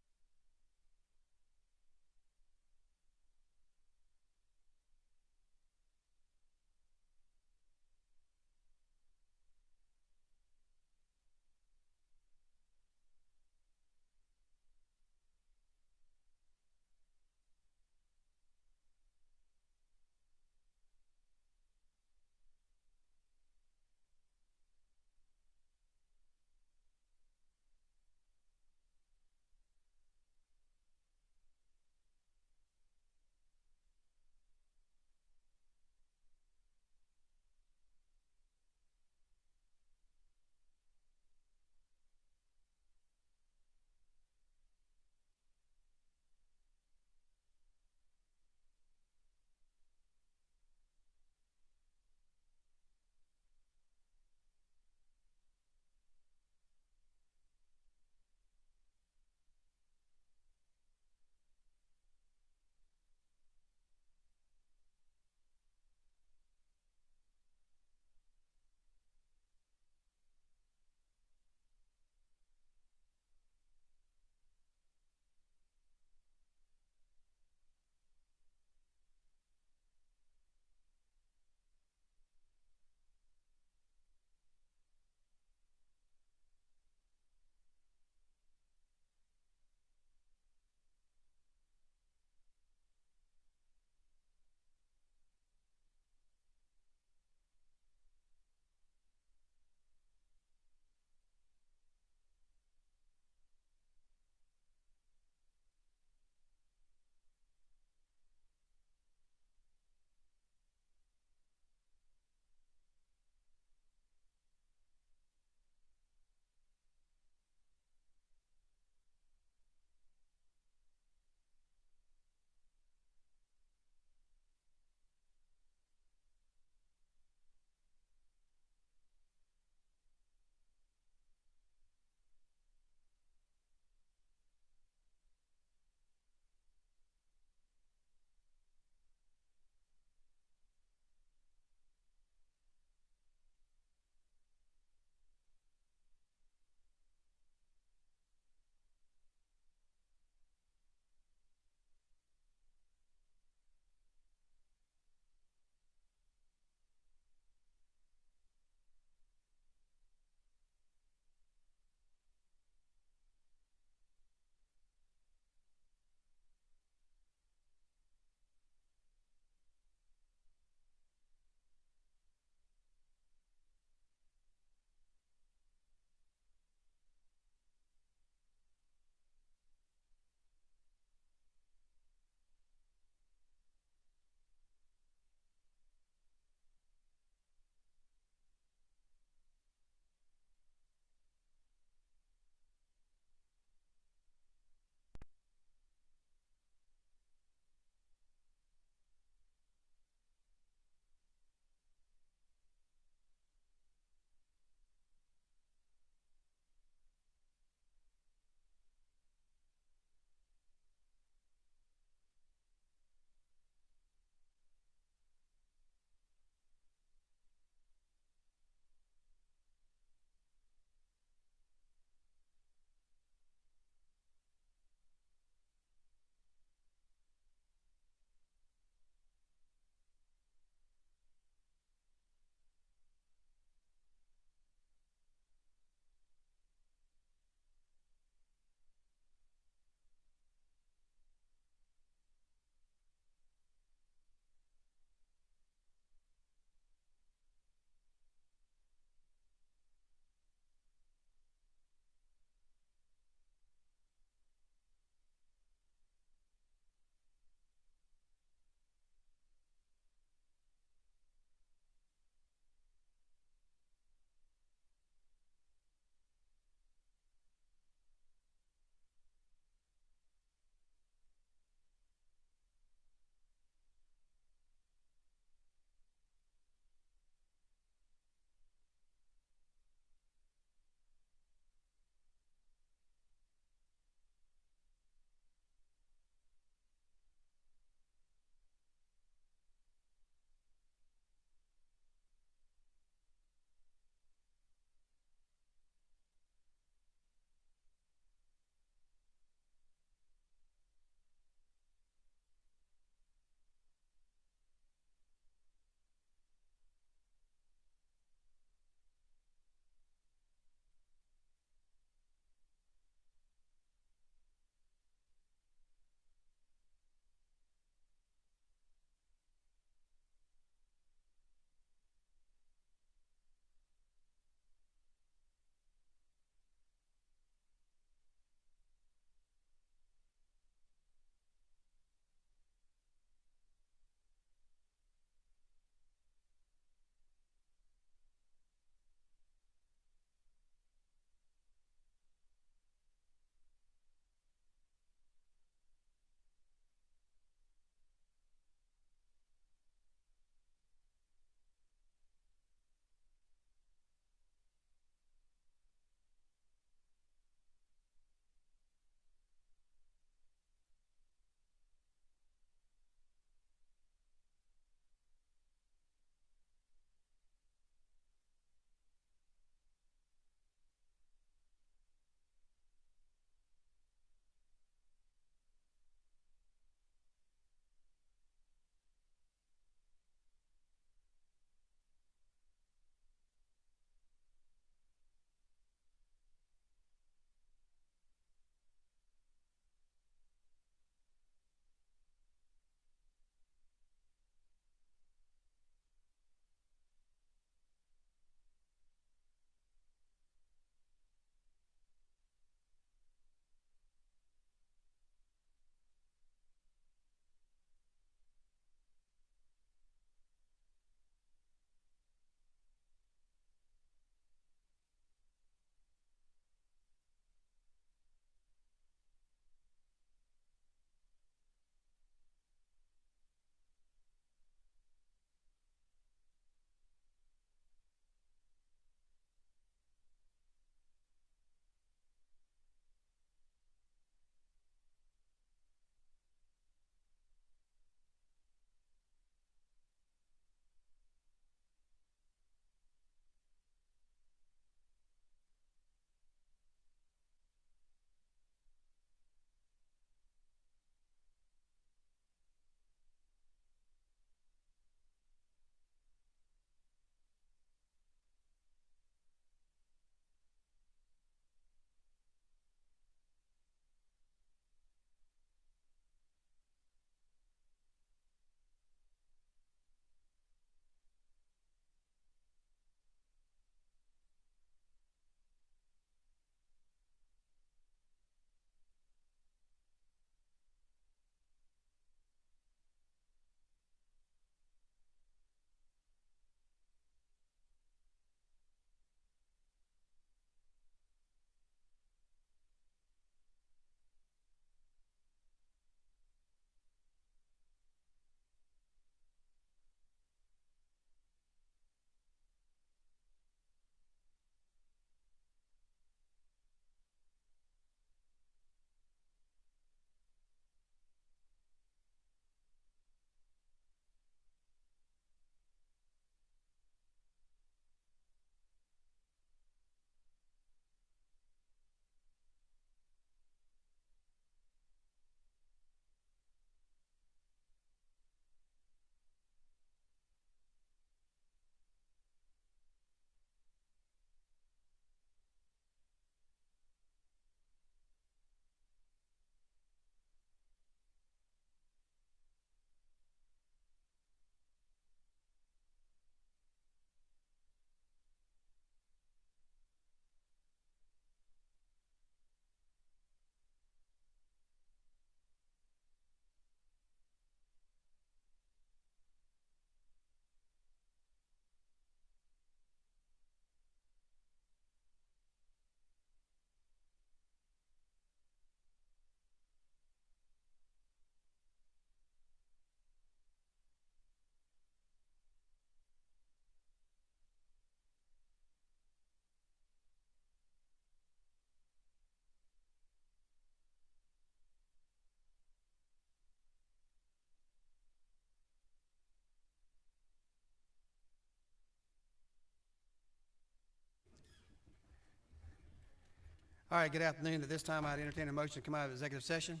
All right, good afternoon. At this time, I'd entertain a motion to come out of executive session.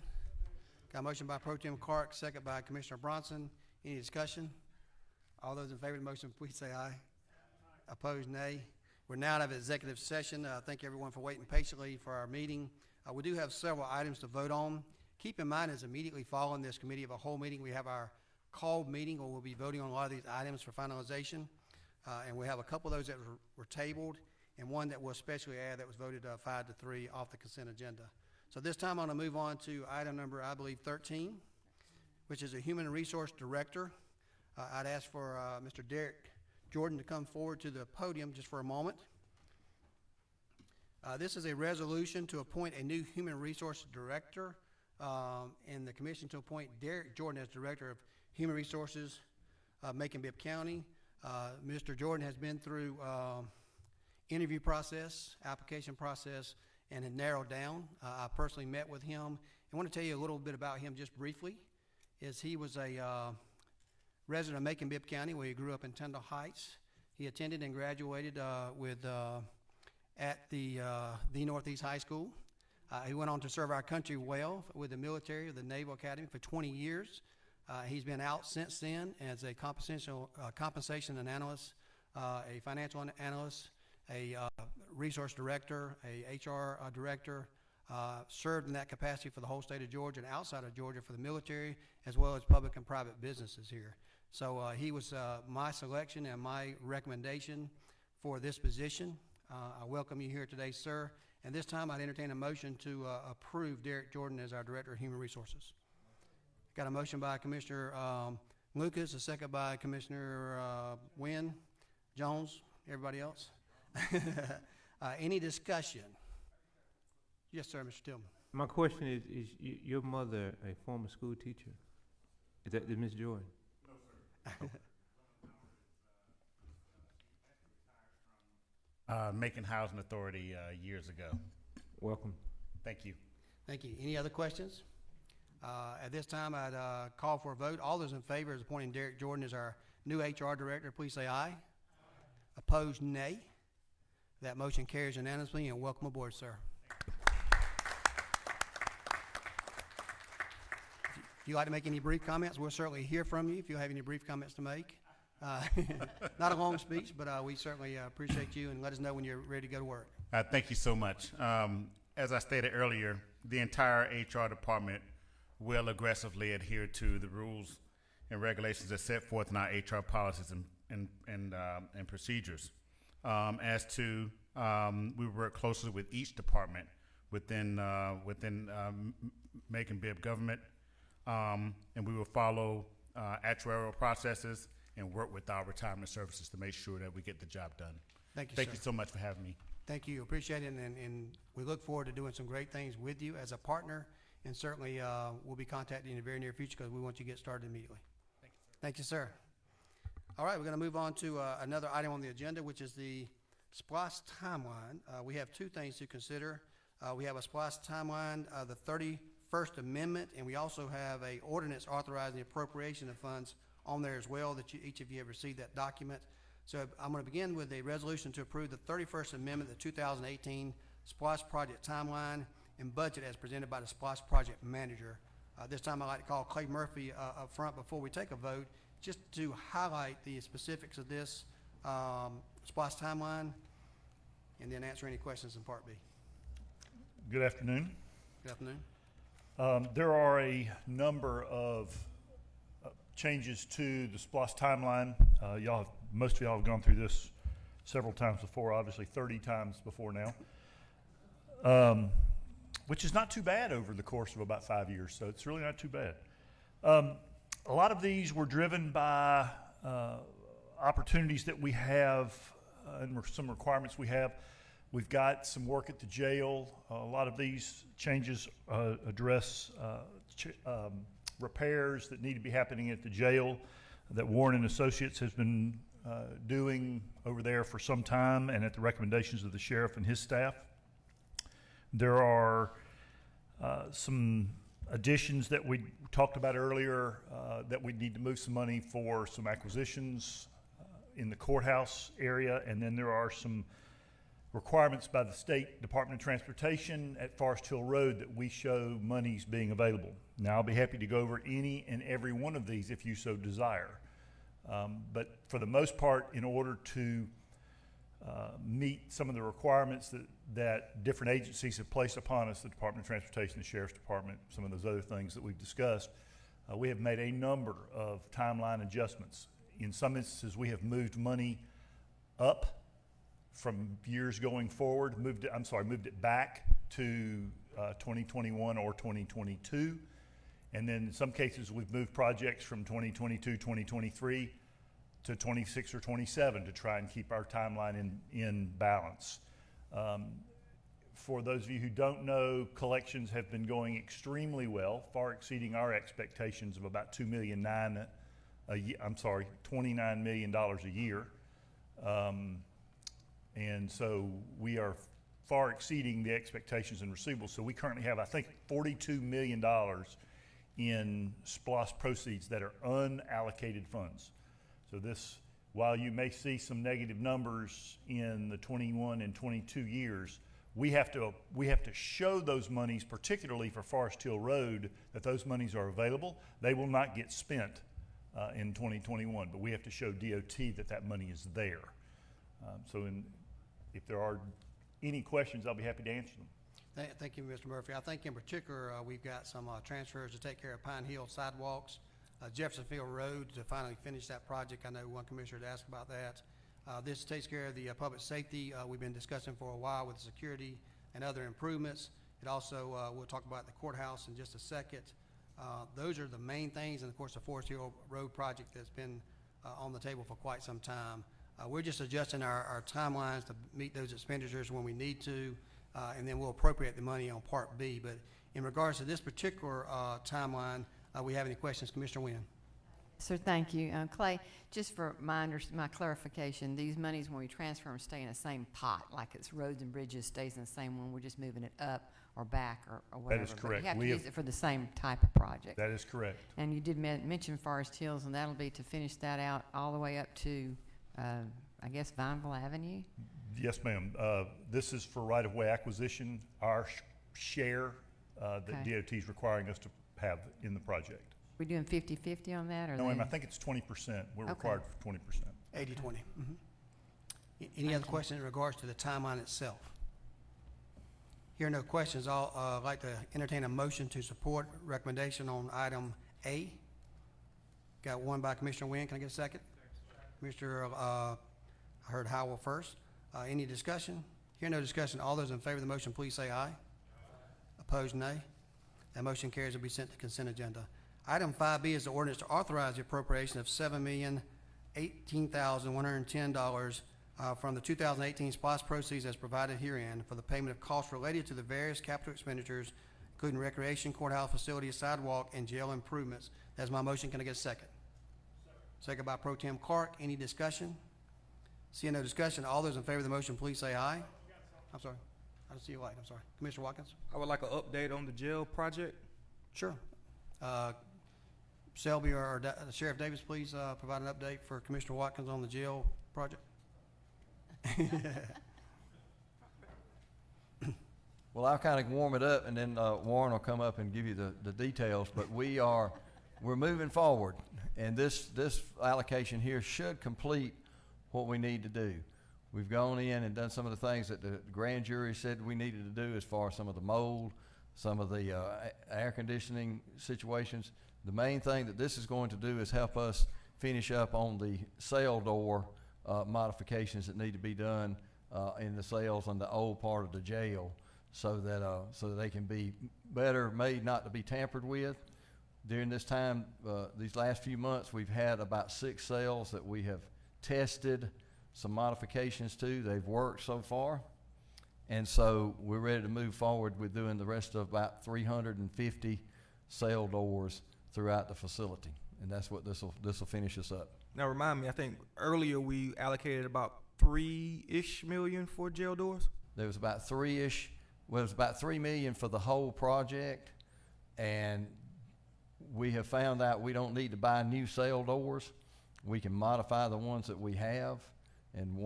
Got a motion by Pro Tem Clark, second by Commissioner Bronson. Any discussion? All those in favor of the motion, please say aye. Opposed, nay. We're now out of executive session. Thank everyone for waiting patiently for our meeting. We do have several items to vote on. Keep in mind, as immediately following this committee of a whole meeting, we have our called meeting where we'll be voting on a lot of these items for finalization. And we have a couple of those that were tabled and one that we'll especially add that was voted 5-3 off the consent agenda. So this time I'm going to move on to item number, I believe, 13, which is a Human Resource Director. I'd ask for Mr. Derek Jordan to come forward to the podium just for a moment. This is a resolution to appoint a new Human Resource Director and the commission to appoint Derek Jordan as Director of Human Resources, Macon-Bibb County. Mr. Jordan has been through interview process, application process, and had narrowed down. I personally met with him. I want to tell you a little bit about him just briefly. He was a resident of Macon-Bibb County where he grew up in Tyndall Heights. He attended and graduated at the Northeast High School. He went on to serve our country well with the military, the Naval Academy, for 20 years. He's been out since then as a compensation analyst, a financial analyst, a resource director, a HR director, served in that capacity for the whole state of Georgia and outside of Georgia for the military, as well as public and private businesses here. So he was my selection and my recommendation for this position. I welcome you here today, sir. And this time I'd entertain a motion to approve Derek Jordan as our Director of Human Resources. Got a motion by Commissioner Lucas, a second by Commissioner Wynn, Jones, everybody else. Any discussion? Yes, sir, Mr. Tillman. My question is your mother a former school teacher? Is that Ms. Jordan? No, sir. Macon Housing Authority years ago. Welcome. Thank you. Thank you. Any other questions? At this time, I'd call for a vote. All those in favor of appointing Derek Jordan as our new HR Director, please say aye. Opposed, nay. That motion carries unanimously, and welcome aboard, sir. If you'd like to make any brief comments, we'll certainly hear from you if you have any brief comments to make. Not a long speech, but we certainly appreciate you, and let us know when you're ready to go to work. Thank you so much. As I stated earlier, the entire HR department will aggressively adhere to the rules and regulations that set forth in our HR policies and procedures. As to, we work closely with each department within Macon-Bibb government, and we will follow actuarial processes and work with our retirement services to make sure that we get the job done. Thank you, Thank sir. you so much for having me. Thank you. Appreciate it, and we look forward to doing some great things with you as a partner, and certainly we'll be contacting you in the very near future because we want you to get started immediately. Thank you, sir. All right, we're going to move on to another item on the agenda, which is the SPLOST timeline. We have two things to consider. We have a SPLOST timeline, the 31st Amendment, and we also have a ordinance authorizing the appropriation of funds on there as well that each of you have received that document. So I'm going to begin with a resolution to approve the 31st Amendment, the 2018 SPLOST project timeline and budget as presented by the SPLOST project manager. This time I'd like to call Clay Murphy up front before we take a vote, just to highlight the specifics of this SPLOST timeline and then answer any questions in Part B. Good afternoon. Good afternoon. There are a number of changes to the SPLOST timeline. Most of y'all have gone through this several times before, obviously 30 times before now, which is not too bad over the course of about 5 years, so it's really not too bad. A lot of these were driven by opportunities that we have and some requirements we have. We've got some work at the jail. A lot of these changes address repairs that need to be happening at the jail that Warren and Associates has been doing over there for some time and at the recommendations of the sheriff and his staff. There are some additions that we talked about earlier that we need to move some money for some acquisitions in the courthouse area, and then there are some requirements by the State Department of Transportation at Forest Hill Road that we show monies being available. Now, I'll be happy to go over any and every one of these if you so desire. But for the most part, in order to meet some of the requirements that different agencies have placed upon us, the Department of Transportation, the Sheriff's Department, some of those other things that we've discussed, we have made a number of timeline adjustments. In some instances, we have moved money up from years going forward, moved it back to 2021 or 2022. And then in some cases, we've moved projects from 2022, 2023 to 26 or 27 to try and keep our timeline in balance. For those of you who don't know, collections have been going extremely well, far exceeding our expectations of about $29 million a year. And so we are far exceeding the expectations in receivables. So we currently have, I think, $42 million in SPLOST proceeds that are unallocated funds. So this, while you may see some negative numbers in the 21 and 22 years, we have to show those monies, particularly for Forest Hill Road, that those monies are available. They will not get spent in 2021, but we have to show DOT that money is there. If there are any questions, I'll be happy to answer them. Thank you, Mr. Murphy. I think in particular, we've got some transfers to take care of Pine Hill sidewalks, Jeffersonville Road to finally finish that project. I know one commissioner had asked about that. This takes care of the public safety we've been discussing for a while with security and other improvements. It also, we'll talk about the courthouse in just a second. Those are the main things, and of course the Forest Hill Road project that's been on the table for quite some time. We're just adjusting our timelines to meet those expenditures when we need to, and then we'll appropriate the money on Part B. But in regards to this particular timeline, we have any questions, Commissioner Wynn? Sir, thank you. Clay, just for my clarification, these monies, when we transfer them, stay in the same pot, like it's roads and bridges stays in the same one, we're just moving it up or back or whatever. That is correct. But you have to use it for the same type of project. That is correct. And you did mention Forest Hills, and that'll be to finish that out all the way up to, I guess, Vineville Avenue? Yes, ma'am. This is for right-of-way acquisition, our share that DOT is requiring us to have in the project. We doing 50-50 on that? Or no, ma'am, I think it's 20%. We're required for 20%. 80-20. Mm-hmm. Any other questions in regards to the timeline itself? Here are no questions. I'll like to entertain a motion to support recommendation on item A. Got one by Commissioner Wynn. Can I get a second? Commissioner, I heard Howell first. Any discussion? Here no discussion. All those in favor of the motion, please say aye. Opposed, nay. That motion carries and will be sent to consent agenda. Item 5B is the ordinance to authorize the appropriation of $7,018,110 from the 2018 SPLOST proceeds as provided herein for the payment of costs related to the various capital expenditures, including recreation, courthouse facilities, sidewalk, and jail improvements. That's my motion. Can I get a second? Second by Pro Tem Clark. Any discussion? Seeing no discussion, all those in favor of the motion, please say aye. I'm sorry. I don't see a light. I'm sorry. Commissioner Watkins? I would like an update on the jail project. Sure. Selby or Sheriff Davis, please provide an update for Commissioner Watkins on the jail project. Well, I'll kind of warm it up, and then Warren will come up and give you the details. But we're moving forward, and this allocation here should complete what we need to do. We've gone in and done some of the things that the grand jury said we needed to do as far as some of the mold, some of the air conditioning situations. The main thing that this is going to do is help us finish up on the cell door modifications that need to be done in the cells on the old part of the jail, so that they can be better made, not to be tampered with. During this time, these last few months, we've had about 6 cells that we have tested some modifications to. They've worked so far, and so we're ready to move forward with doing the rest of about 350 cell doors throughout the facility, and that's what this will finish us up. Now remind me, I think earlier we allocated about $3-ish million for jail doors. There was about $3-ish. Well, it was about $3 million for the whole project, and we have found out we don't need to buy new cell doors. We can modify the ones that we have, and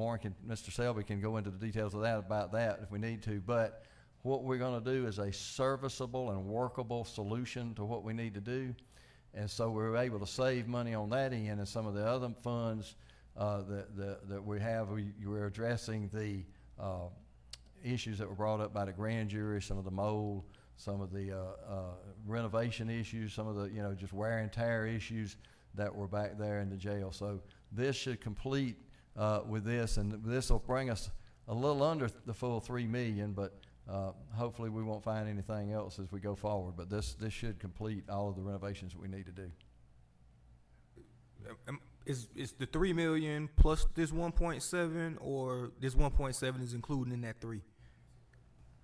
Mr. Selby can go into the details of that, about that if we need to, but what we're gonna do is a serviceable and workable solution to what we need to do. And so we're able to save money on that end, and some of the other funds that we have, we're addressing the issues that were brought up by the grand jury, some of the mold, some of the renovation issues, some of the, just wear and tear issues that were back there in the jail. So this should complete with this, and this will bring us a little under the full 3 million, but hopefully we won't find anything else as we go forward. But this should complete all of the renovations that we need to do. Is the 3 million plus this 1.7, or this 1.7 is included in that 3?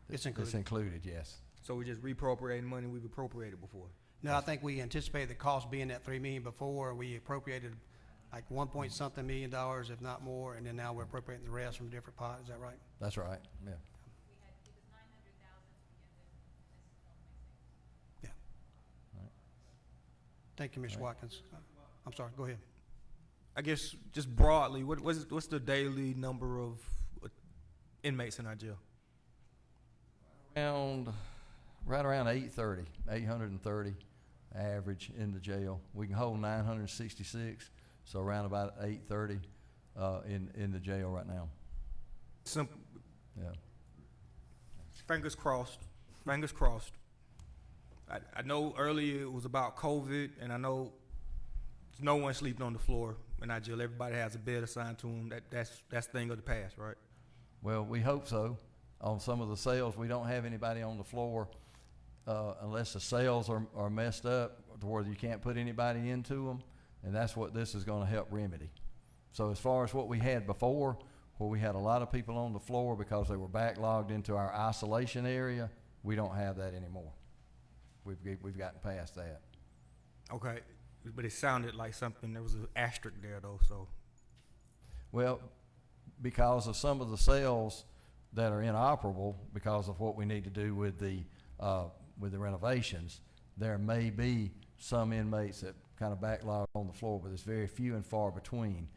It's included. It's included, yes. So we're just reappropriating money we've appropriated before? No, I think we anticipated the cost being at 3 million before. We appropriated like 1 million dollars, if not more, and then now we're appropriating the rest from a different pot. Is that right? That's right, yeah. Yeah. Thank you, Mr. Watkins. I'm sorry, go ahead. I guess just broadly, what's the daily number of inmates in our jail? Right around 830 average in the jail. We can hold 966, so around about 830 in the jail right now. Simple. Yeah. Fingers crossed. Fingers crossed. I know earlier it was about COVID, and I know no one sleeping on the floor in our jail. Everybody has a bed assigned to them. That's thing of the past, right? Well, we hope so. On some of the cells, we don't have anybody on the floor unless the cells are messed up to where you can't put anybody into them, and that's what this is going to help remedy. So as far as what we had before, where we had a lot of people on the floor because they were backlogged into our isolation area, we don't have that anymore. We've gotten past that. Okay, but it sounded like something, there was an asterisk there though, so. Well, because of some of the cells that are inoperable because of what we need to do with the renovations, there may be some inmates that kind of backlog on the floor, but it's very few and far between.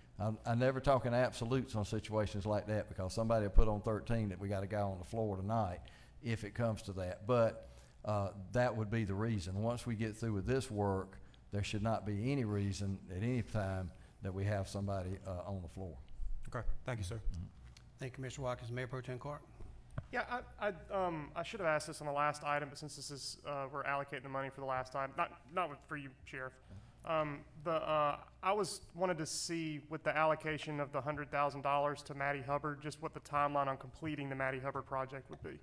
I never talk in absolutes on situations like that because somebody will put on 13 that we got a guy on the floor tonight if it comes to that. But that would be the reason. Once we get through with this work, there should not be any reason at any time that we have somebody on the floor. Okay, thank you, sir. Mm-hmm. Thank you, Mr. Watkins. Mayor Pro Tem Clark. Yeah, I should have asked this on the last item, but since this is, we're allocating the money for the last item, not for you, Sheriff. I wanted to see with the allocation of the $100,000 to Matty Hubbard, just what the timeline on completing the Matty Hubbard project would be.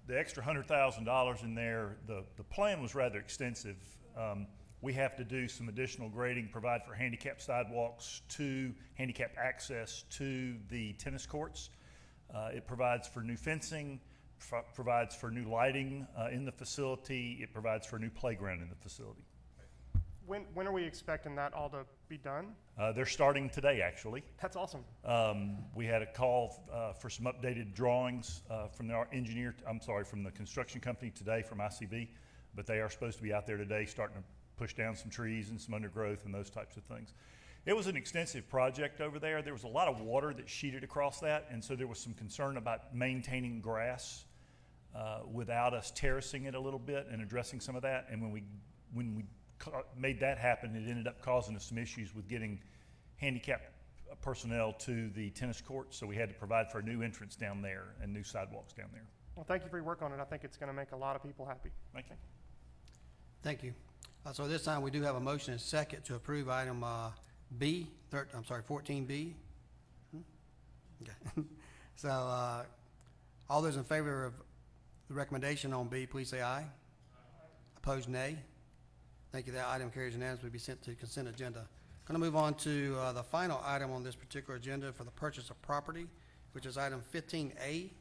The extra $100,000 in there, the plan was rather extensive. We have to do some additional grading, provide for handicap sidewalks handicap access to the tennis courts. It provides for new fencing, provides for new lighting in the facility. It provides for a new playground in the facility. When are we expecting that all to be done? They're starting today, actually. That's awesome. We had a call for some updated drawings from from the construction company today from ICB, but they are supposed to be out there today starting to push down some trees and some undergrowth and those types of things. It was an extensive project over there. There was a lot of water that sheeted across that, and so there was some concern about maintaining grass without us terracing it a little bit and addressing some of that. And when we made that happen, it ended up causing us some issues with getting handicapped personnel to the tennis courts, so we had to provide for a new entrance down there and new sidewalks down there. Well, thank you for your work on it. I think it's going to make a lot of people happy. Thank you. Thank you. So this time we do have a motion and second to approve item 14B. Okay. So all those in favor of the recommendation on B, please say aye. Opposed, nay. Thank you. That item carries unanimously. Will be sent to consent agenda. Going to move on to the final item on this particular agenda for the purchase of property, which is item 15A.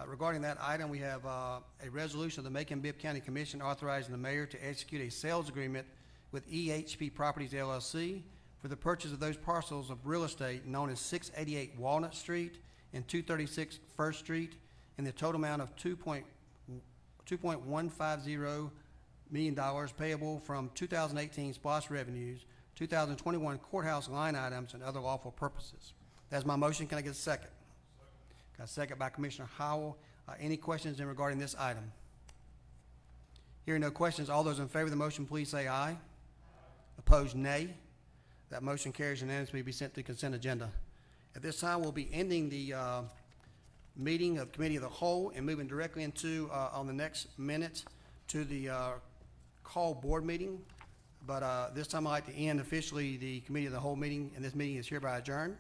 Regarding that item, we have a resolution of the Macon-Bibb County Commission authorizing the mayor to execute a sales agreement with EHP Properties LLC for the purchase of those parcels of real estate known as 688 Walnut Street and 236 First Street in the total amount of $2.150 million payable from 2018 SPOS revenues, 2021 courthouse line items, and other lawful purposes. That's my motion. Can I get a second? Got a second by Commissioner Howell. Any questions in regarding this item? Hearing no questions, all those in favor of the motion, please say aye. Opposed, nay. That motion carries unanimously to be sent to consent agenda. At this time, we'll be ending the meeting of Committee of the Whole and moving directly into, on the next minute, to the call board meeting. But this time I'd like to end officially the Committee of the Whole meeting, and this meeting is hereby adjourned.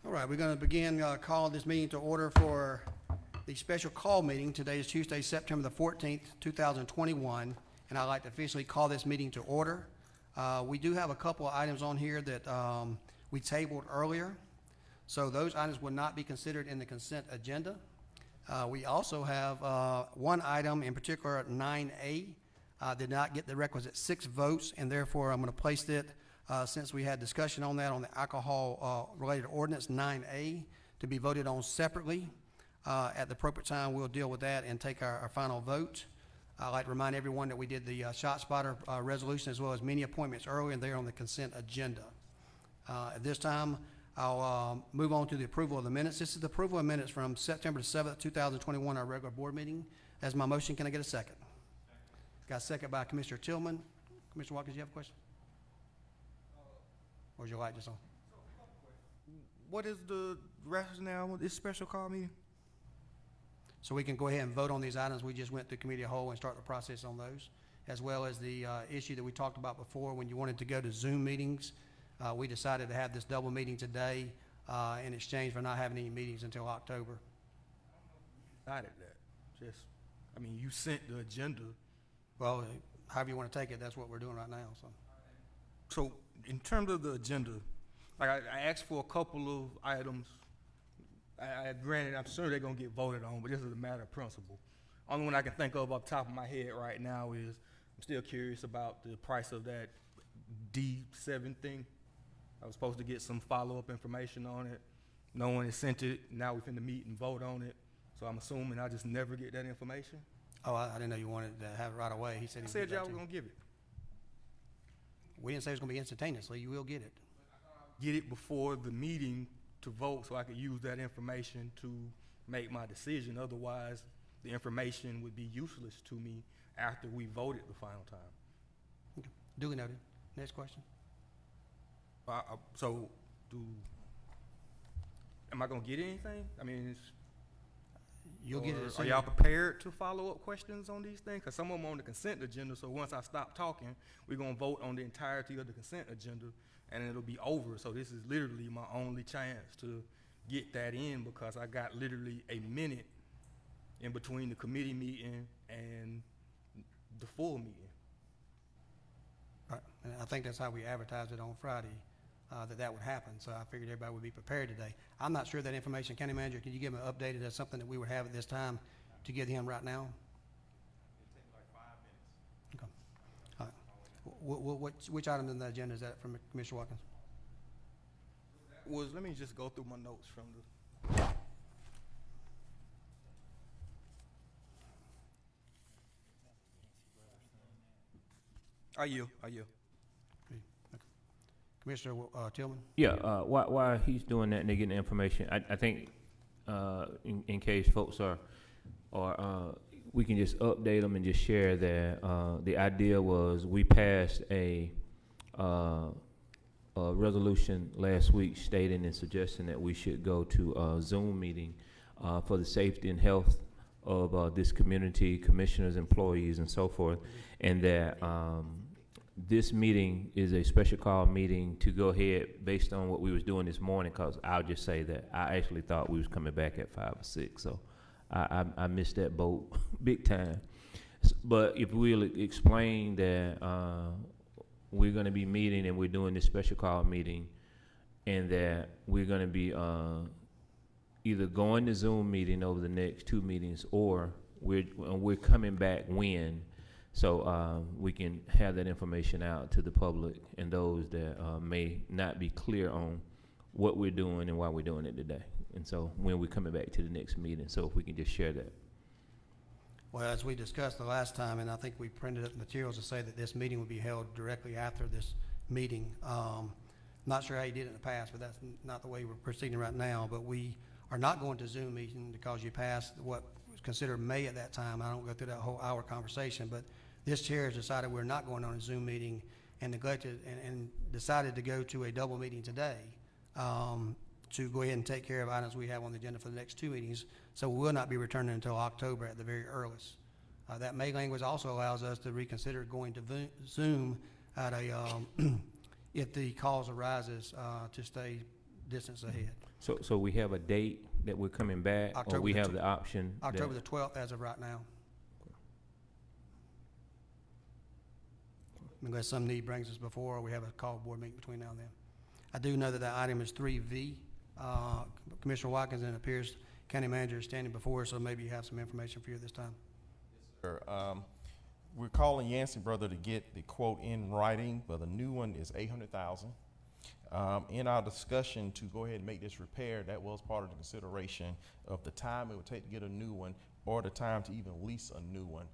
All right, we're going to begin calling this meeting to order for the special call meeting. Today is Tuesday, September the 14th, 2021, and I'd like to officially call this meeting to order. We do have a couple of items on here that we tabled earlier, so those items will not be considered in the consent agenda. We also have one item in particular, 9A, did not get the requisite 6 votes, and therefore I'm going to place it, since we had discussion on that on the alcohol-related ordinance 9A, to be voted on separately. At the appropriate time, we'll deal with that and take our final vote. I'd like to remind everyone that we did the ShotSpotter resolution as well as many appointments earlier, and they're on the consent agenda. At this time, I'll move on to the approval of the minutes. This is the approval of minutes from September 7th, 2021, our regular board meeting. As my motion, can I get a second? Got a second by Commissioner Tillman. Commissioner Watkins, you have a question? Or is your light just on? What is the rationale with this special call meeting? So we can go ahead and vote on these items. We just went through committee of whole and start the process on those, as well as the issue that we talked about before when you wanted to go to Zoom meetings. We decided to have this double meeting today in exchange for not having any meetings until October. Decided that. Just, I mean, you sent the agenda. Well, however you want to take it, that's what we're doing right now. So in terms of the agenda, like I asked for a couple of items. Granted, I'm sure they're going to get voted on, but this is a matter of principle. Only one I can think of off the top of my head right now is I'm still curious about the price of that D7 thing. I was supposed to get some follow-up information on it. No one has sent it. Now we're finna meet and vote on it. So I'm assuming I just never get that information. Oh, I didn't know you wanted to have it right away. He said I said y'all were going to give it. We didn't say it was going to be instantaneously. You will get it. Get it before the meeting to vote so I could use that information to make my decision. Otherwise, the information would be useless to me after we voted the final time. Okay. Duly noted. Next question. So, am I going to get anything? I mean, you'll get it. Are y'all prepared to follow up questions on these things? Because some of them on the consent agenda, so once I stop talking, we're going to vote on the entirety of the consent agenda, and it'll be over. So this is literally my only chance to get that in, because I got literally a minute in between the committee meeting and the full meeting. Right. And I think that's how we advertised it on Friday, that would happen. So I figured everybody would be prepared today. I'm not sure that information. County Manager, can you give me an update? Is that something that we would have at this time to give him right now? It'll take like 5 minutes. Okay. All right. Which item in the agenda is that from Commissioner Watkins? Let me just go through my notes from the. Are you? Okay. Commissioner Tillman? Yeah, while he's doing that and they're getting the information, I think in case folks are we can just update them and just share that the idea was we passed a resolution last week stating and suggesting that we should go to a Zoom meeting for the safety and health of this community, commissioners, employees, and so forth, and that this meeting is a special call meeting to go ahead based on what we was doing this morning, because I'll just say that I actually thought we was coming back at 5 or 6, so I missed that boat big time. But if we'll explain that we're going to be meeting and we're doing this special call meeting, and that we're going to be either going to Zoom meeting over the next 2 meetings, or we're coming back when, so we can have that information out to the public and those that may not be clear on what we're doing and why we're doing it today. And so when we're coming back to the next meeting, so if we can just share that. Well, as we discussed the last time, and I think we printed up materials to say that this meeting would be held directly after this meeting. Not sure how you did it in the past, but that's not the way we're proceeding right now. But we are not going to Zoom meeting because you passed what was considered May at that time. I don't go through that whole hour conversation, but this chair has decided we're not going on a Zoom meeting and neglected and decided to go to a double meeting today to go ahead and take care of items we have on the agenda for the next 2 meetings. So we will not be returning until October at the very earliest. That May language also allows us to reconsider going to Zoom at a, if the cause arises, to stay distance ahead. So we have a date that we're coming back, or October we the have tw- the option? October that- the 12th as of right now. Unless some need brings us before, or we have a call board meeting between now and then. I do know that that item is 3V. Commissioner Watkins, and it appears County Manager is standing before us, so maybe you have some information for you this time. Sir, we're calling Yancey Brother to get the quote in writing, but the new one is $800,000. In our discussion to go ahead and make this repair, that was part of the consideration of the time it would take to get a new one, or the time to even lease a new one.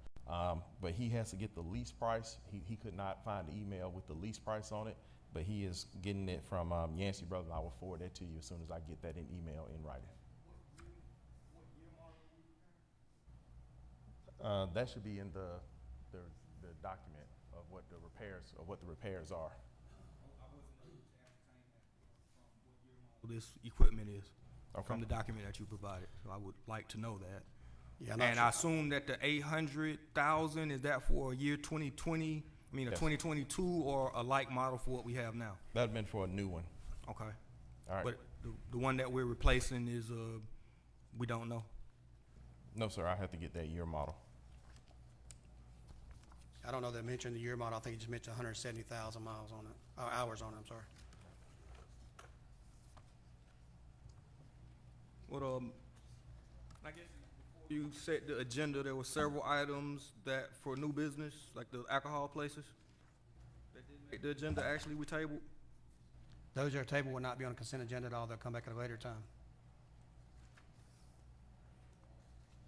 But he has to get the lease price. He could not find the email with the lease price on it, but he is getting it from Yancey Brother. I will forward that to you as soon as I get that in email in writing. That should be in the document of what the repairs are. This equipment is Okay. from the document that you provided. So I would like to know that. Yeah, And I assume that the 800,000 is that for a year 2020? I mean, a Yes. 2022, or a like model for what we have now? That'd been for a new one. Okay. All right. But the one that we're replacing is we don't know. No, sir. I have to get that year model. I don't know that mentioned the year model. I think he just mentioned 170,000 miles on it, hours on it, I'm sorry. Well, I guess before you set the agenda, there were several items that for new business, like the alcohol places, that didn't make the agenda. Actually, we tabled. Those that are tabled will not be on the consent agenda at all. They'll come back at a later time.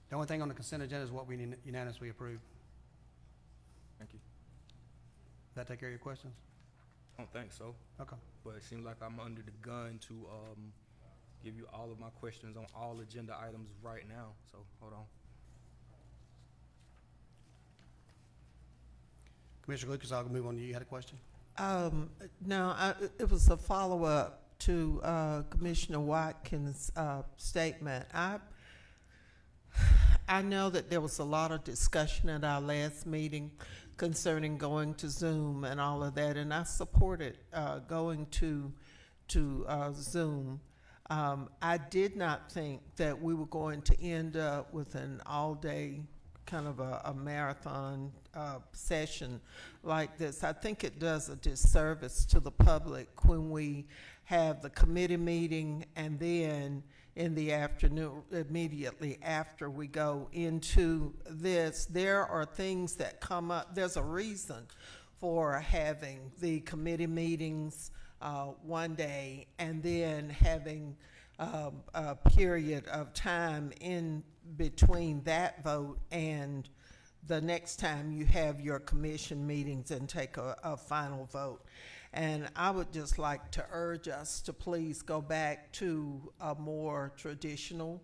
The only thing on the consent agenda is what we unanimously approved. Thank you. Does that take care of your questions? I don't think so. Okay. But it seems like I'm under the gun to give you all of my questions on all agenda items right now. So hold on. Commissioner Lucas, I'll move on to you. You had a question? No, it was a follow-up to Commissioner Watkins' statement. I know that there was a lot of discussion at our last meeting concerning going to Zoom and all of that, and I supported going to Zoom. I did not think that we were going to end up with an all-day kind of a marathon session like this. I think it does a disservice to the public when we have the committee meeting and then in the afternoon, immediately after we go into this, there are things that come up. There's a reason for having the committee meetings one day and then having a period of time in between that vote and the next time you have your commission meetings and take a final vote. And I would just like to urge us to please go back to a more traditional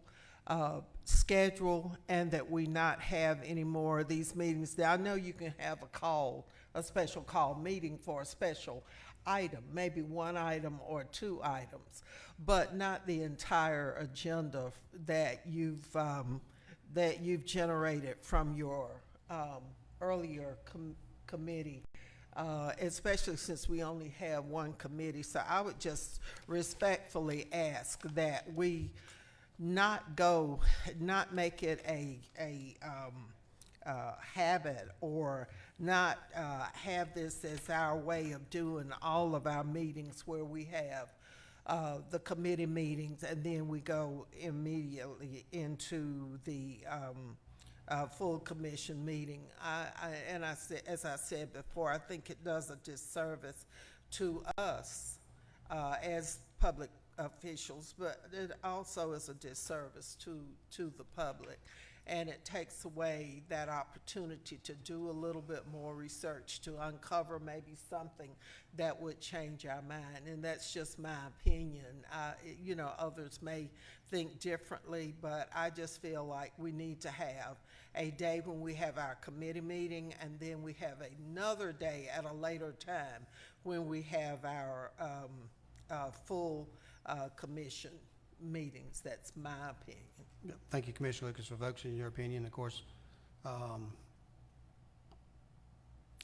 schedule, and that we not have any more of these meetings. Now, I know you can have a special call meeting for a special item, maybe one item or two items, but not the entire agenda that you've generated from your earlier committee. Especially since we only have one committee. So I would just respectfully ask that we not make it a habit, or not have this as our way of doing all of our meetings, where we have the committee meetings and then we go immediately into the full commission meeting. As I said before, I think it does a disservice to us as public officials, but it also is a disservice to the public. and it takes away that opportunity to do a little bit more research, to uncover maybe something that would change our mind. And that's just my opinion. You know, others may think differently, but I just feel like we need to have a day when we have our committee meeting, and then we have another day at a later time when we have our full commission meetings. That's my opinion. Yeah, thank you, Commissioner Lucas, for voicing your opinion. Of course, I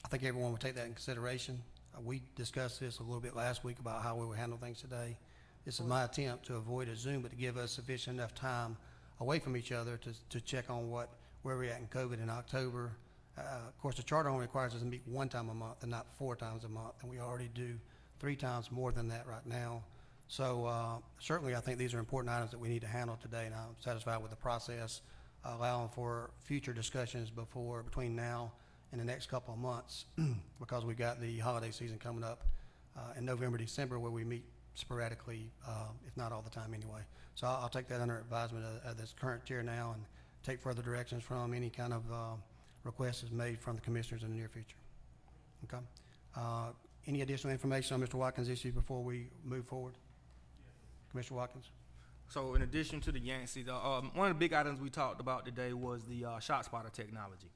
think everyone will take that in consideration. We discussed this a little bit last week about how we would handle things today. This is my attempt to avoid a Zoom, but to give us sufficient enough time away from each other to check on where we're at in COVID in October. Of course, the charter only requires us to meet one time a month and not 4 times a month, and we already do 3 times more than that right now. So certainly I think these are important items that we need to handle today, and I'm satisfied with the process, allowing for future discussions between now and the next couple of months because we've got the holiday season coming up in November, December, where we meet sporadically, if not all the time anyway. So I'll take that under advisement of this current chair now and take further directions from any kind of request is made from the commissioners in the near future. Okay. Any additional information on Mr. Watkins' issue before we move forward? Commissioner Watkins? So in addition to the Yancey, one of the big items we talked about today was the shot spotter technology.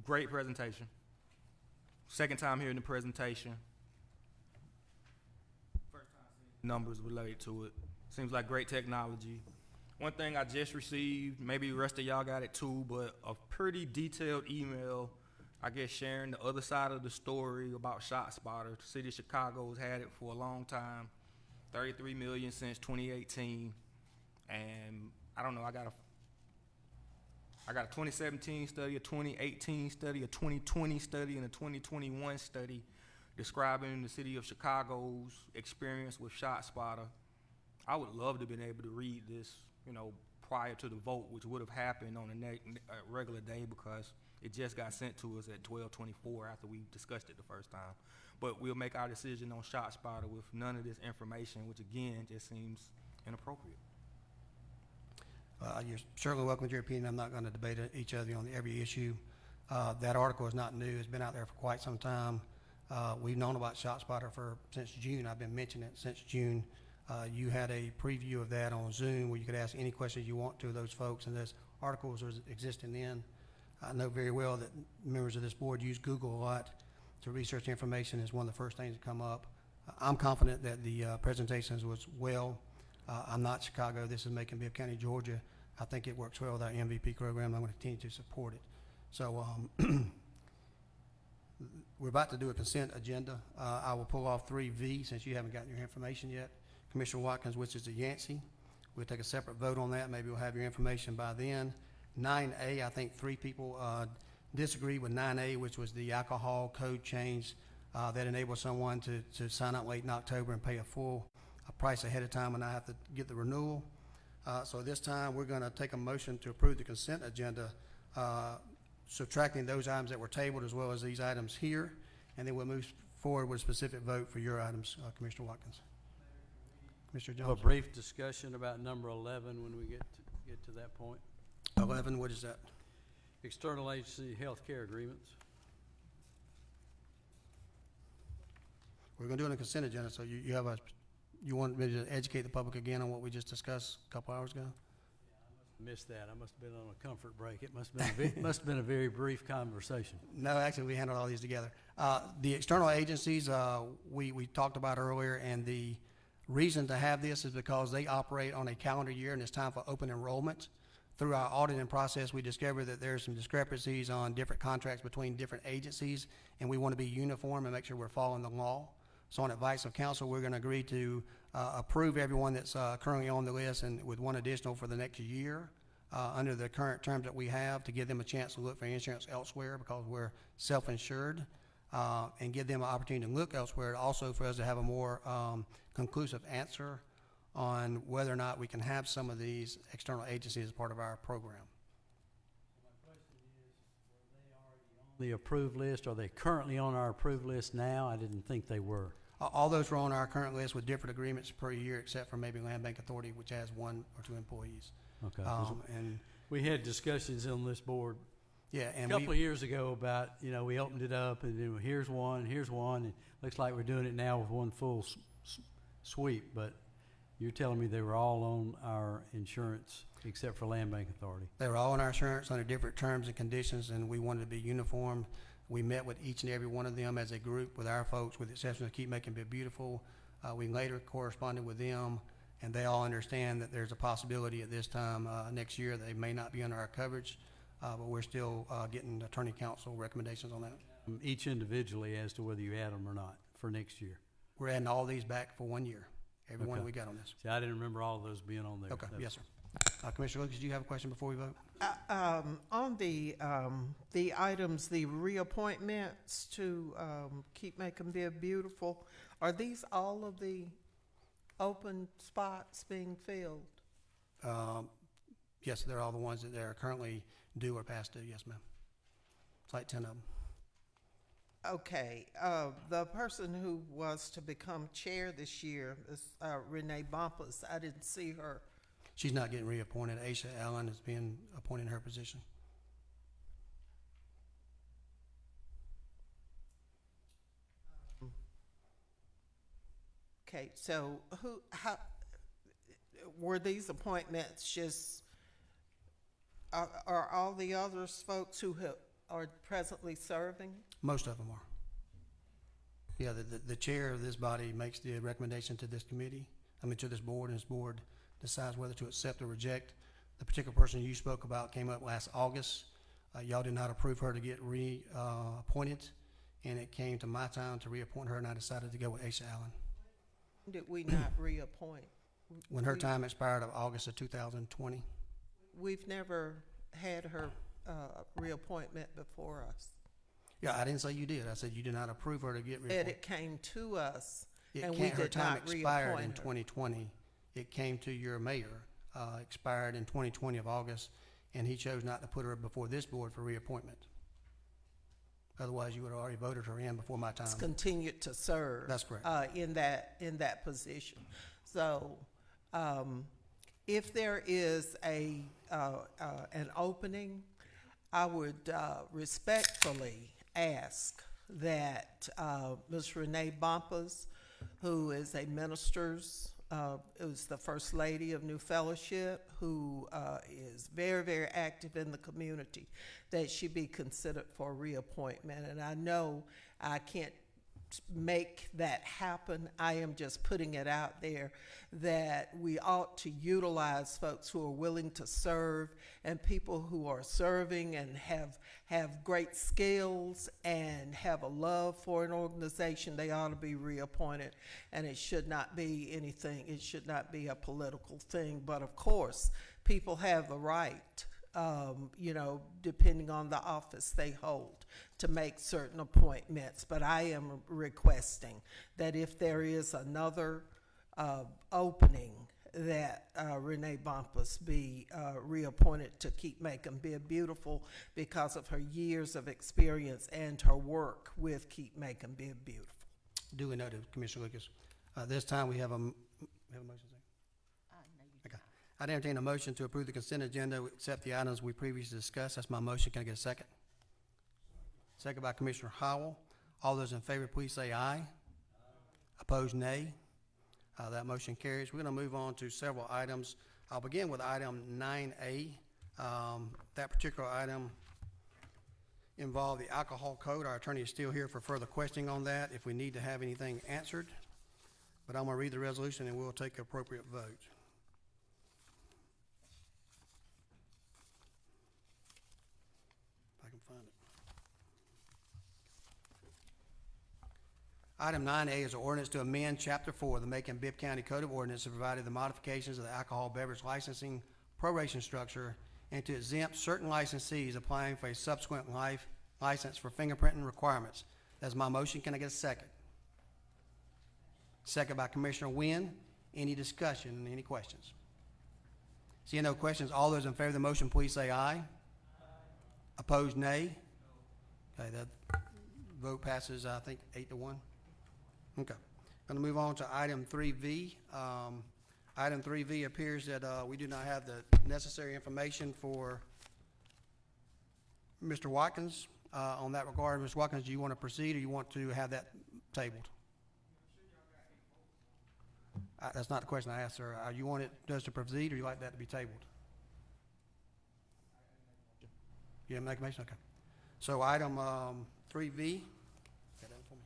Great presentation. Second time hearing the presentation. First time seeing numbers related to it. Seems like great technology. One thing I just received, maybe the rest of y'all got it too, but a pretty detailed email, I guess, sharing the other side of the story about ShotSpotter. The city of Chicago has had it for a long time, 33 million since 2018, and I don't know. I got a 2017 study, a 2018 study, a 2020 study, and a 2021 study describing the city of Chicago's experience with ShotSpotter. I would love to have been able to read this, you know, prior to the vote, which would have happened on a regular day because it just got sent to us at 12:24 after we discussed it the first time. But we'll make our decision on ShotSpotter with none of this information, which again just seems inappropriate. You're certainly welcome to your opinion. I'm not going to debate each other on every issue. That article is not new. It's been out there for quite some time. We've known about ShotSpotter since June. I've been mentioning it since June. You had a preview of that on Zoom where you could ask any questions you want to those folks, and those articles are existing then. I know very well that members of this board use Google a lot to research information. Is one of the first things that come up. I'm confident that the presentations was well. I'm not Chicago. This is Macon-Bibb County, Georgia. I think it works well with our MVP program. I'm going to continue to support it. So we're about to do a consent agenda. I will pull off 3V since you haven't gotten your information yet. Commissioner Watkins, which is the Yancey. We'll take a separate vote on that. Maybe we'll have your information by then. 9A, I think 3 people disagree with 9A, which was the alcohol code change that enabled someone to sign up late in October and pay a full price ahead of time and I have to get the renewal. So this time we're going to take a motion to approve the consent agenda, subtracting those items that were tabled as well as these items here, and then we'll move forward with a specific vote for your items, Commissioner Watkins. Mr. Jones. A brief discussion about number 11 when we get to that point. 11, what is that? External agency health care agreements. We're going to do it on a consent agenda, so you want me to educate the public again on what we just discussed a couple hours ago? Missed that. I must have been on a comfort break. It must have been a very brief conversation. No, actually, we handled all these together. The external agencies we talked about earlier, and the reason to have this is because they operate on a calendar year, and it's time for open enrollment. Through our auditing process, we discovered that there's some discrepancies on different contracts between different agencies, and we want to be uniform and make sure we're following the law. So on advice of council, we're going to agree to approve everyone that's currently on the list and with one additional for the next year under the current terms that we have to give them a chance to look for insurance elsewhere because we're self-insured and give them an opportunity to look elsewhere. Also for us to have a more conclusive answer on whether or not we can have some of these external agencies as part of our program. My question is, were they already on the approved list? Are they currently on our approved list now? I didn't think they were. All those are on our current list with different agreements per year, except for maybe Land Bank Authority, which has 1 or 2 employees. Okay. 'Cause And we had discussions on this board yeah, a and couple of years ago about, we opened it up and then here's one, and looks like we're doing it now with one full sweep, but you're telling me they were all on our insurance except for Land Bank Authority? they were all on our insurance under different terms and conditions, and we wanted to be uniform. We met with each and every one of them as a group with our folks, with the exception of Keep Making Bibb Beautiful. We later corresponded with them, and they all understand that there's a possibility at this time next year they may not be under our coverage, but we're still getting attorney counsel recommendations on that. Each individually as to whether you add them or not for next year. We're adding all these back for 1 year, every one Okay. we got on this. See, I didn't remember all of those being on there. Okay, yes, sir. Commissioner Lucas, do you have a question before we vote? On the items, the reappointments to Keep Making Bibb Beautiful, are these all of the open spots being filled? Yes, they're all the ones that are currently due or past due, yes, ma'am. It's like 10 of them. Okay, the person who was to become chair this year is Renee Bumpus. I didn't see her. She's not getting reappointed. Aisha Allen is being appointed in her position. Okay, so how were these appointments just, are all the others folks who are presently serving? Most of them are. Yeah, the chair of this body makes the recommendation to this committee, to this board, and this board decides whether to accept or reject. The particular person you spoke about came up last August. Y'all did not approve her to get appointed, and it came to my time to reappoint her, and I decided to go with Aisha Allen. Did we not reappoint? When her time expired of August of 2020. We've never had her reappointment before us. Yeah, I didn't say you did. I said you did not approve her to get reappointed. It came to us, It and can't, we her did time not expired reappoint in her. 2020. It came to your mayor, expired in 2020 of August, and he chose not to put her before this board for reappointment. Otherwise, you would have already voted her in before my time. It's continued to serve. That's correct. In that position. So, if there is an opening, I would respectfully ask that Ms. Renee Bumpus, who is a minister's, is the First Lady of New Fellowship, who is very, very active in the community, that she be considered for reappointment. And I know I can't make that happen. I am just putting it out there that we ought to utilize folks who are willing to serve, and people who are serving and have great skills and have a love for an organization. They ought to be reappointed, and it should not be anything. It should not be a political thing. But of course, people have the right, depending on the office they hold, to make certain appointments. But I am requesting that if there is another opening, that Renee Bumpus be reappointed to Keep Making Bibb Beautiful because of her years of experience and her work with Keep Making Bibb Beautiful. Duly noted, Commissioner Lucas. This time we have a motion. Okay. I'd entertain a motion to approve the consent agenda, except the items we previously discussed. That's my motion. Can I get a second? Second by Commissioner Howell. All those in favor, please say aye. Opposed, nay. That motion carries. We're going to move on to several items. I'll begin with item 9A. That particular item involved the alcohol code. Our attorney is still here for further questioning on that if we need to have anything answered. But I'm going to read the resolution and we'll take appropriate vote. If I can find it. Item 9A is an ordinance to amend Chapter 4 of the Macon-Bibb County Code of Ordinance and provided the modifications of the alcohol beverage licensing proration structure and to exempt certain licensees applying for a subsequent license for fingerprinting requirements. That's my motion. Can I get a second? Second by Commissioner Wynn. Any discussion? Any questions? Seeing no questions, all those in favor of the motion, please say aye. Aye. Opposed, nay. Okay, that vote passes, I think, 8-1. Okay. Going to move on to item 3V. Item 3V appears that we do not have the necessary information for Mr. Watkins on that regard. Mr. Watkins, do you want to proceed or you want to have that tabled? That's not the question I asked, sir. You want it just to proceed or you like that to be tabled? You have make a motion? Okay. So item 3V. Got that for me?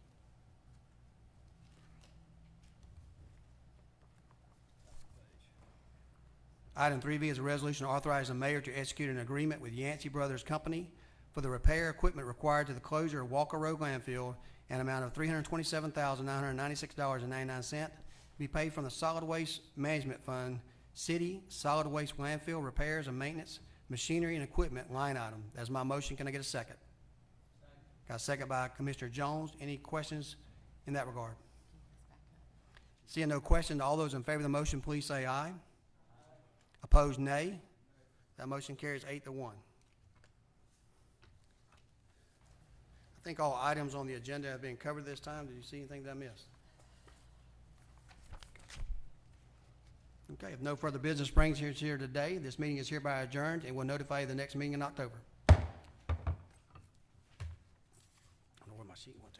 Item 3V is a resolution authorizing the mayor to execute an agreement with Yancey Brothers Company for the repair equipment required to the closure of Walker Road landfill, an amount of $327,996.99 to be paid from the Solid Waste Management Fund, City Solid Waste Landfill Repairs and Maintenance, Machinery and Equipment line item. That's my motion. Can I get a second? Got a second by Commissioner Jones. Any questions in that regard? Seeing no questions, all those in favor of the motion, please say aye. Opposed, nay. That motion carries 8-1. I think all items on the agenda have been covered this time. Did you see anything that I missed? Okay, if no further business brings us here today, this meeting is hereby adjourned and we'll notify you the next meeting in October. I don't know where my sheet went to.